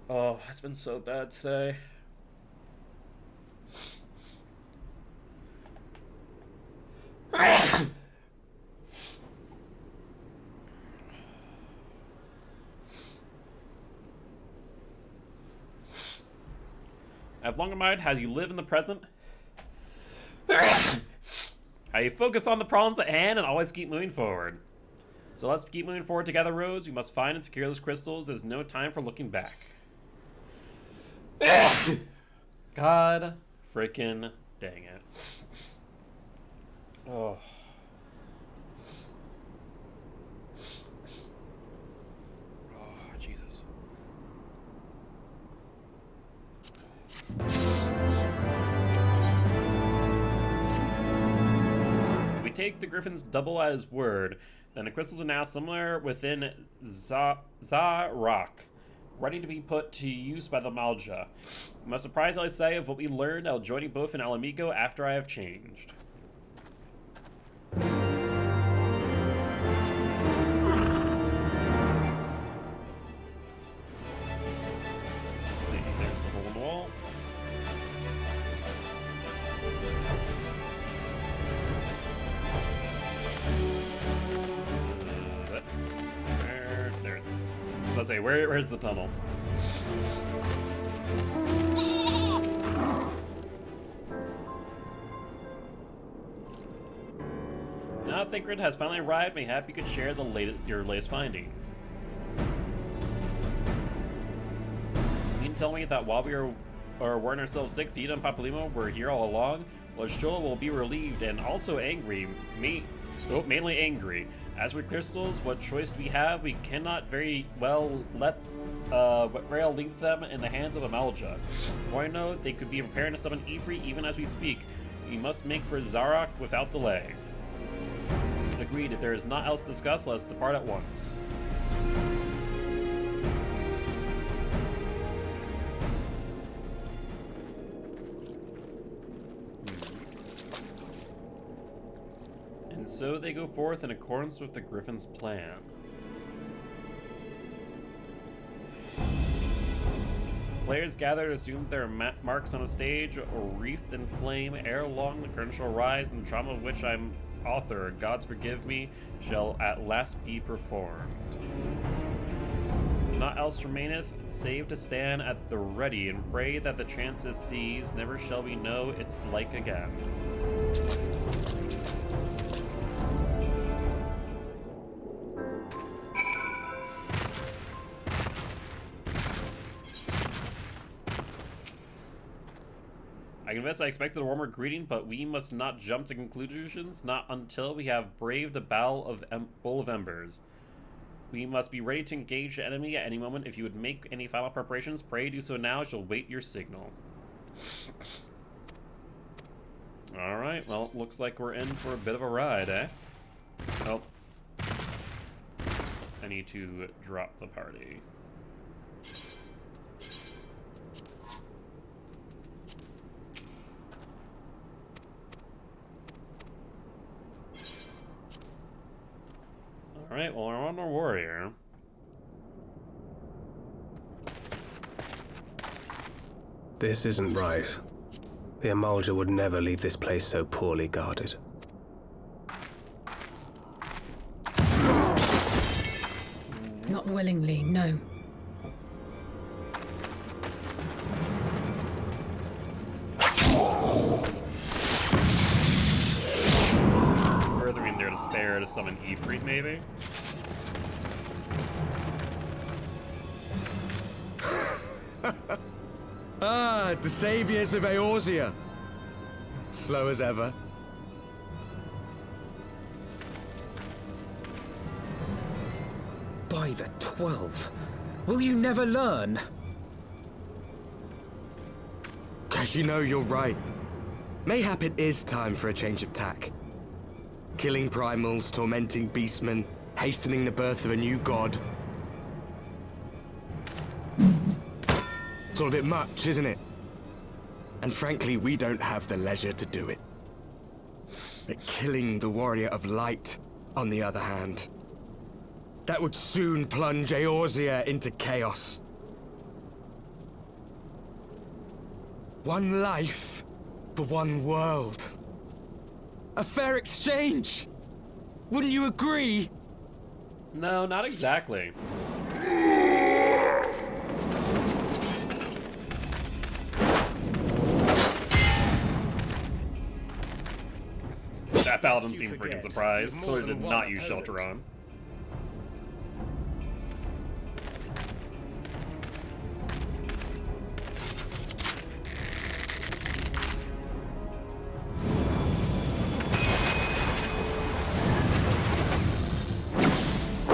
Oh, it's been so bad today. I've long admired how you live in the present. How you focus on the problems at hand and always keep moving forward. So let's keep moving forward together, Rose. You must find and secure those crystals. There's no time for looking back. God freaking dang it. Oh. Oh, Jesus. If we take the Griffin's double at his word, then the crystals are now somewhere within Zarok, ready to be put to use by the Malja. I must surprisingly say of what we learned, I'll join you both in Alamigo after I have changed. Let's see, there's the hole in the wall. Let's say, where's the tunnel? Now that Thinkred has finally arrived, may happy you could share your latest findings. You can tell me that while we are wearing ourselves sick, Ida and Papalymo were here all along? Well, Shola will be relieved and also angry. Mainly angry. As for crystals, what choice do we have? We cannot very well let Rail link them in the hands of a Malja. For I know, they could be preparing to summon Ifrit even as we speak. We must make for Zarok without delay. Agreed. If there is naught else to discuss, let us depart at once. And so they go forth in accordance with the Griffin's plan. Players gather to assume there are marks on a stage or wreathed in flame. Ere long, the curtain shall rise, and the drama of which I'm author, Gods forgive me, shall at last be performed. Naught else remaineth, save to stand at the ready and pray that the chance is seized. Never shall we know its like again. I confess I expected a warmer greeting, but we must not jump to conclusions, not until we have braved a bowl of embers. We must be ready to engage the enemy at any moment. If you would make any final preparations, pray do so now. I shall wait your signal. Alright, well, looks like we're in for a bit of a ride, eh? Oh. I need to drop the party. Alright, well, we're on our warrior. This isn't right. The Amalja would never leave this place so poorly guarded. Not willingly, no. Furthering their despair to summon Ifrit, maybe? Ah, the saviors of Eorzea. Slow as ever. By the 12. Will you never learn? You know, you're right. Mayhap it is time for a change of tack. Killing primals, tormenting beastmen, hastening the birth of a new god. It's all a bit much, isn't it? And frankly, we don't have the leisure to do it. But killing the warrior of light, on the other hand, that would soon plunge Eorzea into chaos. One life for one world. A fair exchange! Wouldn't you agree? No, not exactly. That paladin seemed freaking surprised. Clearly did not use Shelter on.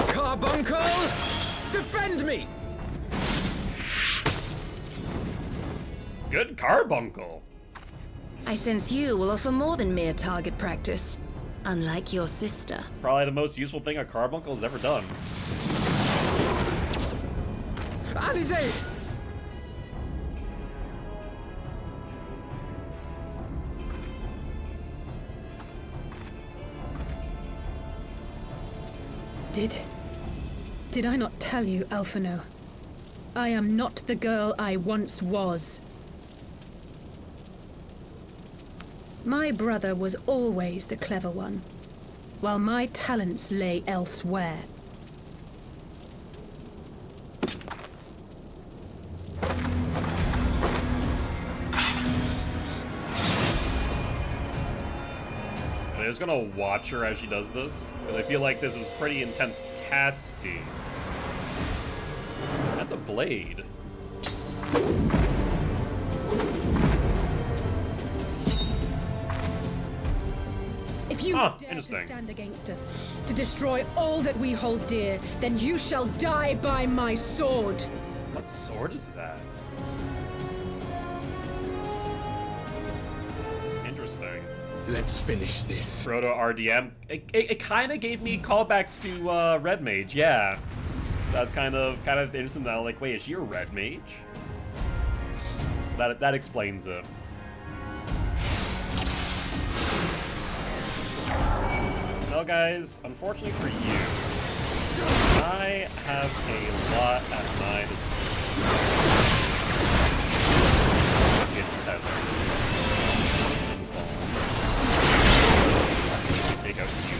Carbuncle! Defend me! Good carbuncle. I sense you will offer more than mere target practice, unlike your sister. Probably the most useful thing a carbuncle has ever done. Alizé! Did I not tell you, Alphino? I am not the girl I once was. My brother was always the clever one, while my talents lay elsewhere. I'm just gonna watch her as she does this, because I feel like this is pretty intense casting. That's a blade. If you dare to stand against us, to destroy all that we hold dear, then you shall die by my sword. What sword is that? Interesting. Let's finish this. Proto RDM. It kind of gave me callbacks to Red Mage, yeah. So that's kind of interesting. That like, wait, is she a Red Mage? That explains it. Well, guys, unfortunately for you, I have a lot at my disposal. Take out you.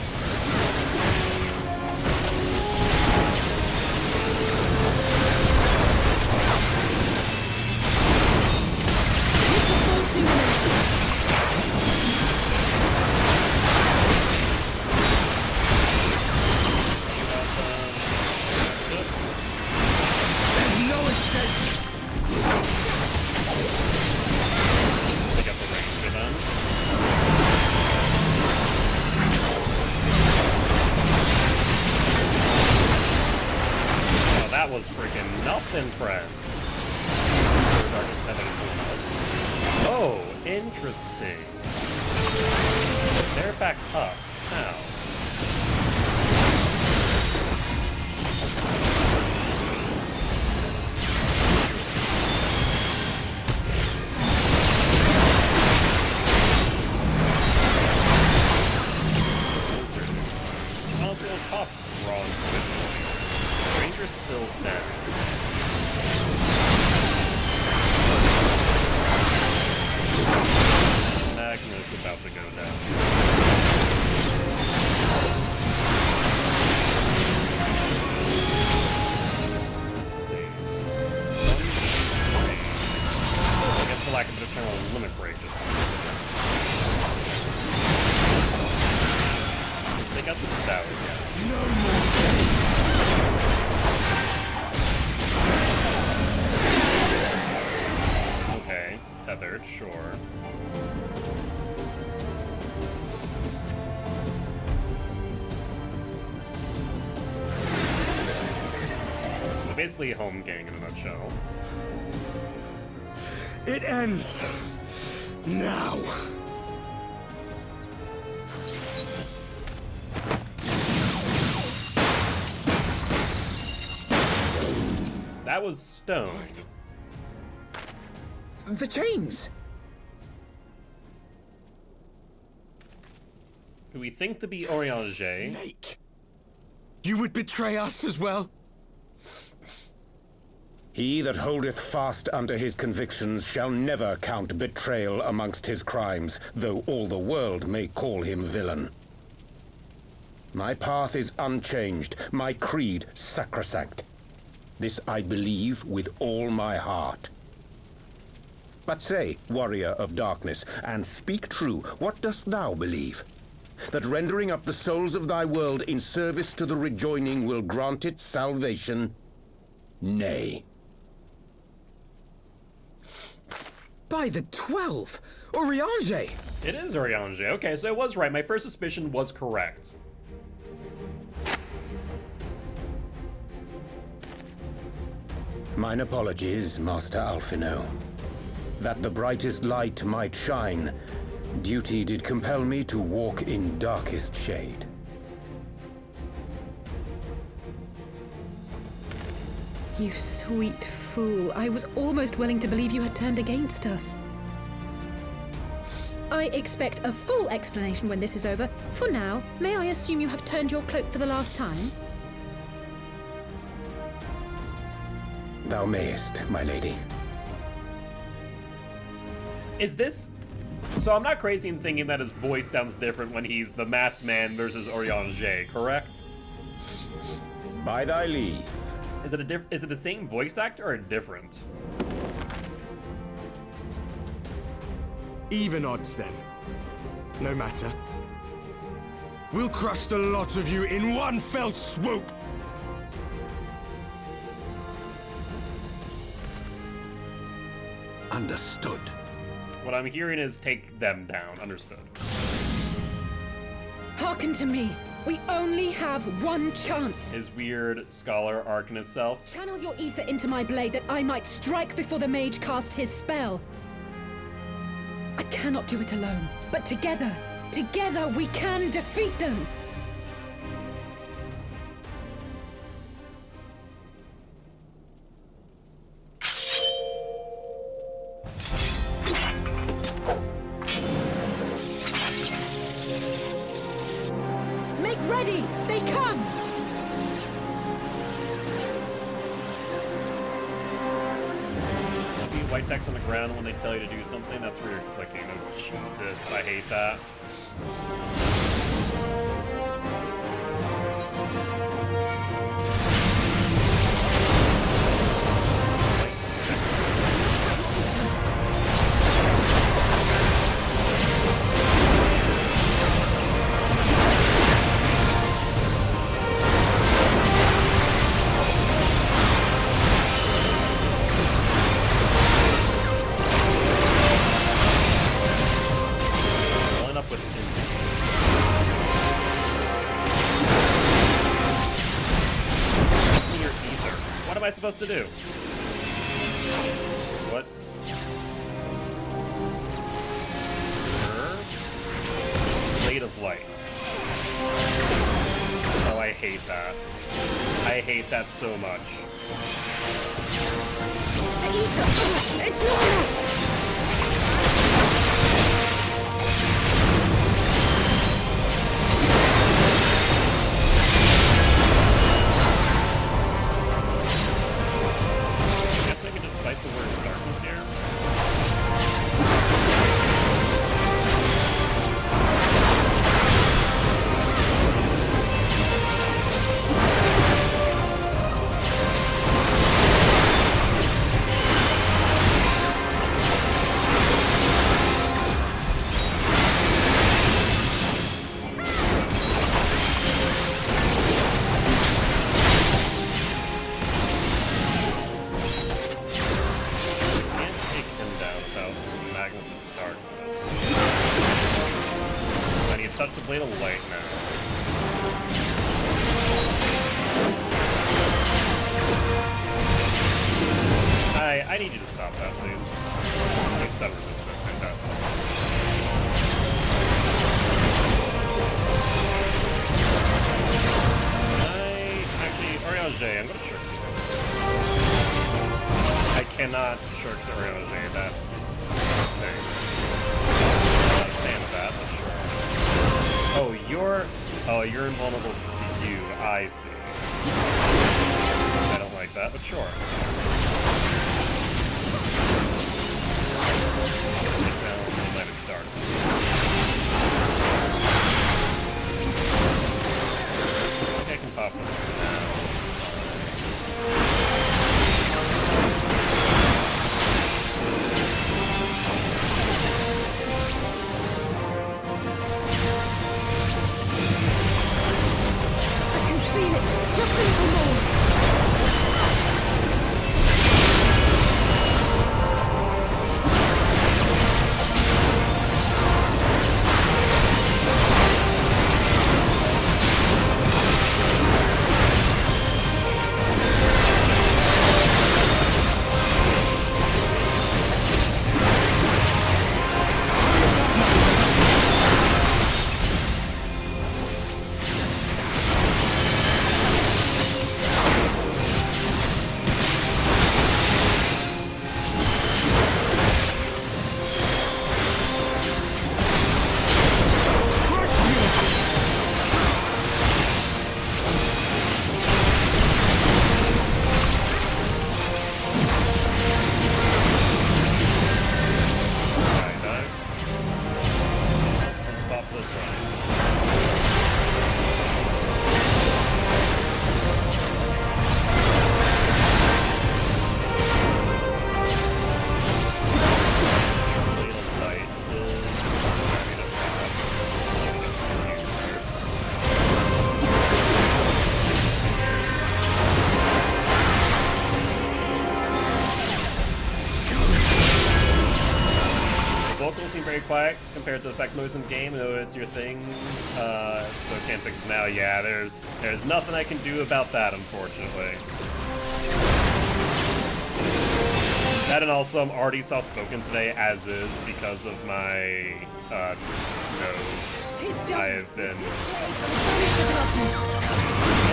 That was freaking nothing, friend. Oh, interesting. They're back up. How? Honestly, those pop wrong. Ranger's still dead. Magnus about to go down. Let's see. I guess for lack of a better term, I'll limit break just take out the tower again. No more. Okay, tethered, sure. So basically home gang in a nutshell. It ends now. That was stone. The chains! Who we think to be Oriange. Snake! You would betray us as well? He that holdeth fast unto his convictions shall never count betrayal amongst his crimes, though all the world may call him villain. My path is unchanged, my creed sacrosanct. This I believe with all my heart. But say, warrior of darkness, and speak true, what dost thou believe? that rendering up the souls of thy world in service to the rejoining will grant it salvation? Nay. By the 12! Oriange! It is Oriange. Okay, so it was right. My first suspicion was correct. Mine apologies, Master Alphino. That the brightest light might shine, duty did compel me to walk in darkest shade. You sweet fool. I was almost willing to believe you had turned against us. I expect a full explanation when this is over. For now, may I assume you have turned your cloak for the last time? Thou mayest, my lady. Is this... So I'm not crazy in thinking that his voice sounds different when he's the masked man versus Oriange, correct? By thy leave. Is it the same voice actor or different? Even odds, then. No matter. We'll crush the lot of you in one fell swoop! Understood. What I'm hearing is take them down. Understood. Hearken to me. We only have one chance. His weird scholar Arcanist self. Channel your ether into my blade that I might strike before the mage casts his spell. I cannot do it alone, but together we can defeat them. Make ready! They come! White text on the ground when they tell you to do something, that's where you're clicking. Oh, Jesus, I hate that. What am I supposed to do? What? Blade of light. Oh, I hate that. I hate that so much. It's not! Fight the word darkness here. Touch the blade of light now. I need you to stop that, please. You stun resistant. Fantastic. Actually, Oriange, I'm gonna shirk you. I cannot shirk the Oriange, that's... There. I'm not a fan of that, but sure. Oh, you're invulnerable to you. I see. I don't like that, but sure. Let it start. I think I can pop this now. very quiet compared to the effect noise in the game. I know it's your thing, so can't fix it now. Yeah, there's nothing I can do about that, unfortunately. That and also I'm already soft-spoken today as is because of my nose. I've been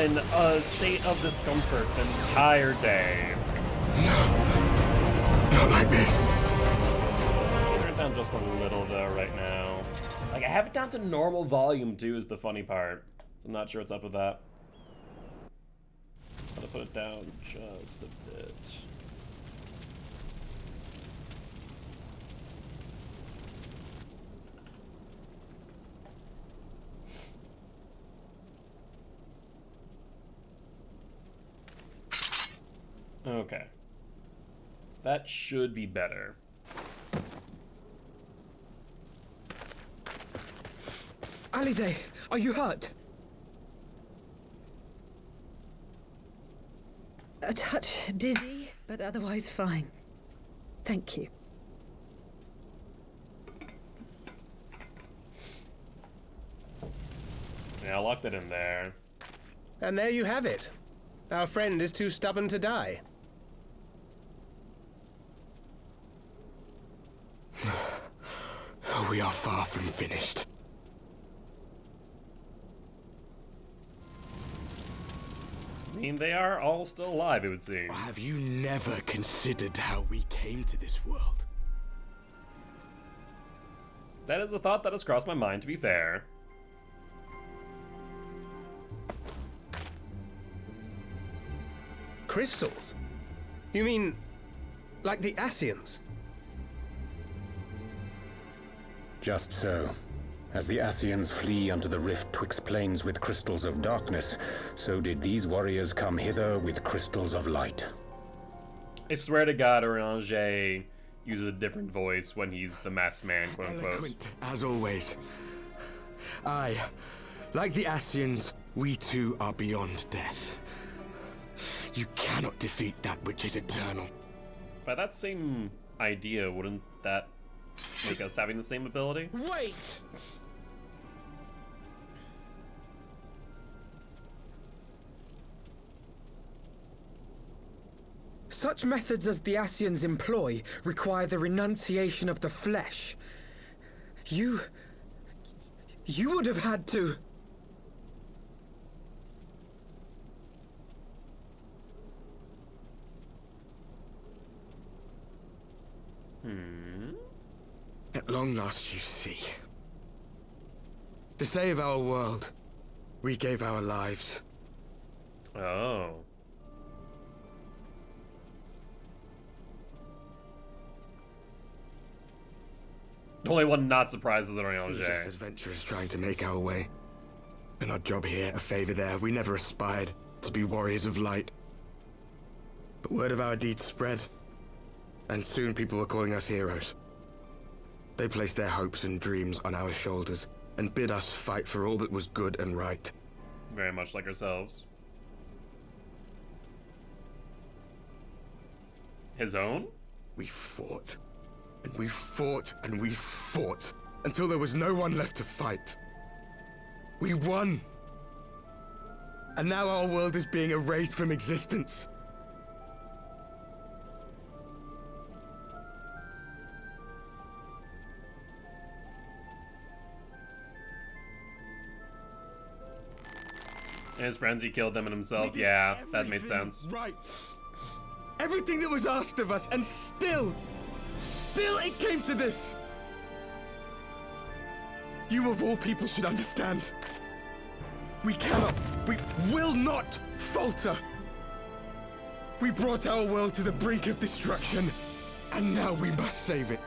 in a state of discomfort the entire day. Not like this. Turn it down just a little though right now. Like I have it down to normal volume too is the funny part. So I'm not sure what's up with that. I'm gonna put it down just a bit. Okay. That should be better. Alize, are you hurt? A touch dizzy, but otherwise fine. Thank you. Yeah, I locked it in there. And there you have it. Our friend is too stubborn to die. We are far from finished. I mean, they are all still alive, it would seem. Have you never considered how we came to this world? That is a thought that has crossed my mind, to be fair. Crystals? You mean, like the Ascians? Just so. As the Ascians flee unto the rift twixt planes with crystals of darkness, so did these warriors come hither with crystals of light. I swear to God, Orange uses a different voice when he's the masked man, quote unquote. Eloquent, as always. Aye, like the Ascians, we too are beyond death. You cannot defeat that which is eternal. By that same idea, wouldn't that make us having the same ability? Wait! Such methods as the Ascians employ require the renunciation of the flesh. You would have had to... At long last, you see. To save our world, we gave our lives. Oh. The only one not surprised is Orange. We were just adventurers trying to make our way. An odd job here, a favor there. We never aspired to be warriors of light. But word of our deeds spread, and soon people were calling us heroes. They placed their hopes and dreams on our shoulders and bid us fight for all that was good and right. Very much like ourselves. His own? We fought. And we fought and we fought until there was no one left to fight. We won. And now our world is being erased from existence. And his friends, he killed them and himself. Yeah, that made sense. Right. Everything that was asked of us, and still it came to this. You of all people should understand. We will not falter. We brought our world to the brink of destruction, and now we must save it.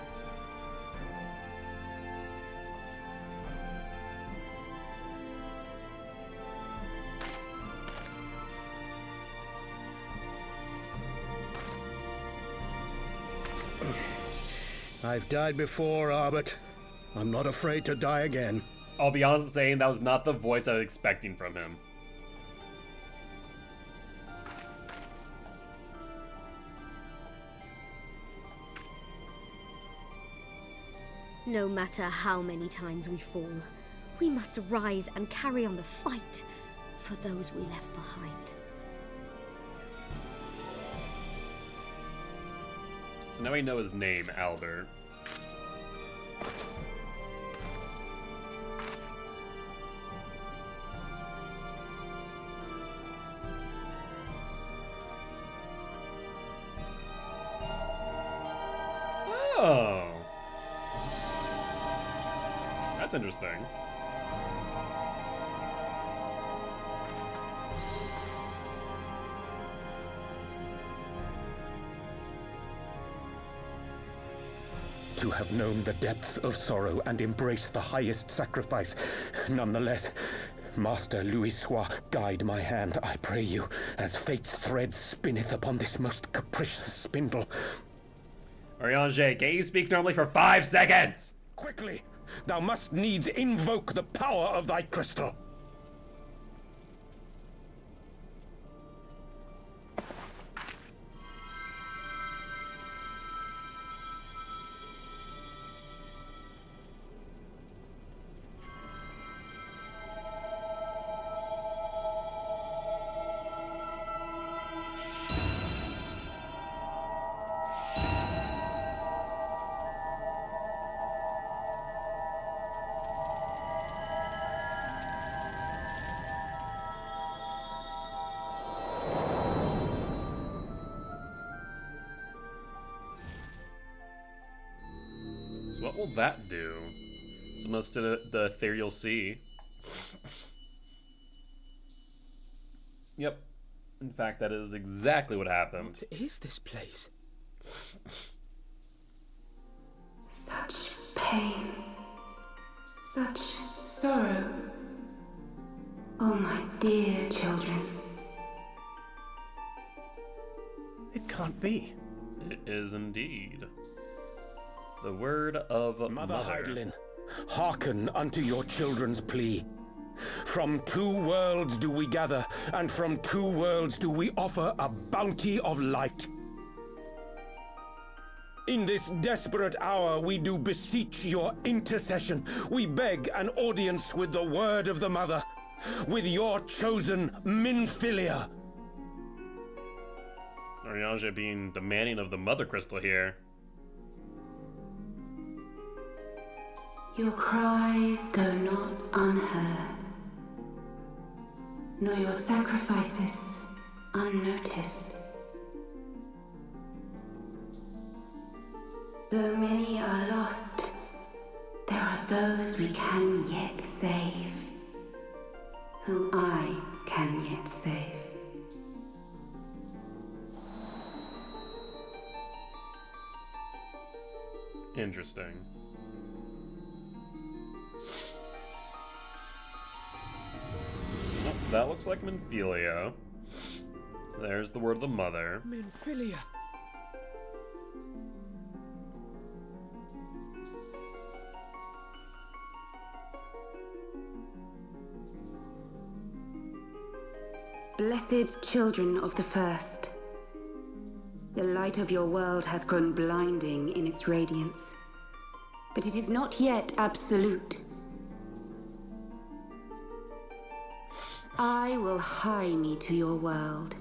I've died before, Arbet. I'm not afraid to die again. I'll be honest in saying that was not the voice I was expecting from him. No matter how many times we fall, we must rise and carry on the fight for those we left behind. So now we know his name, Albert. Oh. That's interesting. To have known the depths of sorrow and embraced the highest sacrifice. Nonetheless, Master Louis Sois, guide my hand, I pray you, as fate's thread spinneth upon this most capricious spindle. Oriange, can you speak normally for 5 seconds? Quickly! Thou must needs invoke the power of thy crystal. What will that do? Summons to the ethereal sea. Yep. In fact, that is exactly what happened. What is this place? Such pain. Such sorrow. Oh, my dear children. It can't be. It is indeed. The word of Mother Heidelin, hearken unto your children's plea. From 2 worlds do we gather, and from 2 worlds do we offer a bounty of light. In this desperate hour we do beseech your intercession. We beg an audience with the word of the Mother, with your chosen Minfilia. Oriange being demanding of the Mother Crystal here. Your cries go not unheard, nor your sacrifices unnoticed. Though many are lost, there are those we can yet save, whom I can yet save. Interesting. Oh, that looks like Minfilia. There's the word of the Mother. Minfilia. Blessed children of the first, the light of your world hath grown blinding in its radiance, but it is not yet absolute. I will hie me to your world,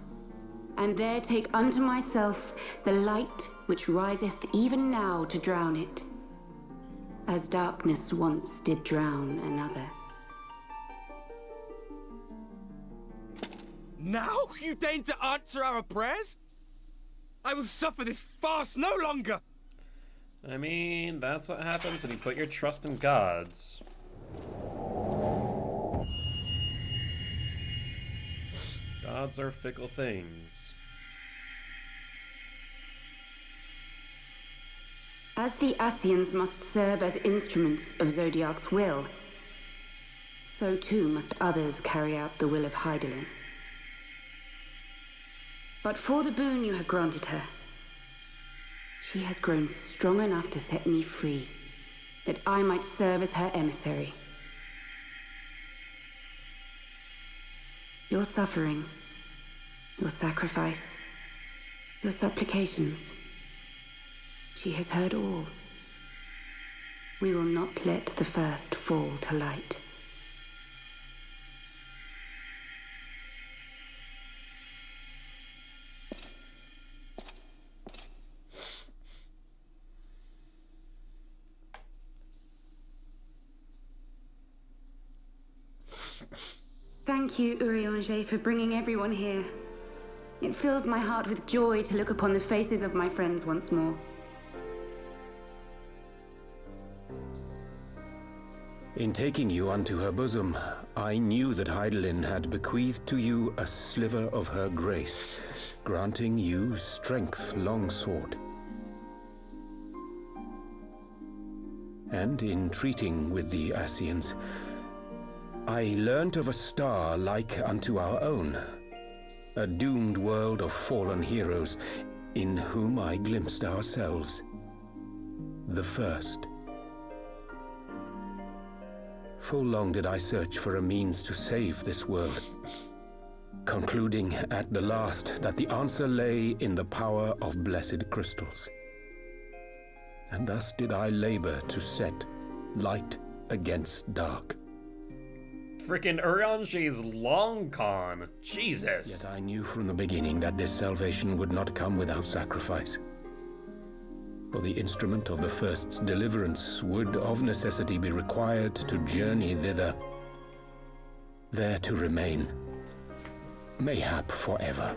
and there take unto myself the light which riseth even now to drown it, as darkness once did drown another. Now you deign to answer our prayers? I will suffer this farce no longer! I mean, that's what happens when you put your trust in gods. Gods are fickle things. As the Ascians must serve as instruments of Zodiac's will, so too must others carry out the will of Heidelin. But for the boon you have granted her, she has grown strong enough to set me free, that I might serve as her emissary. Your suffering, your sacrifice, your supplications, she has heard all. We will not let the first fall to light. Thank you, Urianger, for bringing everyone here. It fills my heart with joy to look upon the faces of my friends once more. In taking you unto her bosom, I knew that Hydaelyn had bequeathed to you a sliver of her grace, granting you strength longsword. And in treating with the Ascians, I learnt of a star like unto our own, a doomed world of fallen heroes in whom I glimpsed ourselves, the first. Full long did I search for a means to save this world, concluding at the last that the answer lay in the power of blessed crystals. And thus did I labor to set light against dark. Freaking Urianger's long con. Jesus. Yet I knew from the beginning that this salvation would not come without sacrifice. For the instrument of the first's deliverance would of necessity be required to journey thither, there to remain, mayhap forever.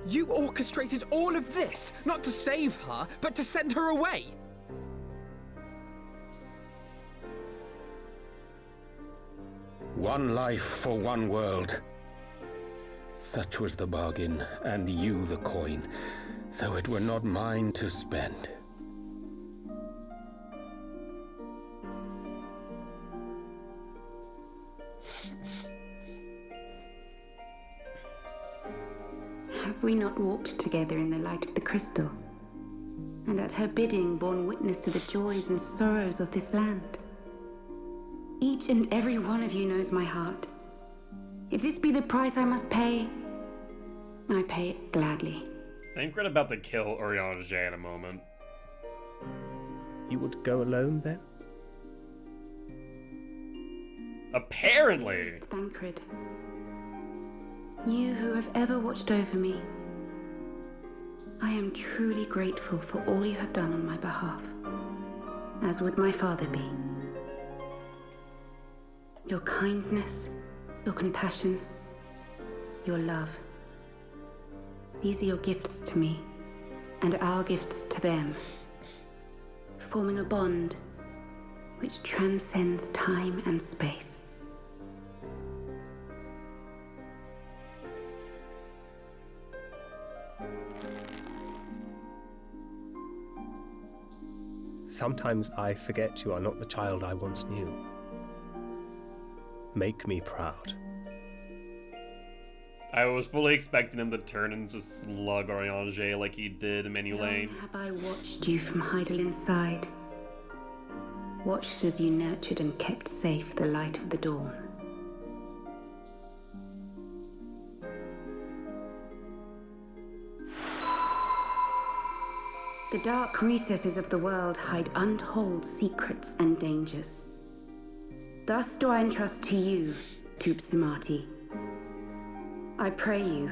You orchestrated all of this, not to save her, but to send her away! One life for one world. Such was the bargain, and you the coin, though it were not mine to spend. Have we not walked together in the light of the crystal, and at her bidding borne witness to the joys and sorrows of this land? Each and every one of you knows my heart. If this be the price I must pay, I pay it gladly. I think we're about to kill Urianger in a moment. You would go alone then? Apparently. Thancred, you who have ever watched over me, I am truly grateful for all you have done on my behalf, as would my father be. Your kindness, your compassion, your love. These are your gifts to me, and our gifts to them, forming a bond which transcends time and space. Sometimes I forget you are not the child I once knew. Make me proud. I was fully expecting him to turn and just slug Urianger like he did in Menu Lane. Long have I watched you from Hydaelyn's side, watched as you nurtured and kept safe the light of the dawn. The dark recesses of the world hide untold secrets and dangers. Thus do I entrust to you, Tupsimati. I pray you,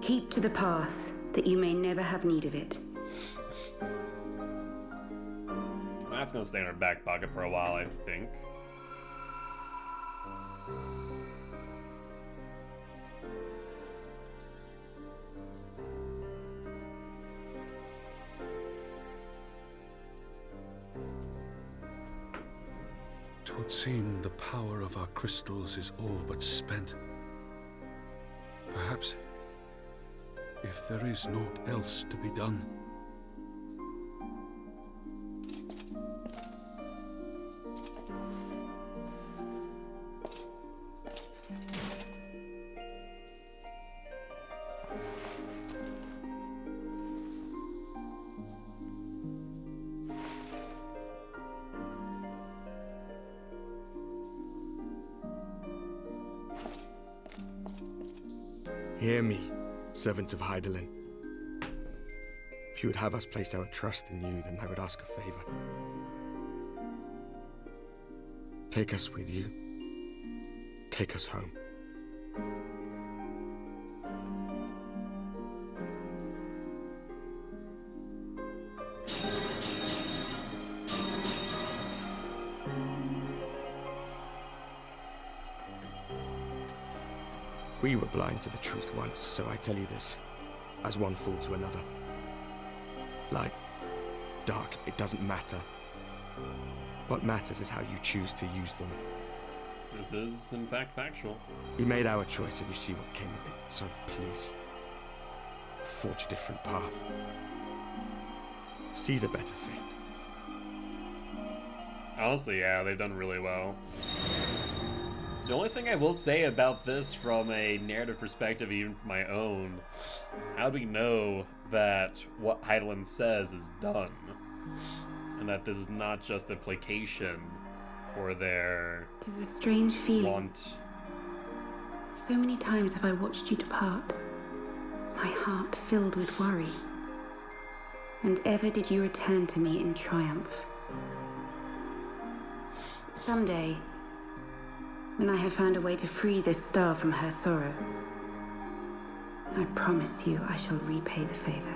keep to the path that you may never have need of it. That's gonna stay in our back pocket for a while, I think. Twould seem the power of our crystals is all but spent. Perhaps, if there is naught else to be done. Hear me, servants of Hydaelyn. If you would have us place our trust in you, then I would ask a favor. Take us with you. Take us home. We were blind to the truth once, so I tell you this, as one fool to another. Light, dark, it doesn't matter. What matters is how you choose to use them. This is, in fact, factual. We made our choice and you see what came of it, so please, forge a different path. Seize a better fate. Honestly, yeah, they've done really well. The only thing I will say about this from a narrative perspective, even from my own, how do we know that what Hydaelyn says is done? And that this is not just a placation for their It is a strange feeling. want. So many times have I watched you depart, my heart filled with worry. And ever did you return to me in triumph. Someday, when I have found a way to free this star from her sorrow, I promise you I shall repay the favor.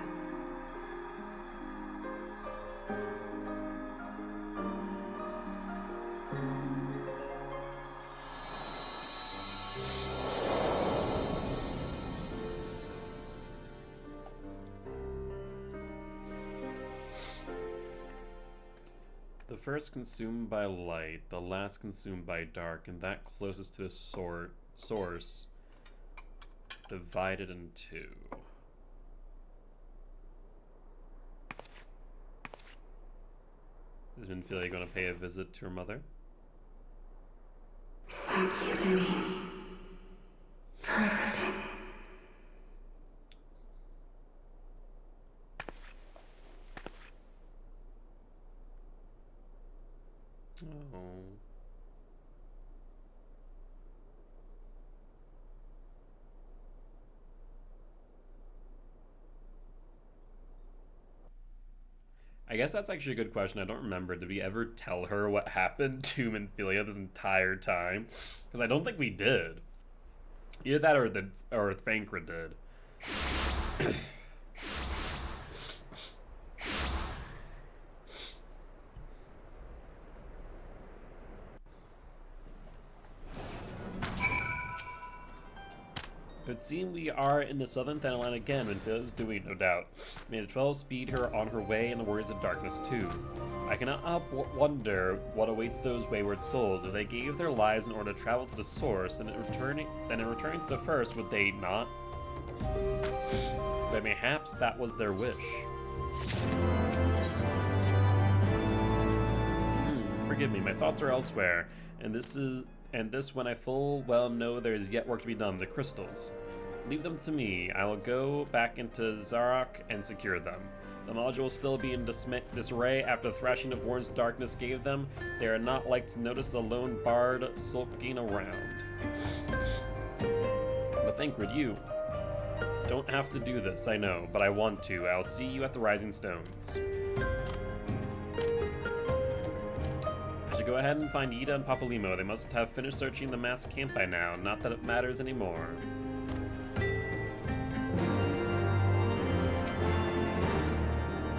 The first consumed by light, the last consumed by dark, and that closest to the source divided in two. Is Minfilia going to pay a visit to her mother? Thank you, Lamini, for everything. Oh. I guess that's actually a good question. I don't remember. Did we ever tell her what happened to Minfilia this entire time? Because I don't think we did. Either that or Thancred did. It would seem we are in the southern Thanalan again, and Phil is doing, no doubt. May the 12 speed her on her way in the Warriors of Darkness too. I cannot help wonder what awaits those wayward souls. If they gave their lives in order to travel to the source, then in returning to the first, would they not? But mayhaps that was their wish. Forgive me, my thoughts are elsewhere, and this when I full well know there is yet work to be done. The crystals. Leave them to me. I will go back into Zarok and secure them. The module will still be in disarray after the thrashing of Warren's darkness gave them. They are not like to notice a lone bard sulking around. But Thancred, you don't have to do this, I know, but I want to. I'll see you at the Rising Stones. I should go ahead and find Ida and Papalimo. They must have finished searching the mass camp by now. Not that it matters anymore.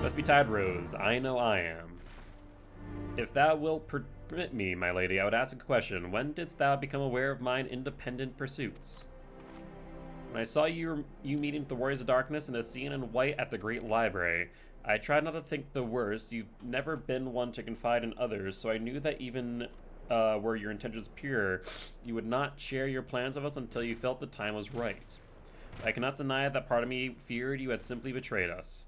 Must be tired, Rose. I know I am. If thou wilt permit me, my lady, I would ask a question. When didst thou become aware of mine independent pursuits? When I saw you meeting the Warriors of Darkness in a scene in white at the Great Library, I tried not to think the worst. You've never been one to confide in others, so I knew that even were your intentions pure, you would not share your plans with us until you felt the time was right. I cannot deny that part of me feared you had simply betrayed us.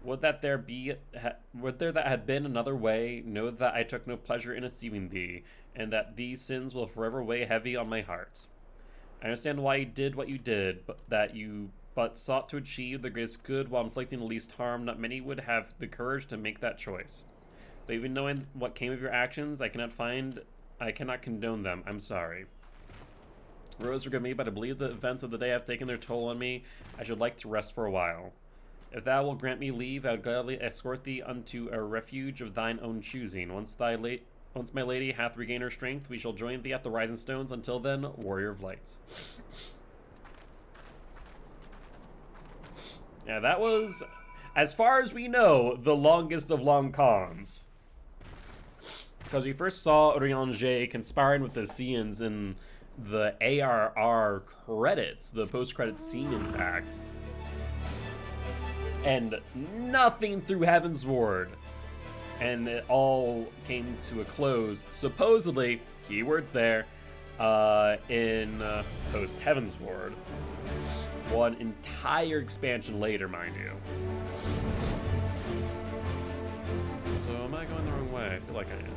Would that there had been another way, know that I took no pleasure in deceiving thee, and that these sins will forever weigh heavy on my heart. I understand why you did what you did, but sought to achieve the greatest good while inflicting the least harm. Not many would have the courage to make that choice. But even knowing what came of your actions, I cannot condone them. I'm sorry. Rose, forgive me, but I believe the events of the day have taken their toll on me. I should like to rest for a while. If thou wilt grant me leave, I would gladly escort thee unto a refuge of thine own choosing. Once my lady hath regained her strength, we shall join thee at the Rising Stones. Until then, Warrior of Light. Yeah, that was, as far as we know, the longest of long cons. Because we first saw Urianger conspiring with the Seans in the ARR credits, the post-credits scene, in fact. And nothing through Heaven's Ward. And it all came to a close, supposedly, keywords there, in post Heaven's Ward. One entire expansion later, mind you. So am I going the wrong way? I feel like I am.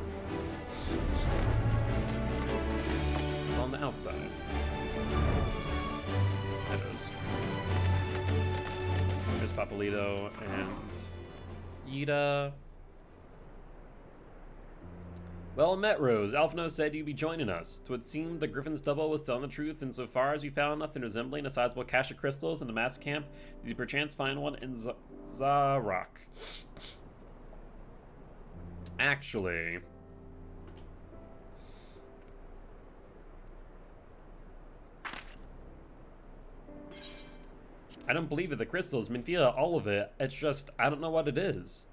On the outside. That is. There's Papalito and Yida. Well met, Rose. Alphino said you'd be joining us. 'Twould seem the Griffin's double was telling the truth insofar as we found nothing resembling a sizable cache of crystals in the mass camp. Did you perchance find one in Zarok? Actually... I don't believe it. The crystals, Minfia, all of it. It's just, I don't know what it is.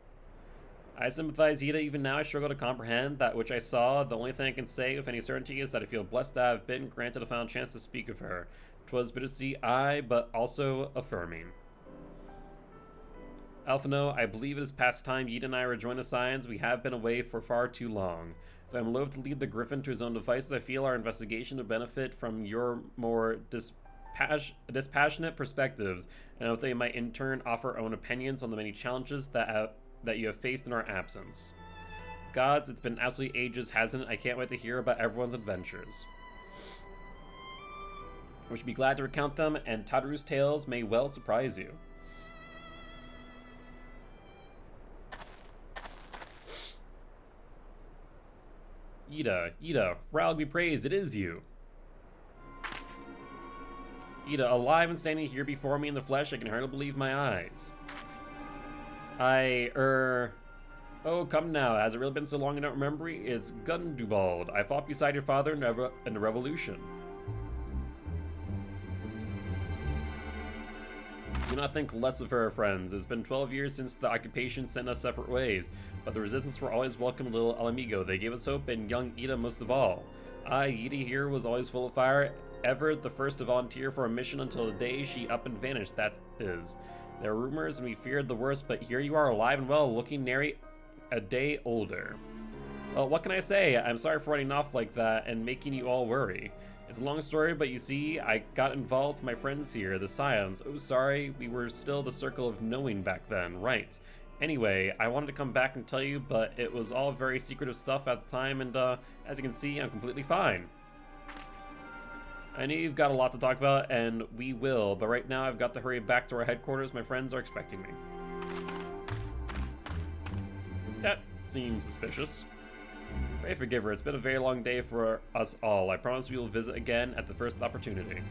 I sympathize, Ida. Even now, I struggle to comprehend that which I saw. The only thing I can say with any certainty is that I feel blessed to have been granted a final chance to speak of her. 'Twas bittersweet, but also affirming. Alphino, I believe it is past time Yida and I rejoin the Scions. We have been away for far too long. Though I'm loath to lead the Griffin to his own devices, I feel our investigation will benefit from your more dispassionate perspectives, and I hope they might in turn offer own opinions on the many challenges that you have faced in our absence. Gods, it's been absolutely ages, hasn't it? I can't wait to hear about everyone's adventures. We should be glad to recount them, and Tadaru's tales may well surprise you. Ida, Raoul be praised, it is you. Ida, alive and standing here before me in the flesh, I can hardly believe my eyes. Oh, come now, has it really been so long I don't remember? It's Gundubald. I fought beside your father in the revolution. Do not think less of her, friends. It's been 12 years since the occupation sent us separate ways, but the resistance were always welcome in little El Amigo. They gave us hope, and young Ida most of all. Ida here was always full of fire, ever the first to volunteer for a mission until the day she up and vanished, that is. There were rumors and we feared the worst, but here you are alive and well, looking nary a day older. Well, what can I say? I'm sorry for running off like that and making you all worry. It's a long story, but you see, I got involved with my friends here, the Scions. Oh, sorry, we were still the circle of knowing back then, right. Anyway, I wanted to come back and tell you, but it was all very secretive stuff at the time, and as you can see, I'm completely fine. I know you've got a lot to talk about, and we will, but right now I've got to hurry back to our headquarters. My friends are expecting me. That seems suspicious. Pray forgive her. It's been a very long day for us all. I promise we will visit again at the first opportunity.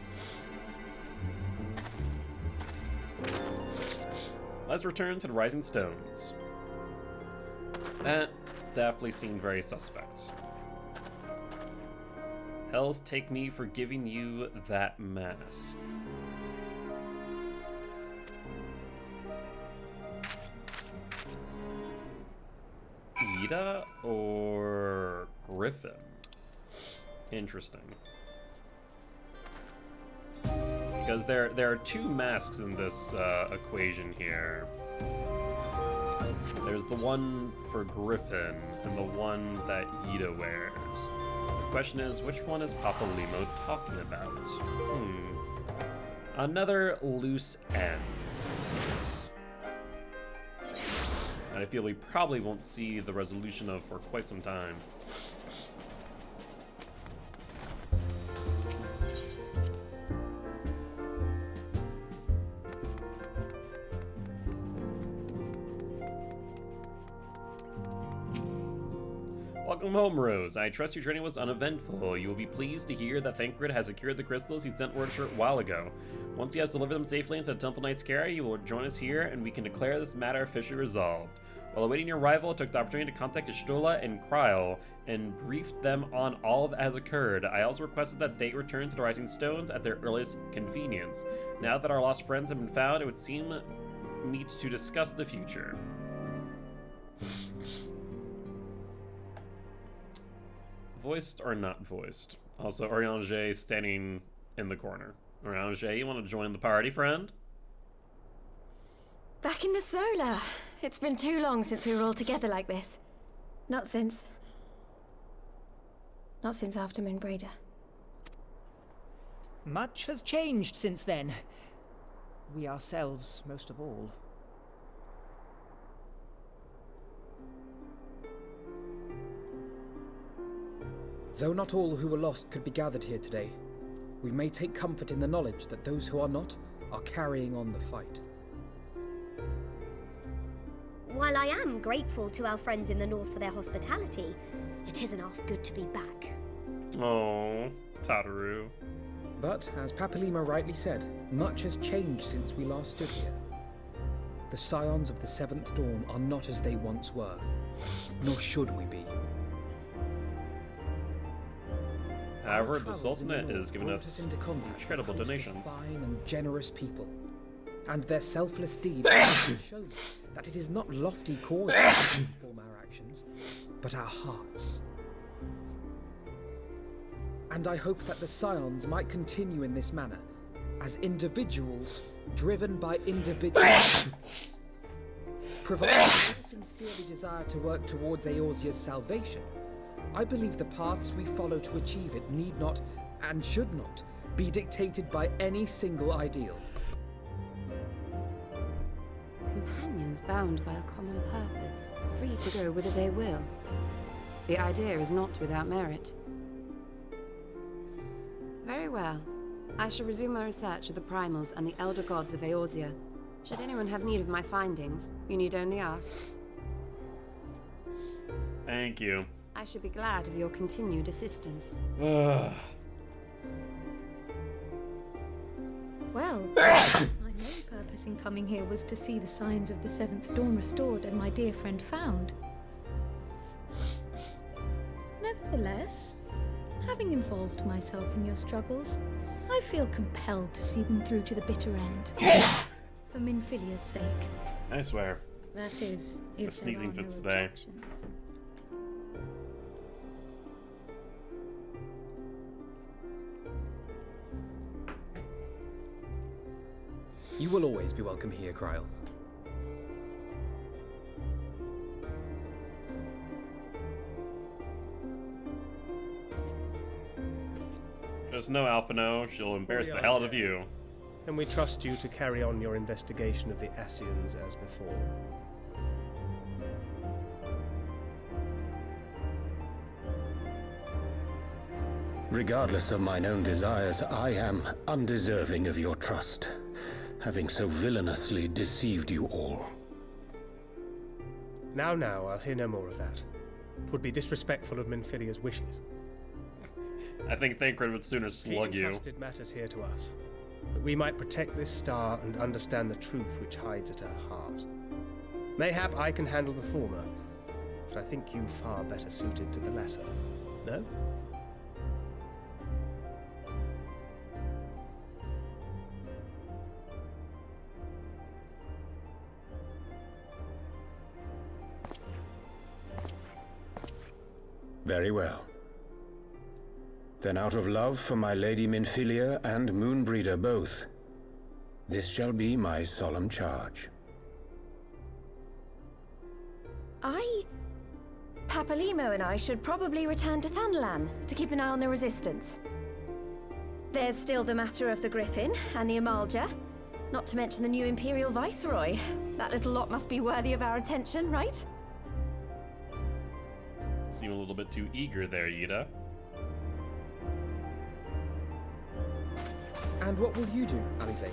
Let's return to the Rising Stones. That definitely seemed very suspect. Hells take me for giving you that mask. Ida or Griffin? Interesting. Because there are two masks in this equation here. There's the one for Griffin and the one that Ida wears. The question is, which one is Papa Limo talking about? Another loose end. And I feel we probably won't see the resolution of for quite some time. Welcome home, Rose. I trust your journey was uneventful. You will be pleased to hear that Thancred has secured the crystals he sent word a short while ago. Once he has delivered them safely into the Temple Knight's care, you will join us here, and we can declare this matter officially resolved. While awaiting your arrival, I took the opportunity to contact Ishtola and Kryl and briefed them on all that has occurred. I also requested that they return to the Rising Stones at their earliest convenience. Now that our lost friends have been found, it would seem meet to discuss the future. Voiced or not voiced? Also, Oriange standing in the corner. Oriange, you want to join the party, friend? Back in the solar. It's been too long since we were all together like this. Not since after Moonbreeder. Much has changed since then. We ourselves, most of all. Though not all who were lost could be gathered here today, we may take comfort in the knowledge that those who are not are carrying on the fight. While I am grateful to our friends in the north for their hospitality, it isn't half good to be back. Oh, Tataru. But, as Papalima rightly said, much has changed since we last stood here. The Scions of the Seventh Dawn are not as they once were, nor should we be. However, the Sultanate has given us incredible donations. Fine and generous people, and their selfless deeds show that it is not lofty causes that inform our actions, but our hearts. And I hope that the Scions might continue in this manner, as individuals driven by individuals. Provided we sincerely desire to work towards Eorzea's salvation, I believe the paths we follow to achieve it need not, and should not, be dictated by any single ideal. Companions bound by a common purpose, free to go whither they will. The idea is not without merit. Very well. I shall resume my research of the primals and the elder gods of Eorzea. Should anyone have need of my findings, you need only ask. Thank you. I should be glad of your continued assistance. Ugh. Well, my main purpose in coming here was to see the signs of the Seventh Dawn restored and my dear friend found. Nevertheless, having involved myself in your struggles, I feel compelled to see them through to the bitter end. For Minfilia's sake. I swear. That is, if The sneezing there are fits no today. objections. You will always be welcome here, Kryl. Just know, Alphino, she'll embarrass the hell out of you. And we trust you to carry on your investigation of the Ascians as before. Regardless of mine own desires, I am undeserving of your trust, having so villainously deceived you all. Now, I'll hear no more of that. 'Twould be disrespectful of Minfilia's wishes. I think Thancred would sooner slug He you. entrusted matters here to us, that we might protect this star and understand the truth which hides at her heart. Mayhap I can handle the former, but I think you far better suited to the latter. No? Very well. Then out of love for my Lady Minfilia and Moonbreeder both, this shall be my solemn charge. Papalimo and I should probably return to Thanalan to keep an eye on the Resistance. There's still the matter of the Griffin and the Amalja, not to mention the new Imperial Viceroy. That little lot must be worthy of our attention, right? Seem a little bit too eager there, Yida. And what will you do, Alize?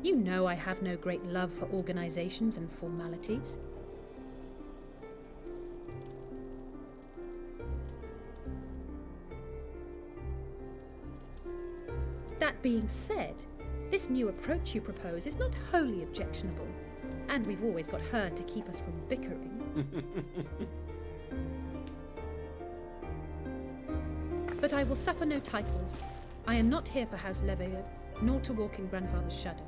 You know I have no great love for organizations and formalities. That being said, this new approach you propose is not wholly objectionable, and we've always got her to keep us from bickering. But I will suffer no titles. I am not here for House Leveilleur, nor to walk in Grandfather's shadow.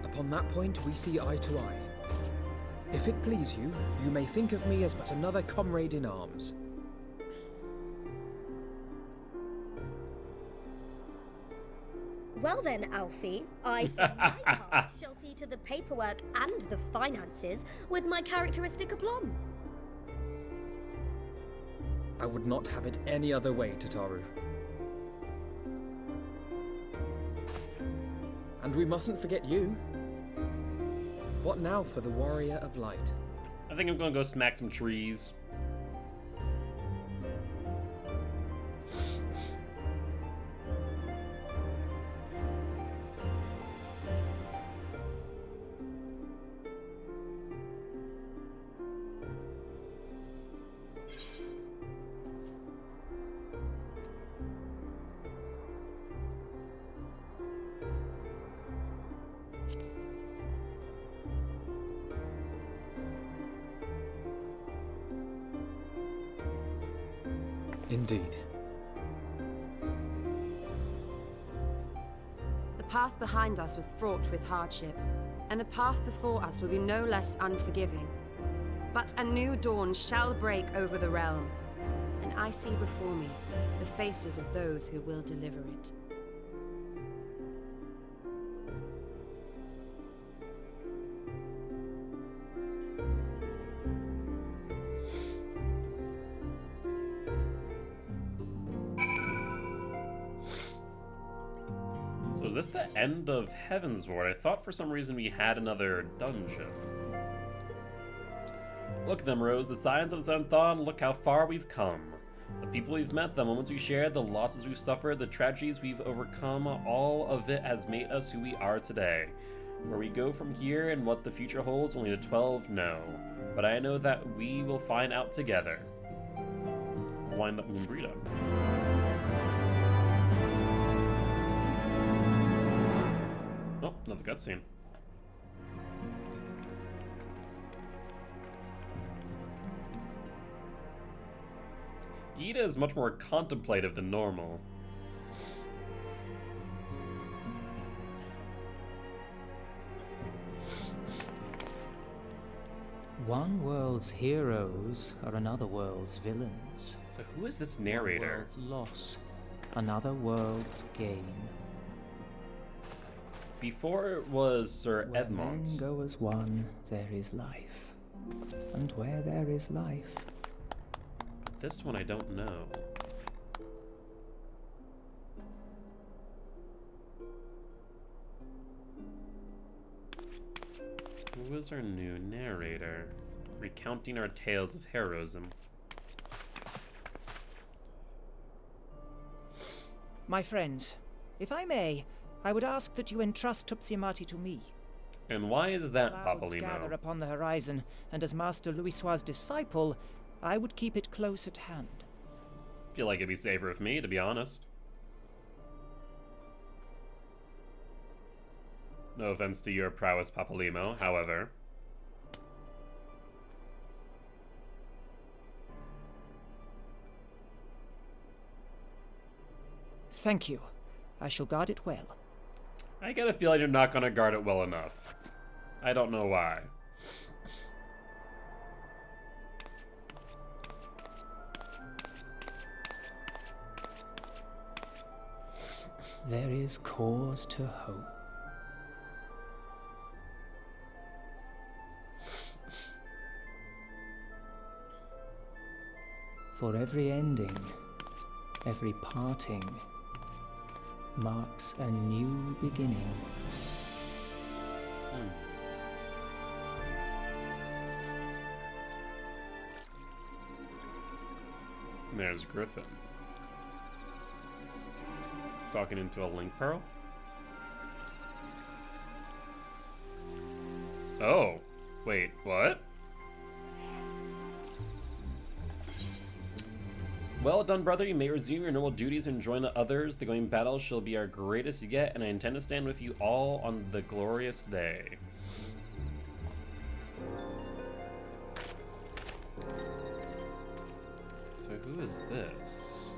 Upon that point, we see eye to eye. If it please you, you may think of me as but another comrade in arms. Well then, Alfie, I for my part shall see to the paperwork and the finances with my characteristic aplomb. I would not have it any other way, Tataru. And we mustn't forget you. What now for the Warrior of Light? I think I'm gonna go smack some trees. Indeed. The path behind us was fraught with hardship, and the path before us will be no less unforgiving. But a new dawn shall break over the realm, and I see before me the faces of those who will deliver it. So is this the end of Heavensward? I thought for some reason we had another dungeon. Look at them, Rose, the signs of the Seventh Dawn. Look how far we've come. The people we've met, the moments we've shared, the losses we've suffered, the tragedies we've overcome, all of it has made us who we are today. Where we go from here and what the future holds, only the 12 know. But I know that we will find out together. Wind up Moonbrita. Oh, another cutscene. Ida is much more contemplative than normal. One world's heroes are another world's villains. So who is this narrator? One world's loss, another world's gain. Before it was Sir Where Edmond. men go as one, there is life. And where there is life... This one I don't know. Who is our new narrator? Recounting our tales of heroism. My friends, if I may, I would ask that you entrust Tupsimati to me. And why is that, Clouds gather Papalymo? upon the horizon, and as Master Louisoix's disciple, I would keep it close at hand. Feel like it'd be safer with me, to be honest. No offense to your prowess, Papalymo, however. Thank you. I shall guard it well. I get a feeling you're not gonna guard it well enough. I don't know why. There is cause to hope. For every ending, every parting, marks a new beginning. There's Griffin. Talking into a link pearl? Oh, wait, what? Well done, brother. You may resume your normal duties and join the others. The going battle shall be our greatest yet, and I intend to stand with you all on the glorious day. So who is this?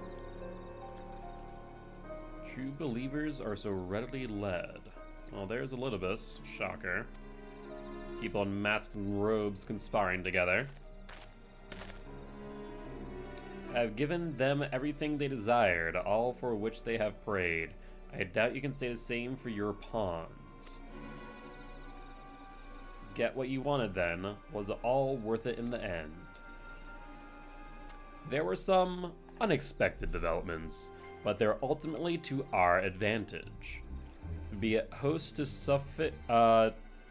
True believers are so readily led. Well, there's Elidibus. Shocker. People in masks and robes conspiring together. I have given them everything they desired, all for which they have prayed. I doubt you can say the same for your pawns. Get what you wanted then. Was it all worth it in the end? There were some unexpected developments, but they're ultimately to our advantage. Be it host to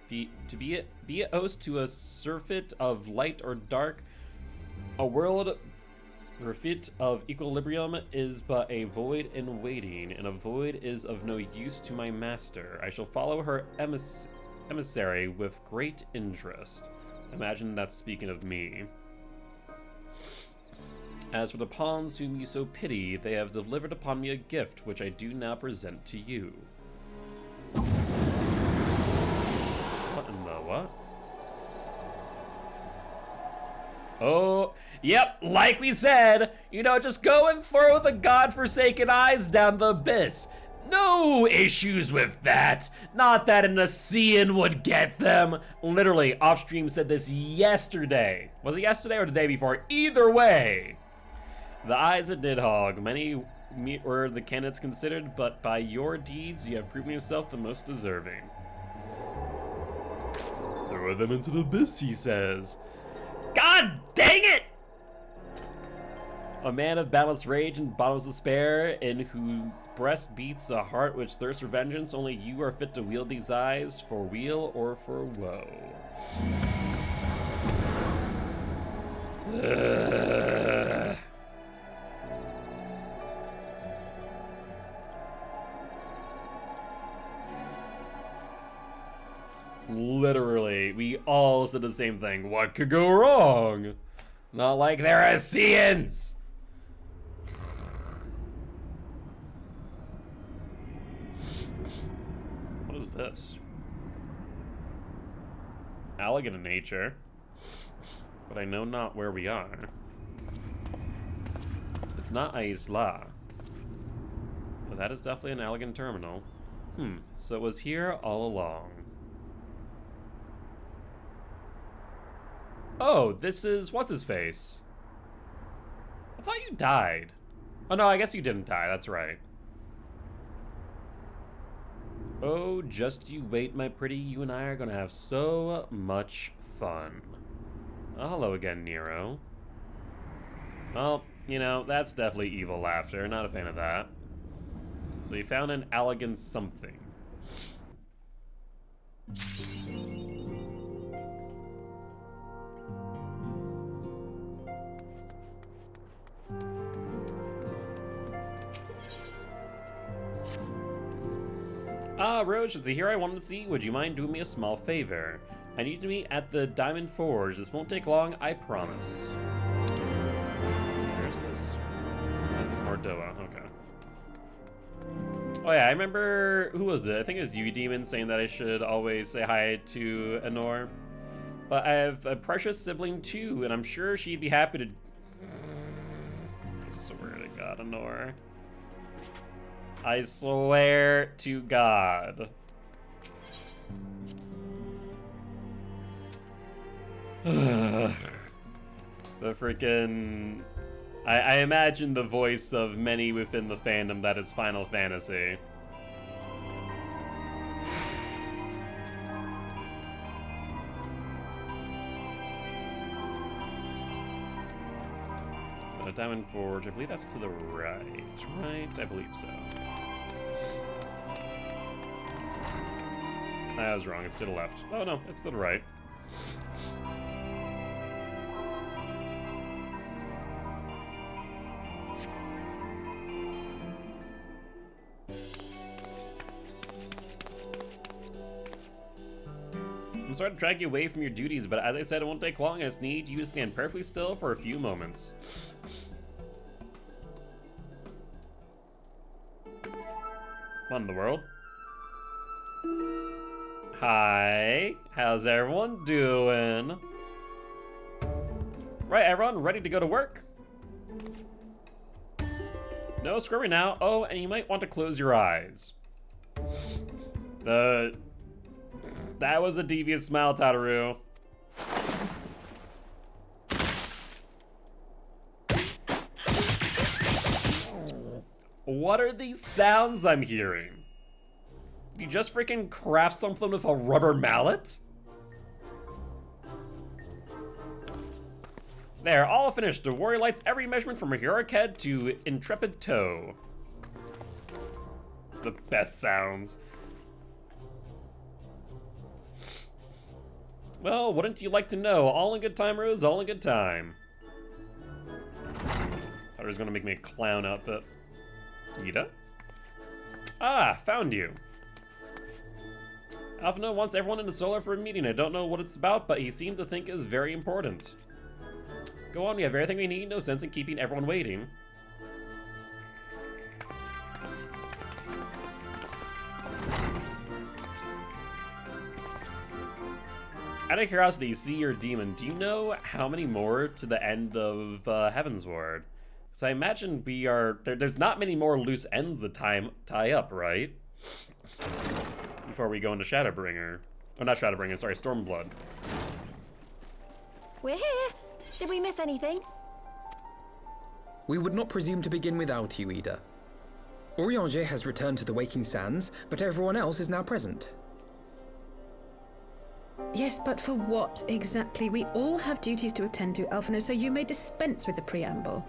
be it host to a surfeit of light or dark, a world bereft of equilibrium is but a void in waiting, and a void is of no use to my master. I shall follow her emissary with great interest. Imagine that's speaking of me. As for the pawns whom you so pity, they have delivered upon me a gift which I do now present to you. What in the what? Oh, yep, like we said, you know, just go and throw the godforsaken eyes down the abyss. No issues with that. Not that an Ascian would get them. Literally, Offstream said this yesterday. Was it yesterday or the day before? Either way. The eyes of Nidhogg. Many were the candidates considered, but by your deeds, you have proven yourself the most deserving. Throw them into the abyss, he says. God dang it! A man of boundless rage and bottomless despair, in whose breast beats a heart which thirsts for vengeance. Only you are fit to wield these eyes, for weal or for woe. Literally, we all said the same thing. What could go wrong? Not like they're Ascians! What is this? Elegant in nature, but I know not where we are. It's not Isla, but that is definitely an elegant terminal. So it was here all along. Oh, this is what's-his-face. I thought you died. Oh no, I guess you didn't die, that's right. Oh, just you wait, my pretty. You and I are gonna have so much fun. Oh, hello again, Nero. Well, you know, that's definitely evil laughter. Not a fan of that. So you found an elegant something. Ah, Roche, it's a hero I wanted to see. Would you mind doing me a small favor? I need to meet at the Diamond Forge. This won't take long, I promise. Where's this? This is Mordoa, okay. Oh yeah, I remember, who was it? I think it was you, Demon, saying that I should always say hi to Anor. But I have a precious sibling too, and I'm sure she'd be happy to... I swear to God, Anor. I swear to God. The freaking... I imagine the voice of many within the fandom that is Final Fantasy. So Diamond Forge, I believe that's to the right, right? I believe so. I was wrong, it's to the left. Oh no, it's to the right. I'm sorry to drag you away from your duties, but as I said, it won't take long. I just need you to stand perfectly still for a few moments. What in the world? Hi, how's everyone doing? Right, everyone, ready to go to work? No screaming now. Oh, and you might want to close your eyes. That was a devious smile, Tataru. What are these sounds I'm hearing? Did you just freaking craft something with a rubber mallet? There, all finished. The warrior lights every measurement from a heroic head to intrepid toe. The best sounds. Well, wouldn't you like to know? All in good time, Rose, all in good time. Thought he was gonna make me a clown outfit. Ida? Ah, found you. Alphino wants everyone in the solar for a meeting. I don't know what it's about, but he seemed to think it was very important. Go on, we have everything we need. No sense in keeping everyone waiting. Out of curiosity, see your demon. Do you know how many more to the end of Heavensward? Because I imagine we are... There's not many more loose ends to tie up, right? Before we go into Shadowbringer. Oh, not Shadowbringer, sorry, Stormblood. We're here. Did we miss anything? We would not presume to begin without you, Ida. Orianger has returned to the Waking Sands, but everyone else is now present. Yes, but for what exactly? We all have duties to attend to, Alphino, so you may dispense with the preamble.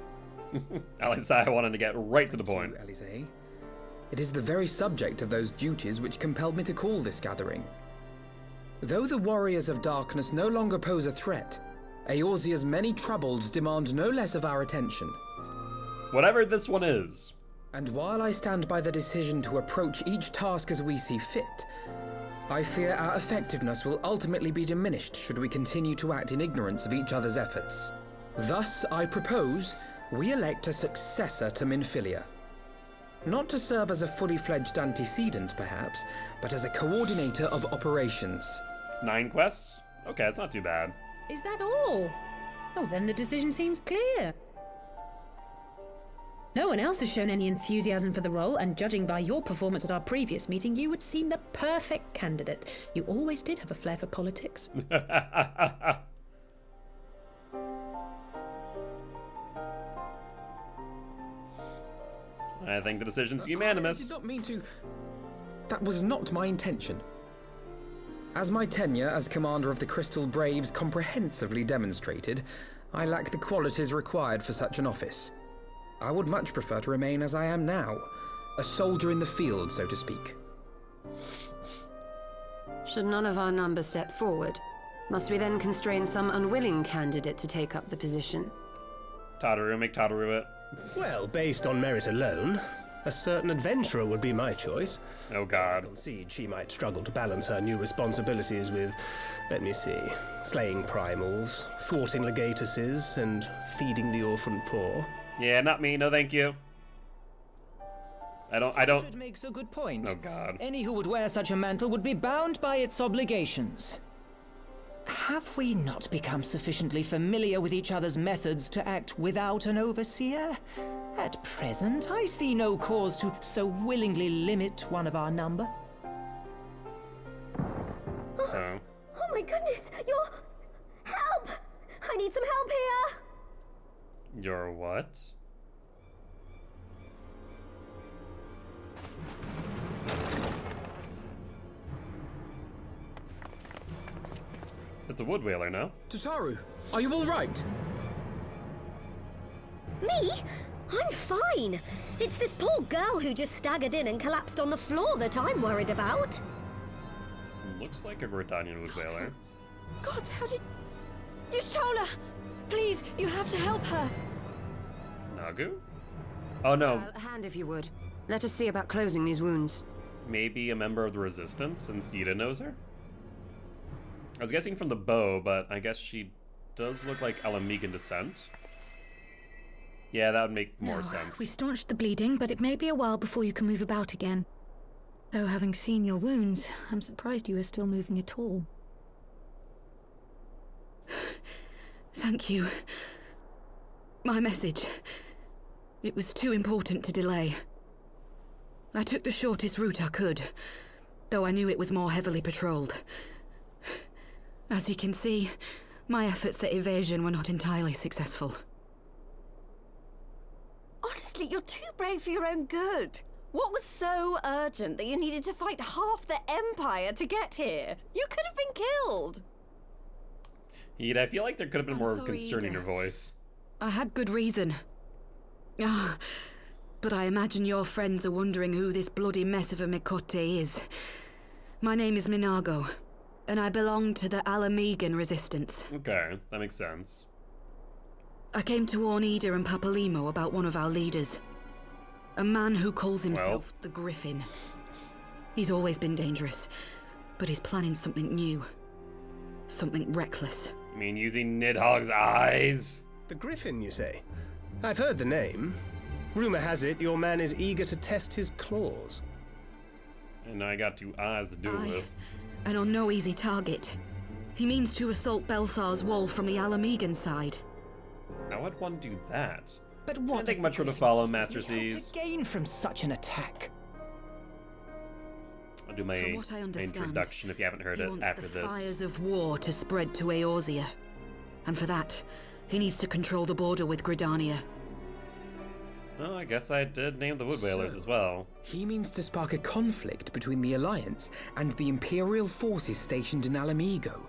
Alice, I wanted to get right to the point. Alice, it is the very subject of those duties which compelled me to call this gathering. Though the Warriors of Darkness no longer pose a threat, Eorzea's many troubles demand no less of our attention. Whatever this one is. And while I stand by the decision to approach each task as we see fit, I fear our effectiveness will ultimately be diminished should we continue to act in ignorance of each other's efforts. Thus, I propose we elect a successor to Minfilia. Not to serve as a fully fledged antecedent, perhaps, but as a coordinator of operations. 9 quests? Okay, that's not too bad. Is that all? Oh, then the decision seems clear. No one else has shown any enthusiasm for the role, and judging by your performance at our previous meeting, you would seem the perfect candidate. You always did have a flair for politics. I think the decision's unanimous. I did not mean to... That was not my intention. As my tenure as commander of the Crystal Braves comprehensively demonstrated, I lack the qualities required for such an office. I would much prefer to remain as I am now, a soldier in the field, so to speak. Should none of our numbers step forward, must we then constrain some unwilling candidate to take up the position? Tataru, make Tataru it. Well, based on merit alone, a certain adventurer would be my choice. Oh god. I concede she might struggle to balance her new responsibilities with, let me see, slaying primals, thwarting legatuses, and feeding the orphan poor. Yeah, not me, no thank you. I don't... It makes a good point. Oh god. Any who would wear such a mantle would be bound by its obligations. Have we not become sufficiently familiar with each other's methods to act without an overseer? At present, I see no cause to so willingly limit one of our number. Oh. Oh my goodness, you're... Help! I need some help here! Your what? It's a wood whaler, no? Tataru, are you all right? Me? I'm fine. It's this poor girl who just staggered in and collapsed on the floor that I'm worried about. Looks like a Gridanian wood whaler. God, how did... Yashola! Please, you have to help her. Nagu? Oh no. A hand if you would. Let us see about closing these wounds. Maybe a member of the Resistance, since Ida knows her? I was guessing from the bow, but I guess she does look like Alamigan descent. Yeah, that would make more sense. We staunched the bleeding, but it may be a while before you can move about again. Though having seen your wounds, I'm surprised you are still moving at all. Thank you. My message. It was too important to delay. I took the shortest route I could, though I knew it was more heavily patrolled. As you can see, my efforts at evasion were not entirely successful. Honestly, you're too brave for your own good. What was so urgent that you needed to fight half the Empire to get here? You could have been killed. Ida, I feel like there could have been more sorry, concern in Ida. your voice. I had good reason. Ah, but I imagine your friends are wondering who this bloody mess of a Mikote is. My name is Minago, and I belong to the Alamegan resistance. Okay, that makes sense. I came to warn Ida and Papalimo about one of our leaders. A man who calls himself the Griffin. He's always been dangerous, but he's planning something new. Something reckless. You mean using Nidhogg's eyes? The Griffin, you say? I've heard the name. Rumor has it your man is eager to test his claws. And I got 2 eyes to do it with. And on no easy target. He means to assault Belsar's wall from the Alamegan side. Now I'd want to do that. But Doesn't what take does much the for to Griffin follow, possibly Master hope C's. to gain from such an attack? I'll do my From what I understand, introduction if you haven't heard he it wants after the this. fires of war to spread to Eorzea. And for that, he needs to control the border with Gridania. Oh, I guess I did name the Wood Whalers as well. He means to spark a conflict between the Alliance and the Imperial forces stationed in Alamigo,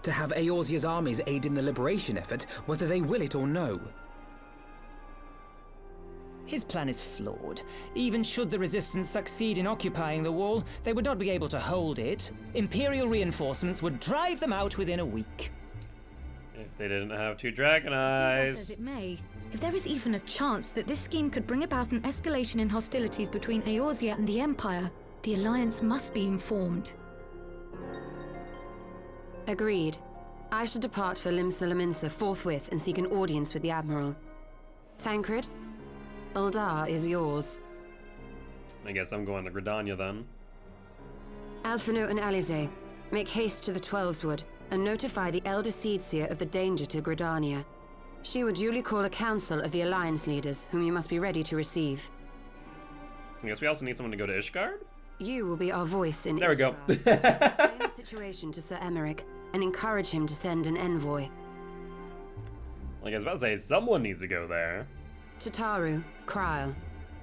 to have Eorzea's armies aid in the liberation effort, whether they will it or no. His plan is flawed. Even should the Resistance succeed in occupying the wall, they would not be able to hold it. Imperial reinforcements would drive them out within a week. If they didn't have 2 dragon Be that eyes. as it may, if there is even a chance that this scheme could bring about an escalation in hostilities between Eorzea and the Empire, the Alliance must be informed. Agreed. I should depart for Limsa forthwith and seek an audience with the Admiral. Thancred, Uldar is yours. I guess I'm going to Gridania then. Alphino and Alize, make haste to the Twelveswood and notify the Elder Seedseer of the danger to Gridania. She will duly call a council of the Alliance leaders, whom you must be ready to receive. I guess we also need someone to go to Ishgard? You will be our voice in There we go. Explain the situation to Sir Emmerich and encourage him to send an envoy. Like I was about to say, someone needs to go there. To Taru, Kryl,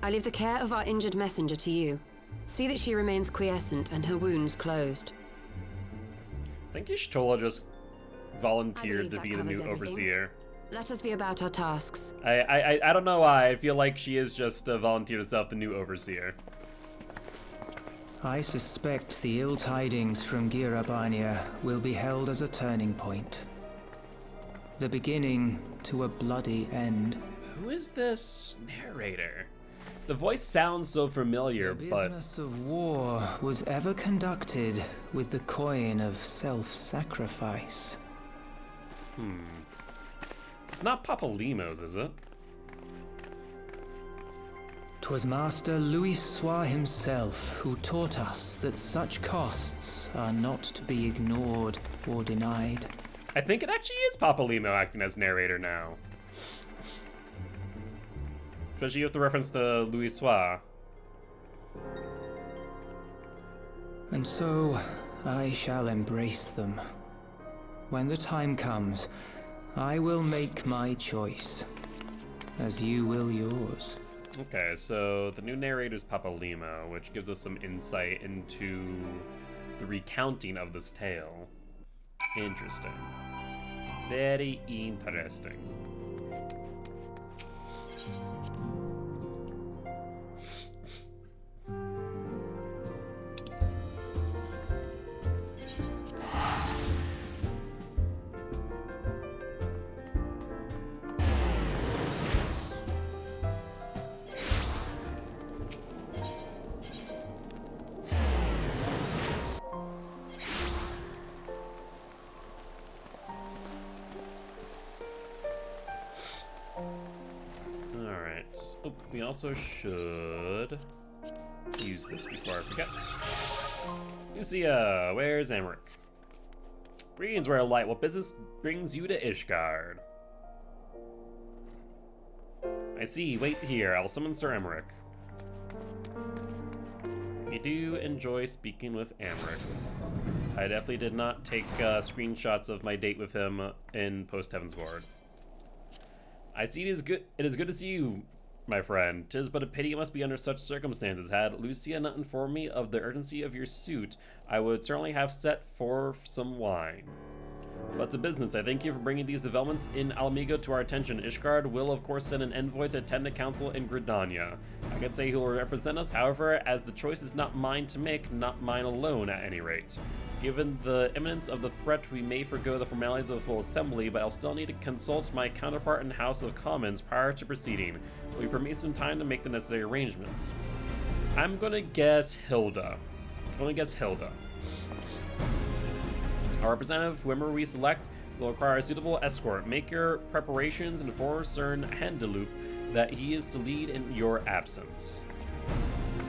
I leave the care of our injured messenger to you. See that she remains quiescent and her wounds closed. I think Ishtola just volunteered believe to that be the covers new everything. overseer. Let us be about our tasks. I don't know why. I feel like she is just volunteered herself the new overseer. I suspect the ill tidings from Girabania will be held as a turning point. The beginning to a bloody end. Who is this narrator? The voice sounds so familiar, The but business of war was ever conducted with the coin of self-sacrifice. it's not Papalimo's, is it? 'Twas Master Louis Soir himself who taught us that such costs are not to be ignored or denied. I think it actually is Papalimo acting as narrator now. Especially with the reference to Louis Soir. And so, I shall embrace them. When the time comes, I will make my choice, as you will yours. Okay, so the new narrator is Papalimo, which gives us some insight into the recounting of this tale. Interesting. Very interesting. Alright. Oh, we also should use this before I forget. Lucia, where's Amric? Greetings, Royal Light. What business brings you to Ishgard? I see. Wait here. I'll summon Sir Amric. I do enjoy speaking with Amric. I definitely did not take screenshots of my date with him in Post Heaven's Ward. I see it is good to see you, my friend. 'Tis but a pity it must be under such circumstances. Had Lucia not informed me of the urgency of your suit, I would certainly have set for some wine. But to business, I thank you for bringing these developments in Alamigo to our attention. Ishgard will, of course, send an envoy to attend the council in Gridania. I can say he will represent us, however, as the choice is not mine to make, not mine alone at any rate. Given the imminence of the threat, we may forgo the formalities of a full assembly, but I'll still need to consult my counterpart in the House of Commons prior to proceeding. Will you permit me some time to make the necessary arrangements? I'm gonna guess Hilda. Our representative, whoever we select, will require a suitable escort. Make your preparations and inform Sir Handeloop that he is to lead in your absence.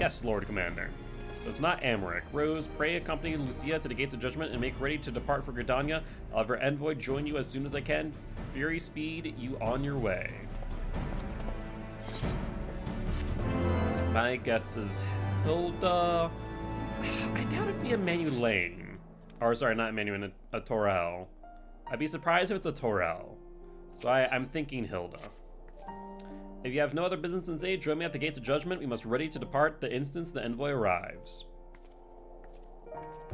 Yes, Lord Commander. So it's not Amric. Rose, pray accompany Lucia to the Gates of Judgment and make ready to depart for Gridania. I'll have our envoy join you as soon as I can. Fury speed you on your way. My guess is Hilda. I doubt it'd be Emmanuel. Or sorry, not Emmanuel, a Torel. I'd be surprised if it's a Torel. So I'm thinking Hilda. If you have no other business in today, join me at the Gates of Judgment. We must ready to depart the instant the envoy arrives.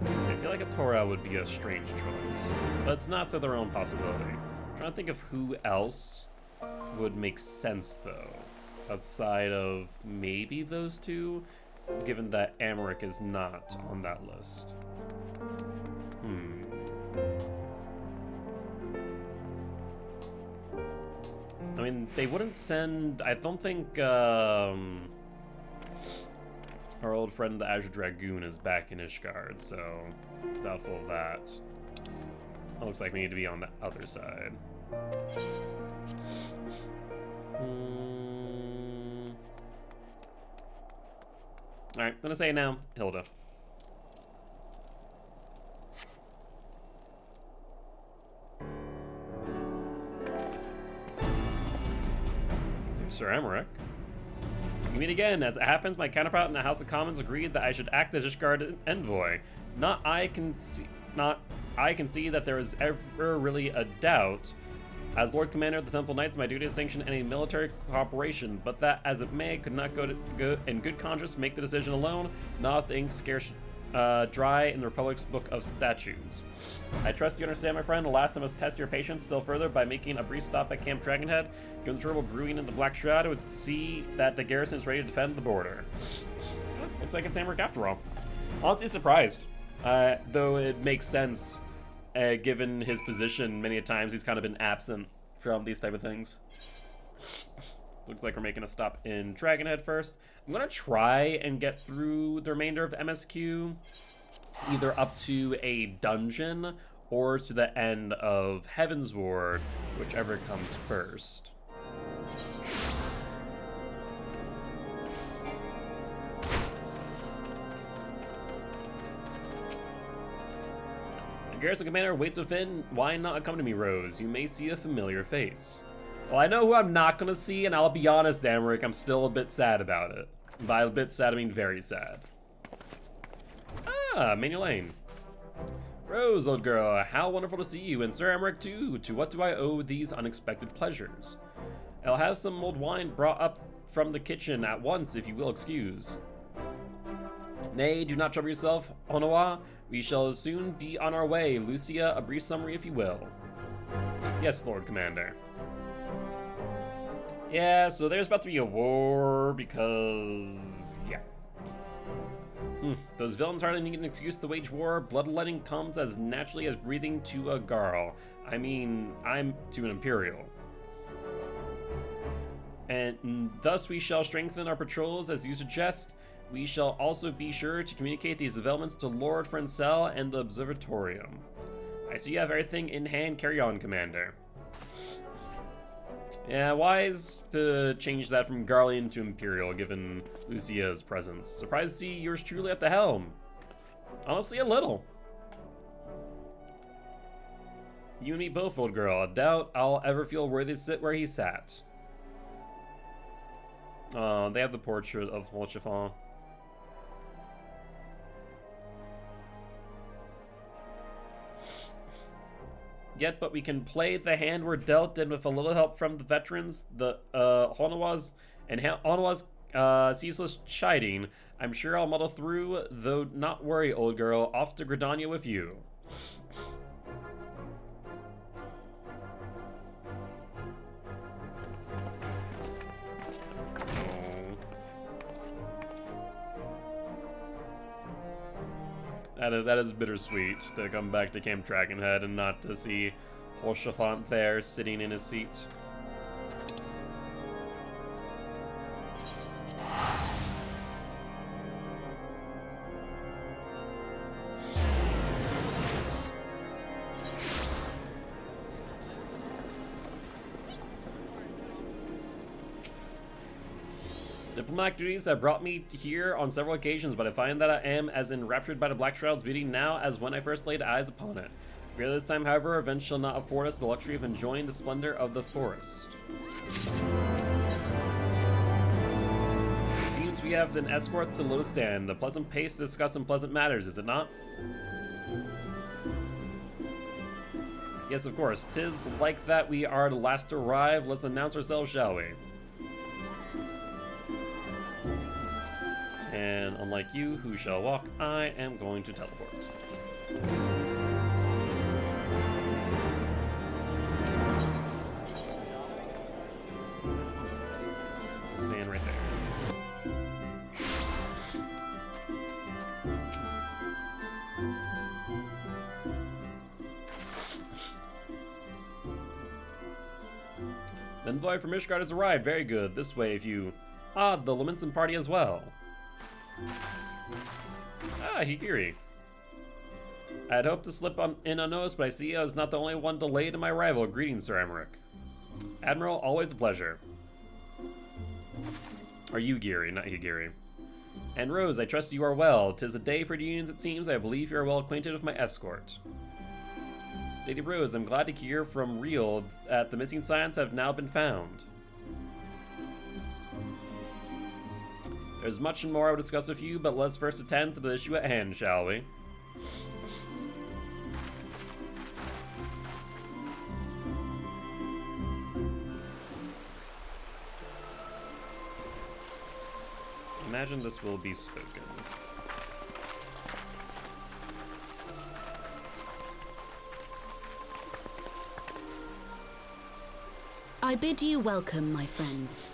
I feel like a Torel would be a strange choice. But it's not to their own possibility. I'm trying to think of who else would make sense, though. Outside of maybe those two, given that Amric is not on that list. I mean, they wouldn't send... I don't think our old friend the Azure Dragoon is back in Ishgard, so doubtful of that. It looks like we need to be on the other side. Alright, I'm gonna say now, Hilda. Sir Amric. We meet again. As it happens, my counterpart in the House of Commons agreed that I should act as Ishgard envoy. I can see that there is ever really a doubt. As Lord Commander of the Temple Knights, my duty is to sanction any military cooperation, but that, as it may, could not go in good conscience make the decision alone, not if the ink scarce dry in the Republic's Book of Statutes. I trust you understand, my friend. Alas, I must test your patience still further by making a brief stop at Camp Dragonhead. Given the trouble brewing in the Black Shroud, I would see that the garrison is ready to defend the border. Well, looks like it's Amric after all. Honestly surprised, though it makes sense, given his position. Many a times he's kind of been absent from these type of things. Looks like we're making a stop in Dragonhead first. I'm gonna try and get through the remainder of MSQ, either up to a dungeon or to the end of Heaven's Ward, whichever comes first. The garrison commander waits within. Why not accompany me, Rose? You may see a familiar face. Well, I know who I'm not gonna see, and I'll be honest, Amric, I'm still a bit sad about it. By a bit sad, I mean very sad. Ah, Manuel. Rose, old girl, how wonderful to see you, and Sir Amric too. To what do I owe these unexpected pleasures? I'll have some old wine brought up from the kitchen at once, if you will excuse. Nay, do not trouble yourself, Honoa. We shall soon be on our way. Lucia, a brief summary, if you will. Yes, Lord Commander. Yeah, so there's about to be a war because... yeah. Those villains hardly need an excuse to wage war. Bloodletting comes as naturally as breathing to a Garl. I mean, I'm to an Imperial. And thus we shall strengthen our patrols as you suggest. We shall also be sure to communicate these developments to Lord Francel and the Observatorium. I see you have everything in hand. Carry on, Commander. Yeah, wise to change that from Garlean to Imperial, given Lucia's presence. Surprised to see yours truly at the helm. Honestly, a little. You and me both, old girl. I doubt I'll ever feel worthy to sit where he sat. They have the portrait of Holchefan. Yet, but we can play the hand we're dealt, and with a little help from the veterans, the Honawas, and Honawas' ceaseless chiding, I'm sure I'll muddle through, though not worry, old girl. Off to Gridania with you. That is bittersweet to come back to Camp Dragonhead and not to see Holchefant there sitting in his seat. Diplomatic duties have brought me here on several occasions, but I find that I am as enraptured by the Black Shroud's beauty now as when I first laid eyes upon it. Fear this time, however, events shall not afford us the luxury of enjoying the splendor of the forest. It seems we have an escort to Lotustan, a pleasant pace to discuss unpleasant matters, is it not? Yes, of course. 'Tis like that we are the last to arrive. Let's announce ourselves, shall we? And unlike you, who shall walk, I am going to teleport. Stand right there. The envoy from Ishgard has arrived. Very good. This way, if you... Ah, the Lamenson party as well. Ah, Higiri. I had hoped to slip in unnoticed, but I see I was not the only one delayed in my arrival. Greetings, Sir Emmerich. Admiral, always a pleasure. Or Yugiri, not Higiri. And Rose, I trust you are well. 'Tis a day for reunions, it seems. I believe you are well acquainted with my escort. Lady Rose, I'm glad to hear from Real that the missing scions have now been found. There's much more I will discuss with you, but let's first attend to the issue at hand, shall we? Imagine this will be spoken. I bid you welcome, my friends.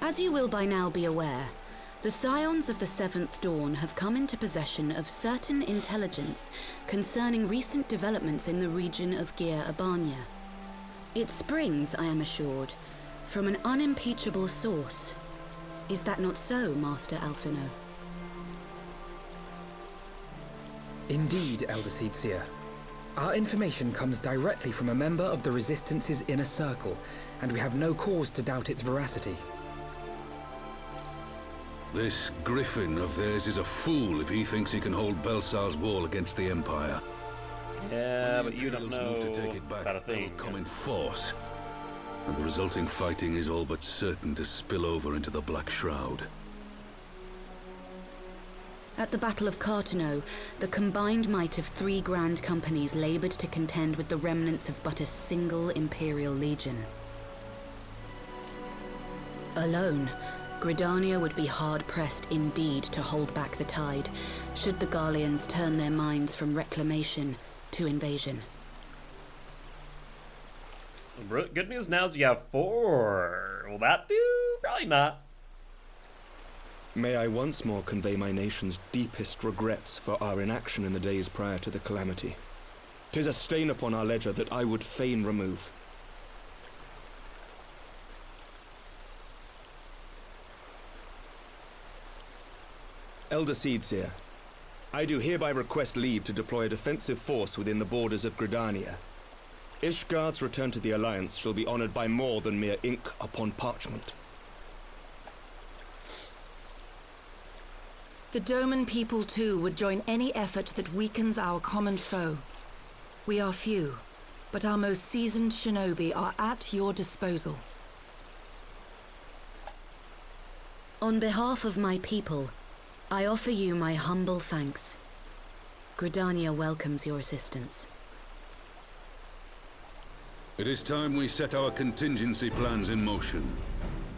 As you will by now be aware, the Scions of the Seventh Dawn have come into possession of certain intelligence concerning recent developments in the region of Gyr Abania. It springs, I am assured, from an unimpeachable source. Is that not so, Master Alphino? Indeed, Elder Seedseer. Our information comes directly from a member of the Resistance's inner circle, and we have no cause to doubt its veracity. This griffin of theirs is a fool if he thinks he can hold Belsar's wall against the Empire. Yeah, but you don't know to take it back, about a thing. they will come in force. And the resulting fighting is all but certain to spill over into the Black Shroud. At the Battle of Cartano, the combined might of 3 grand companies labored to contend with the remnants of but a single Imperial Legion. Alone, Gridania would be hard-pressed indeed to hold back the tide, should the Garleans turn their minds from reclamation to invasion. Good news now is you have 4. Will that do? Probably not. May I once more convey my nation's deepest regrets for our inaction in the days prior to the calamity. 'Tis a stain upon our ledger that I would fain remove. Elder Seedseer, I do hereby request leave to deploy a defensive force within the borders of Gridania. Ishgard's return to the Alliance shall be honored by more than mere ink upon parchment. The Doman people, too, would join any effort that weakens our common foe. We are few, but our most seasoned shinobi are at your disposal. On behalf of my people, I offer you my humble thanks. Gridania welcomes your assistance. It is time we set our contingency plans in motion.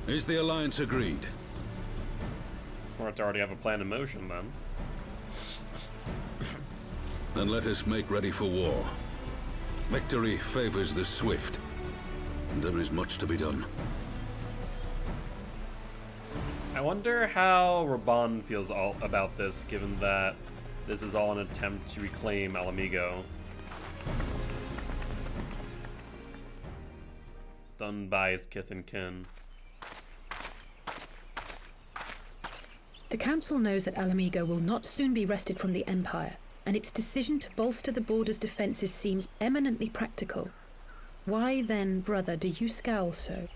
Is the Alliance agreed? Smart to already have a plan in motion, then. Then let us make ready for war. Victory favors the swift, and there is much to be done. I wonder how Raban feels all about this, given that this is all an attempt to reclaim Alamigo. Done by his kith and kin. The Council knows that Alamigo will not soon be wrested from the Empire, and its decision to bolster the border's defenses seems eminently practical. Why then, brother, do you scowl so?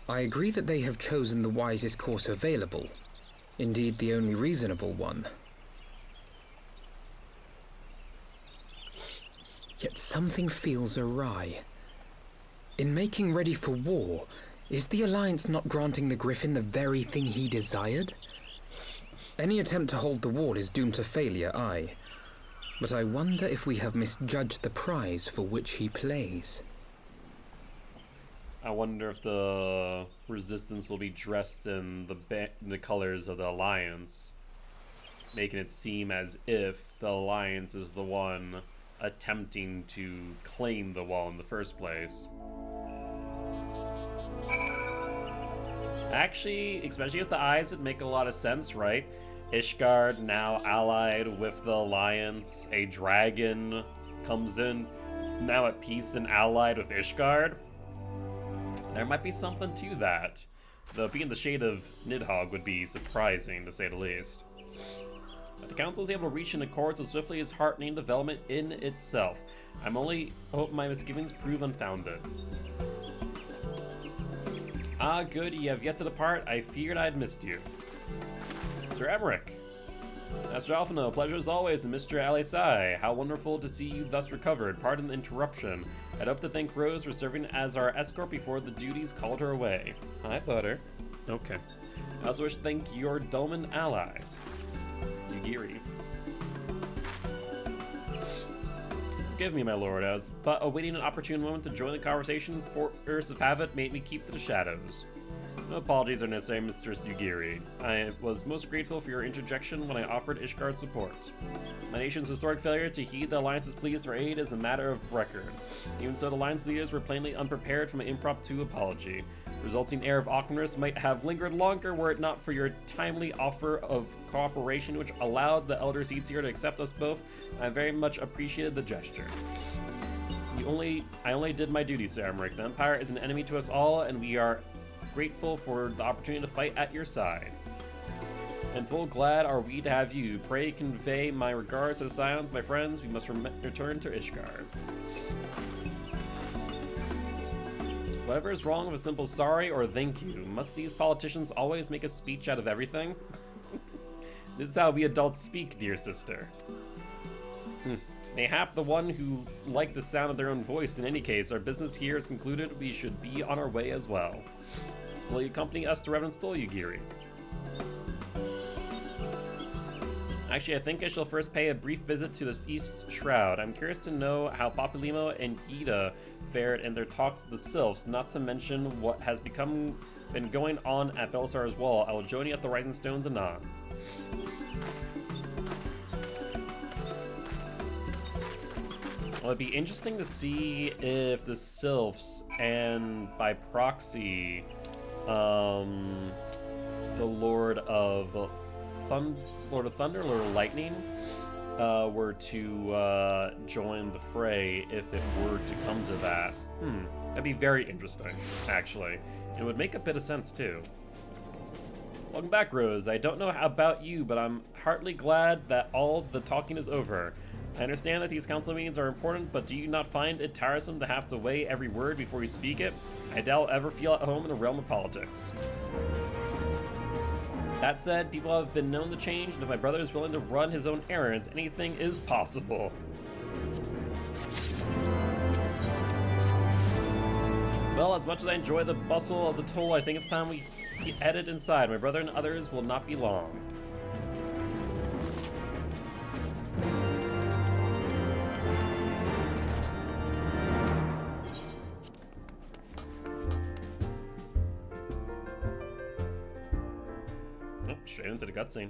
I agree that they have chosen the wisest course available. Indeed, the only reasonable one. Yet something feels awry. In making ready for war, is the Alliance not granting the Griffin the very thing he desired? Any attempt to hold the wall is doomed to failure, aye. But I wonder if we have misjudged the prize for which he plays. I wonder if the Resistance will be dressed in the colors of the Alliance, making it seem as if the Alliance is the one attempting to claim the wall in the first place. Actually, especially with the eyes, it make a lot of sense, right? Ishgard now allied with the Alliance. A dragon comes in, now at peace and allied with Ishgard. There might be something to that. Though being the shade of Nidhogg would be surprising, to say the least. But the Council is able to reach an accord so swiftly is heartening development in itself. I'm only hope my misgivings prove unfounded. Ah, good, you have yet to depart. I feared I'd missed you. Sir Emmerich. Master Alphino, pleasure as always, and Mr. Alisai. How wonderful to see you thus recovered. Pardon the interruption. I'd hope to thank Rose for serving as our escort before the duties called her away. Hi, Butter. Okay. I also wish to thank your Doman ally, Yugiri. Forgive me, my lord, I was but awaiting an opportune moment to join the conversation. Force of habit made me keep to the shadows. No apologies are necessary, Mistress Yugiri. I was most grateful for your interjection when I offered Ishgard support. My nation's historic failure to heed the Alliance's pleas for aid is a matter of record. Even so, the Alliance leaders were plainly unprepared from an impromptu apology. The resulting air of awkwardness might have lingered longer were it not for your timely offer of cooperation, which allowed the Elder Seats here to accept us both. I very much appreciated the gesture. I only did my duty, Sir Emmerich. The Empire is an enemy to us all, and we are grateful for the opportunity to fight at your side. And full glad are we to have you. Pray convey my regards to the Scions, my friends. We must return to Ishgard. Whatever is wrong with a simple sorry or thank you. Must these politicians always make a speech out of everything? This is how we adults speak, dear sister. Mayhap the one who liked the sound of their own voice. In any case, our business here is concluded. We should be on our way as well. Will you accompany us to Reverend Stoll, Yugiri? Actually, I think I shall first pay a brief visit to the East Shroud. I'm curious to know how Papilimo and Ida fared in their talks with the Sylphs, not to mention what has been going on at Belisar's Wall. I will join you at the Rising Stones anon. Well, it'd be interesting to see if the Sylphs and, by proxy, the Lord of Thunder, Lord of Lightning, were to join the fray if it were to come to that. That'd be very interesting, actually. It would make a bit of sense, too. Welcome back, Rose. I don't know about you, but I'm heartily glad that all the talking is over. I understand that these council meetings are important, but do you not find it tiresome to have to weigh every word before you speak it? I doubt I'll ever feel at home in the realm of politics. That said, people have been known to change, and if my brother is willing to run his own errands, anything is possible. Well, as much as I enjoy the bustle of the toll, I think it's time we headed inside. My brother and others will not be long. Oh, straight into the cutscene.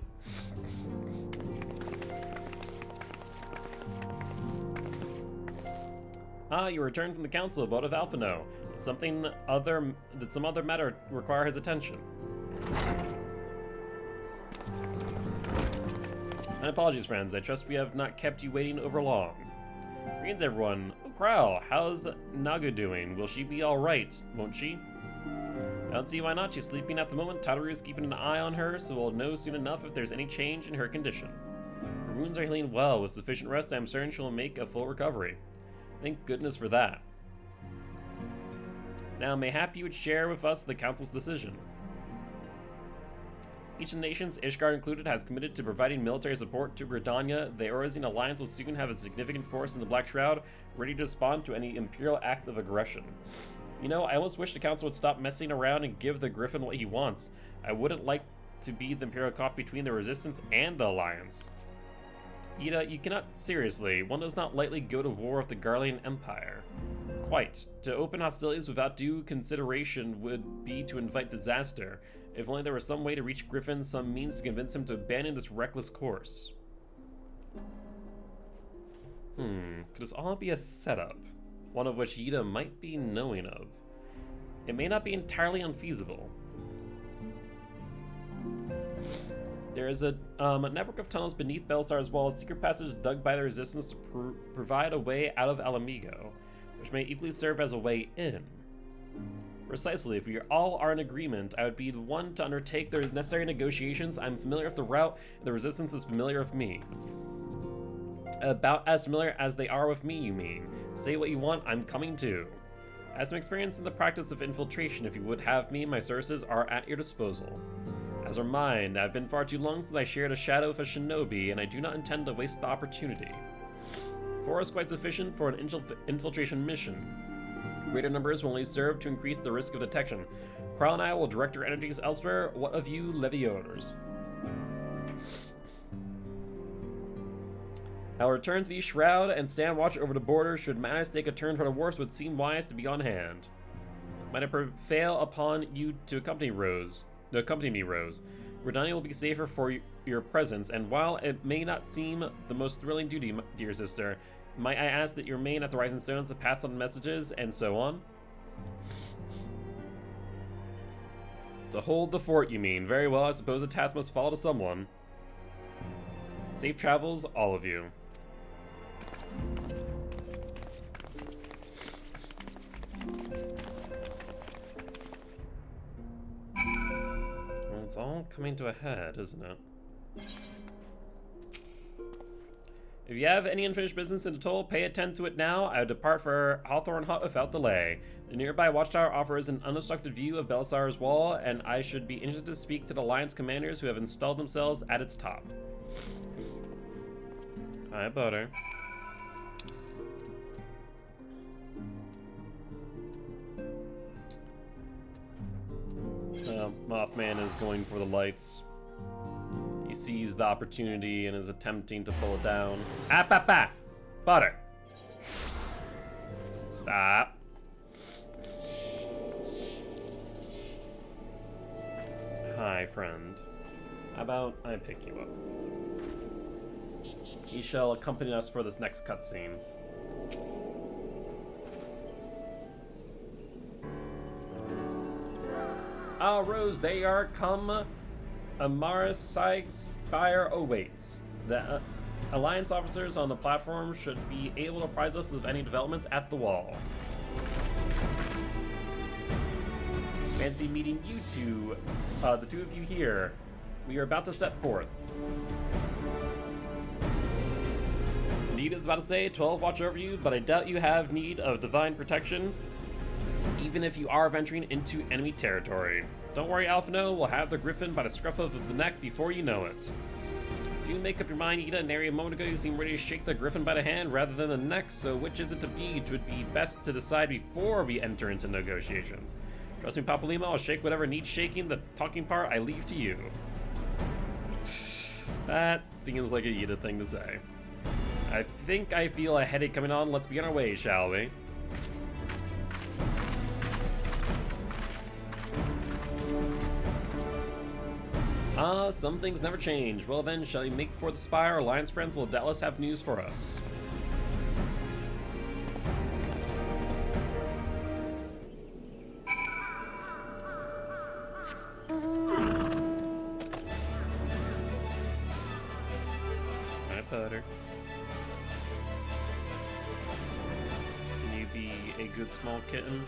Ah, you returned from the council abode of Alphino. Did some other matter require his attention? My apologies, friends. I trust we have not kept you waiting over long. Greetings, everyone. Oh, Crow, how's Naga doing? Will she be alright, won't she? I don't see why not. She's sleeping at the moment. Tataru is keeping an eye on her, so we'll know soon enough if there's any change in her condition. Her wounds are healing well. With sufficient rest, I'm certain she'll make a full recovery. Thank goodness for that. Now, mayhap you would share with us the Council's decision. Each of the nations, Ishgard included, has committed to providing military support to Gridania. The Orozine alliance will soon have a significant force in the Black Shroud, ready to respond to any Imperial act of aggression. You know, I almost wish the Council would stop messing around and give the Griffin what he wants. I wouldn't like to be the Imperial cop between the Resistance and the Alliance. Ida, you cannot seriously. One does not lightly go to war with the Garlean Empire. Quite. To open hostilities without due consideration would be to invite disaster. If only there was some way to reach Griffin, some means to convince him to abandon this reckless course. Could this all be a setup? One of which Ida might be knowing of. It may not be entirely unfeasible. There is a network of tunnels beneath Belisar's wall, a secret passage dug by the Resistance to provide a way out of Alamigo, which may equally serve as a way in. Precisely, if we all are in agreement, I would be the one to undertake the necessary negotiations. I'm familiar with the route, and the Resistance is familiar with me. About as familiar as they are with me, you mean? Say what you want, I'm coming too. I have some experience in the practice of infiltration. If you would have me, my services are at your disposal. As are mine. I've been far too long since I shared a shadow with a shinobi, and I do not intend to waste the opportunity. 4 is quite sufficient for an infiltration mission. Greater numbers will only serve to increase the risk of detection. Kral and I will direct your energies elsewhere. What of you, Leviones? I'll return to the Shroud and stand watch over the border. Should matters take a turn for the worse, would seem wise to be on hand. Might I prevail upon you to accompany me, Rose. Gridania will be safer for your presence, and while it may not seem the most thrilling duty, dear sister, might I ask that you remain at the Rising Stones to pass on messages and so on? To hold the fort, you mean? Very well, I suppose the task must fall to someone. Safe travels, all of you. Well, it's all coming to a head, isn't it? If you have any unfinished business in the toll, pay attention to it now. I would depart for Hawthorne Hut without delay. The nearby watchtower offers an unobstructed view of Belisar's wall, and I should be interested to speak to the Alliance commanders who have installed themselves at its top. Hi, Butter. Mothman is going for the lights. He sees the opportunity and is attempting to pull it down. Butter. Stop. Hi, friend. How about I pick you up? He shall accompany us for this next cutscene. Ah, Rose, they are come. Amaris Spire awaits. The Alliance officers on the platform should be able to apprise us of any developments at the wall. Fancy meeting you two, the two of you here. We are about to set forth. Indeed, is about to say 12 watch over you, but I doubt you have need of divine protection, even if you are venturing into enemy territory. Don't worry, Alphino, we'll have the griffin by the scruff of the neck before you know it. Do make up your mind, Ida? Nary a moment ago you seemed ready to shake the griffin by the hand rather than the neck, so which is it to be? It would be best to decide before we enter into negotiations. Trust me, Papalima, I'll shake whatever needs shaking. The talking part I leave to you. That seems like a Ida thing to say. I think I feel a headache coming on. Let's be on our way, shall we? Some things never change. Well then, shall we make for the spire? Our alliance friends will doubtless have news for us. Hi, Putter. Can you be a good small kitten?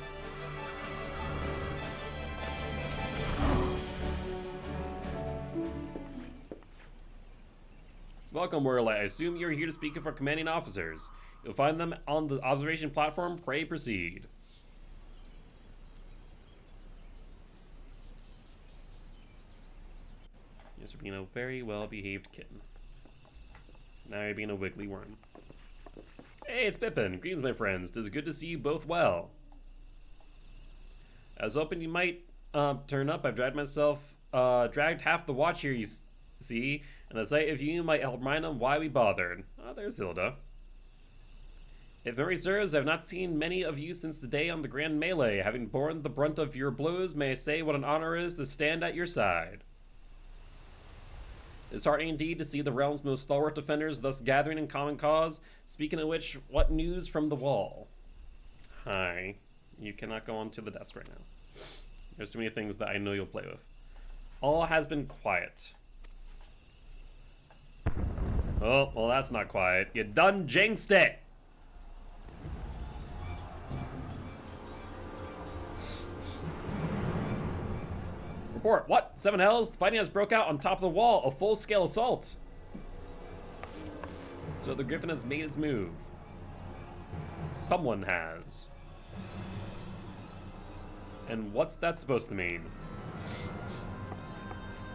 Welcome, Whirlite. I assume you're here to speak for commanding officers. You'll find them on the observation platform. Pray proceed. Yes, you're being a very well-behaved kitten. Now you're being a wiggly worm. Hey, it's Pippin. Greetings, my friends. It is good to see you both well. I was hoping you might turn up. I've dragged half the watch here, you see, and the sight of you might help remind them why we bothered. Oh, there's Hilda. If memory serves, I have not seen many of you since the day on the Grand Melee. Having borne the brunt of your blows, may I say what an honor it is to stand at your side. It's heartening indeed to see the realm's most stalwart defenders thus gathering in common cause. Speaking of which, what news from the wall? Hi. You cannot go onto the desk right now. There's too many things that I know you'll play with. All has been quiet. Oh, well that's not quiet. You done jinxed it! Report. What? Seven Hells? Fighting has broke out on top of the wall. A full-scale assault. So the Griffin has made its move. Someone has. And what's that supposed to mean?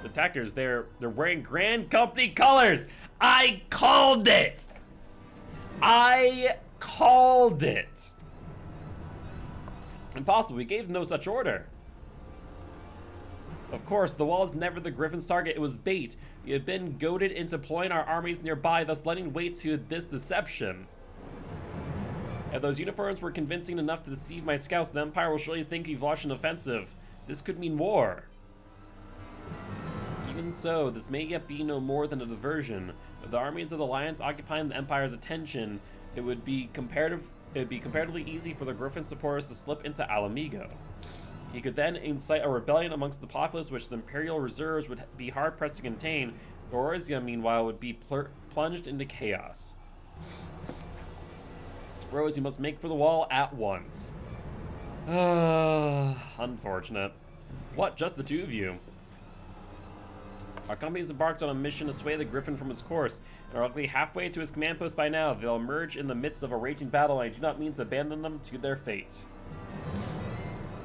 The attackers, they're wearing Grand Company colors! I called it! I called it! Impossible, we gave no such order. Of course, the wall is never the Griffin's target, it was bait. We have been goaded into deploying our armies nearby, thus letting weight to this deception. If those uniforms were convincing enough to deceive my scouts, the Empire will surely think we've launched an offensive. This could mean war. Even so, this may yet be no more than a diversion. With the armies of the Alliance occupying the Empire's attention, it would be comparatively easy for the Griffin supporters to slip into Alamigo. He could then incite a rebellion amongst the populace, which the Imperial reserves would be hard-pressed to contain. Orizia, meanwhile, would be plunged into chaos. Rose, you must make for the wall at once. Unfortunate. What, just the two of you? Our company's embarked on a mission to sway the Griffin from its course, and are likely halfway to his command post by now. They'll emerge in the midst of a raging battle, and I do not mean to abandon them to their fate.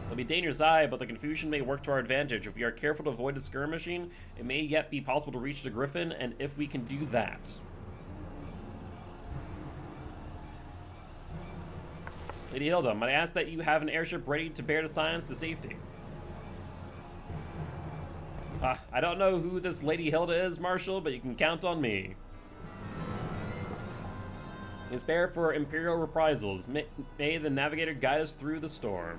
It'll be dangerous, but the confusion may work to our advantage. If we are careful to avoid the skirmishing, it may yet be possible to reach the Griffin, and if we can do that. Lady Hilda, might I ask that you have an airship ready to bear the science to safety? I don't know who this Lady Hilda is, Marshal, but you can count on me. Spare for Imperial reprisals. May the Navigator guide us through the storm.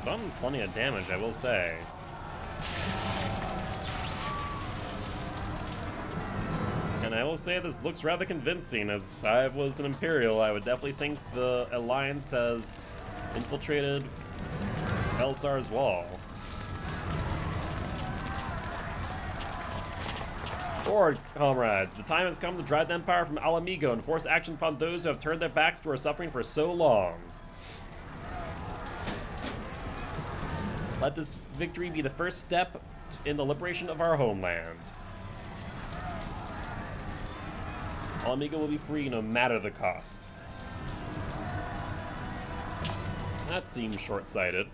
Done plenty of damage, I will say. And I will say this looks rather convincing. As if I was an Imperial, I would definitely think the Alliance has infiltrated Elsar's wall. Forward, comrades. The time has come to drive the Empire from Alamigo and force action upon those who have turned their backs to our suffering for so long. Let this victory be the first step in the liberation of our homeland. Alamigo will be free no matter the cost. That seems short-sighted.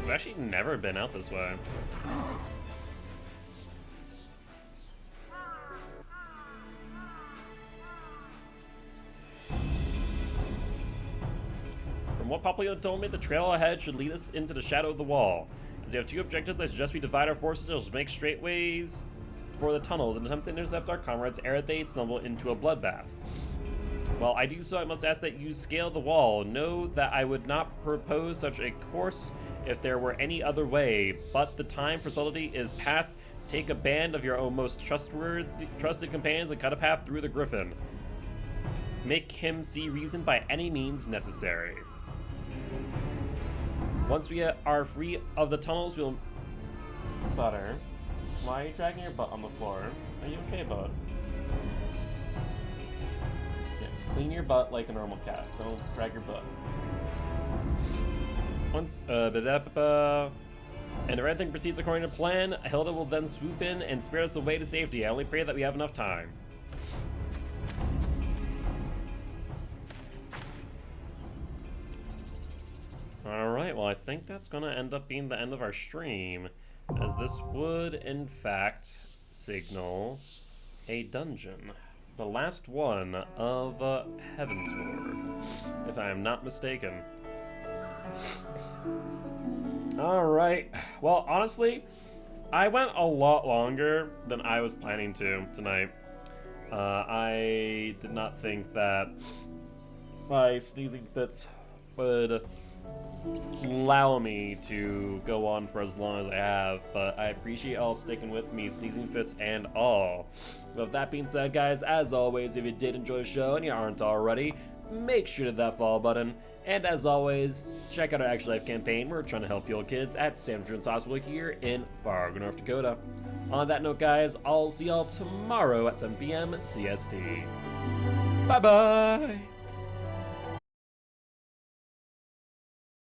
I've actually never been out this way. From what Papillon told me, the trail ahead should lead us into the shadow of the wall. As we have two objectives, I suggest we divide our forces and make straight ways for the tunnels and attempt to intercept our comrades ere they stumble into a bloodbath. While I do so, I must ask that you scale the wall. Know that I would not propose such a course if there were any other way, but the time for subtlety is past. Take a band of your own most trusted companions and cut a path through the Griffin. Make him see reason by any means necessary. Once we are free of the tunnels, we'll... Butter, why are you dragging your butt on the floor? Are you okay, bud? Yes, clean your butt like a normal cat. Don't drag your butt. Once, and if everything proceeds according to plan, Hilda will then swoop in and spare us away to safety. I only pray that we have enough time. Alright, well I think that's gonna end up being the end of our stream, as this would, in fact, signal a dungeon. The last one of Heavensward, if I am not mistaken. Alright, well honestly, I went a lot longer than I was planning to tonight. I did not think that my sneezing fits would allow me to go on for as long as I have, but I appreciate all sticking with me, sneezing fits and all. With that being said, guys, as always, if you did enjoy the show and you aren't already, make sure to hit that follow button. And as always, check out our Actual Life campaign. We're trying to help you kids at San Children's Hospital here in Fargo, North Dakota. On that note, guys, I'll see y'all tomorrow at 7 p.m. CST. Bye-bye!